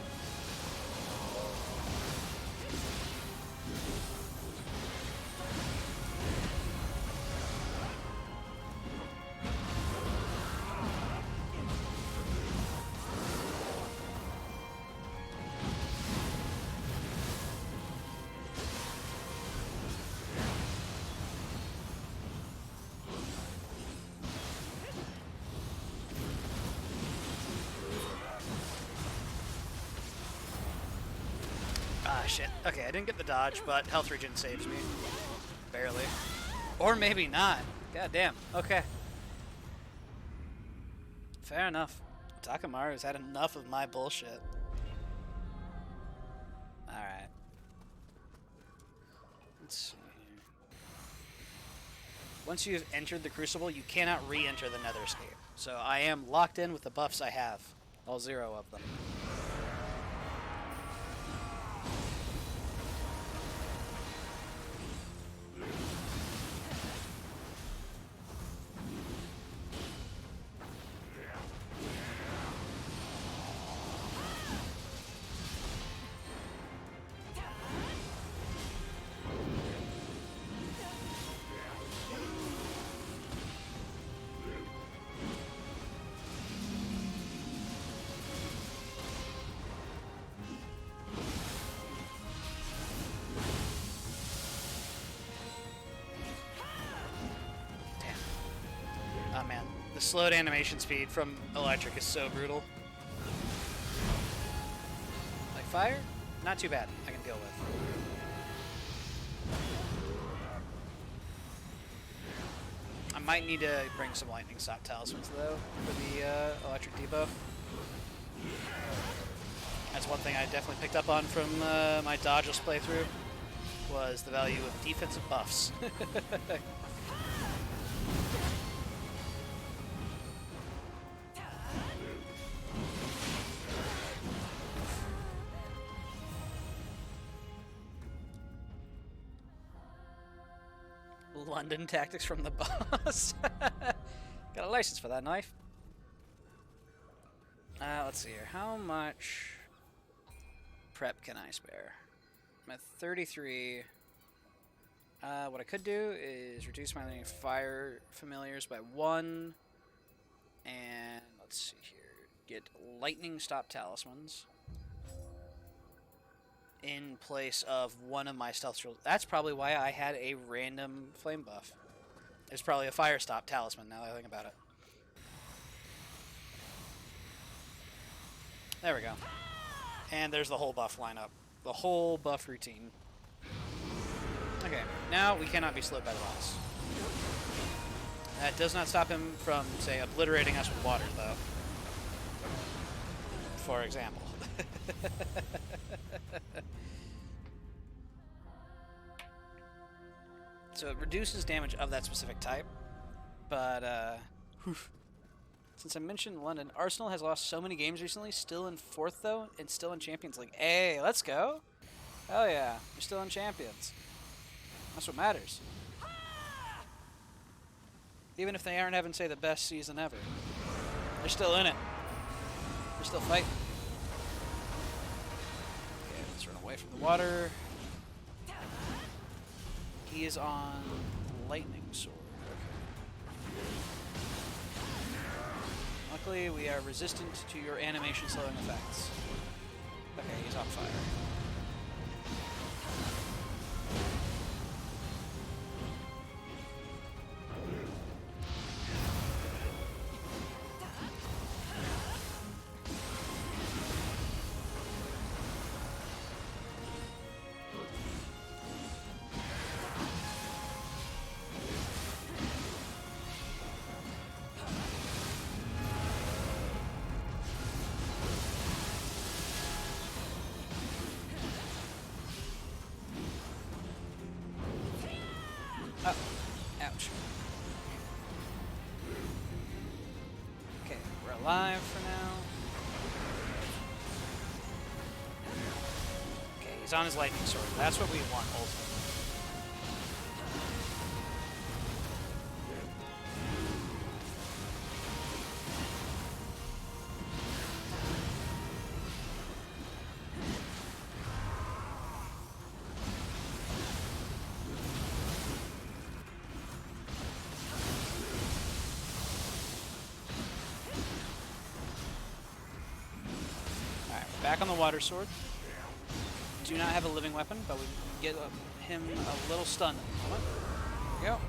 Ah, shit. Okay, I didn't get the dodge, but health regen saves me. Barely. Or maybe not. God damn. Okay. Fair enough. Takamaru's had enough of my bullshit. Alright. Let's see here. Once you've entered the Crucible, you cannot re-enter the Netherscape. So I am locked in with the buffs I have. All 0 of them. Oh man, the slowed animation speed from Electric is so brutal. Like fire? Not too bad, I can deal with. I might need to bring some Lightning Stock Talismans though, for the Electric debuff. That's one thing I definitely picked up on from my Dodgeless playthrough, was the value of defensive buffs. London tactics from the boss. Got a license for that knife. Let's see here. How much prep can I spare? I'm at 33. What I could do is reduce my fire familiars by 1, and let's see here, get lightning stop talismans in place of one of my stealth shields. That's probably why I had a random flame buff. It's probably a fire stop talisman now that I think about it. There we go. And there's the whole buff lineup. The whole buff routine. Okay, now we cannot be slowed by the boss. That does not stop him from, say, obliterating us with water, though. For example. So it reduces damage of that specific type, but, since I mentioned London, Arsenal has lost so many games recently, still in 4th, though, and still in Champions League. Hey, let's go! Hell yeah, we're still in Champions. That's what matters. Even if they aren't having, say, the best season ever. They're still in it. They're still fighting. Okay, let's run away from the water. He is on lightning sword. Okay. Luckily, we are resistant to your animation slowing effects. Okay, he's on fire. Oh, ouch. Okay, we're alive for now. Okay, he's on his lightning sword. That's what we want ultimately. Back on the water sword. Do not have a living weapon, but we can get him a little stunned at the moment. There we go.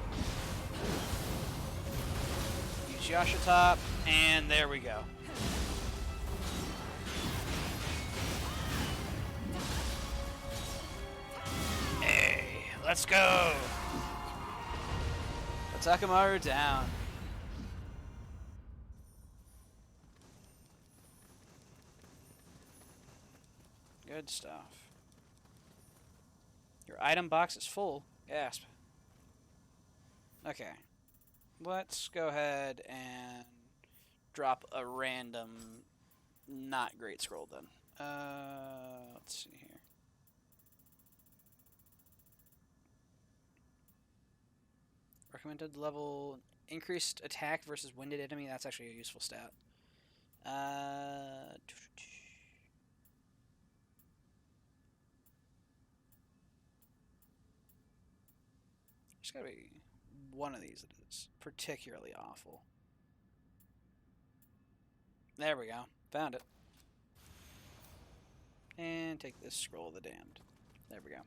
Use Yashatop, and there we go. Hey, let's go! Takamaru down. Good stuff. Your item box is full. Gasp. Okay. Let's go ahead and drop a random not great scroll then. Let's see here. Recommended level increased attack versus winded enemy. That's actually a useful stat. There's gotta be one of these that is particularly awful. There we go. Found it. And take this Scroll of the Damned. There we go.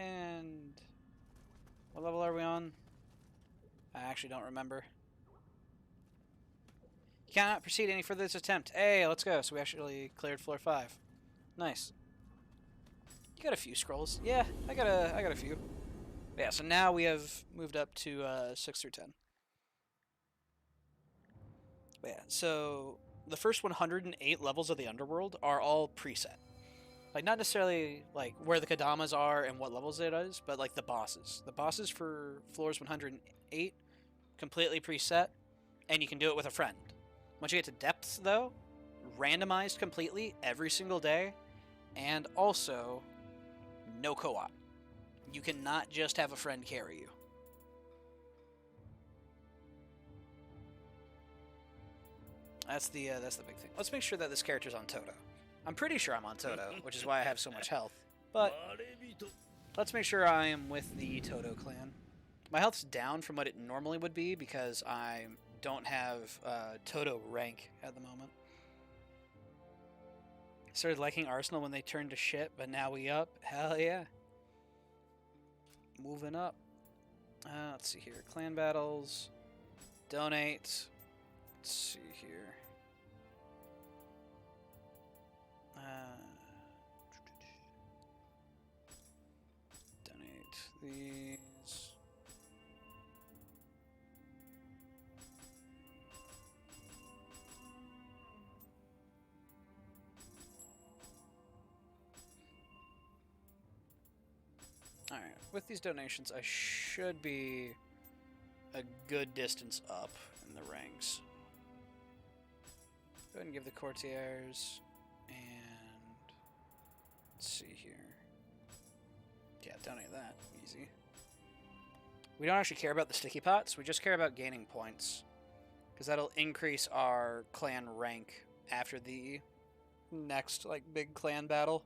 And what level are we on? I actually don't remember. You cannot proceed any further this attempt. Hey, let's go. So we actually cleared floor 5. Nice. You got a few scrolls. Yeah, I got a few. Yeah, so now we have moved up to 6 through 10. But yeah, so the first 108 levels of the Underworld are all preset. Like, not necessarily like where the Kadamas are and what levels it is, but like the bosses. The bosses for floors 108 completely preset, and you can do it with a friend. Once you get to depths, though, randomized completely every single day, and also no co-op. You cannot just have a friend carry you. That's the big thing. Let's make sure that this character's on Toto. I'm pretty sure I'm on Toto, which is why I have so much health. But Let's make sure I am with the Toto clan. My health's down from what it normally would be because I don't have Toto rank at the moment. Started liking Arsenal when they turned to shit, but now we up. Hell yeah. Moving up. Let's see here. Clan battles. Donate. Let's see here. Donate these. Alright, with these donations, I should be a good distance up in the ranks. Go ahead and give the courtiers, and let's see here. Yeah, donate that. Easy. We don't actually care about the sticky pots, we just care about gaining points. Because that'll increase our clan rank after the next, like, big clan battle.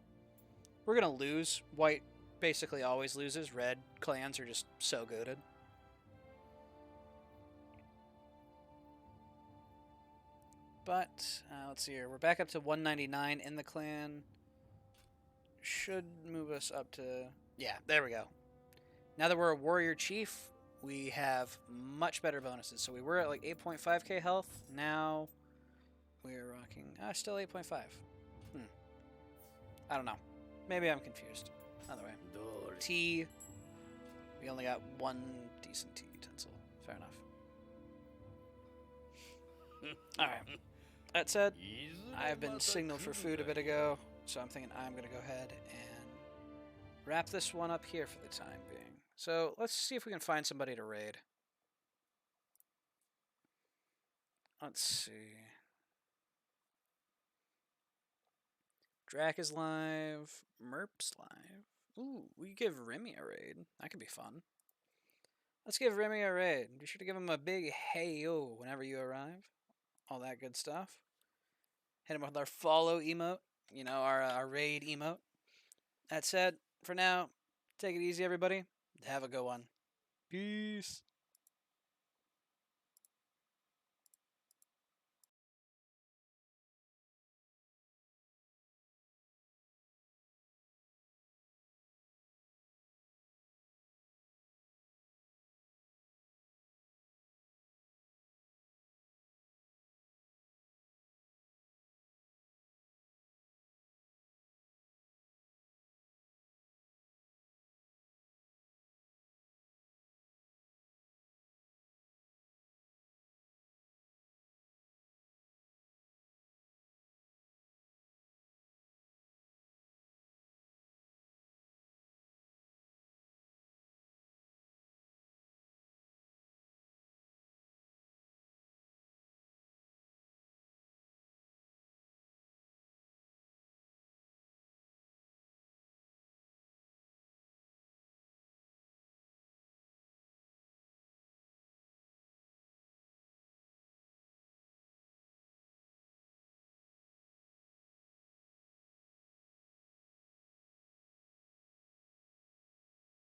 We're gonna lose. White basically always loses. Red clans are just so goated. But, let's see here. We're back up to 199 in the clan. Should move us up to... Yeah, there we go. Now that we're a warrior chief, we have much better bonuses. So we were at like 8.5k health. Now we're rocking... still 8.5. I don't know. Maybe I'm confused. Either way. Tea. We only got one decent tea utensil. Fair enough. Alright. That said, I have been signaled for food a bit ago, so I'm thinking I'm going to go ahead and wrap this one up here for the time being. So let's see if we can find somebody to raid. Let's see. Drac is live. Merp's live. Ooh, we could give Remy a raid. That could be fun. Let's give Remy a raid. Be sure to give him a big hey-yo whenever you arrive. All that good stuff. Hit him with our follow emote. You know, our raid emote. That said, for now, take it easy, everybody. Have a good one. Peace.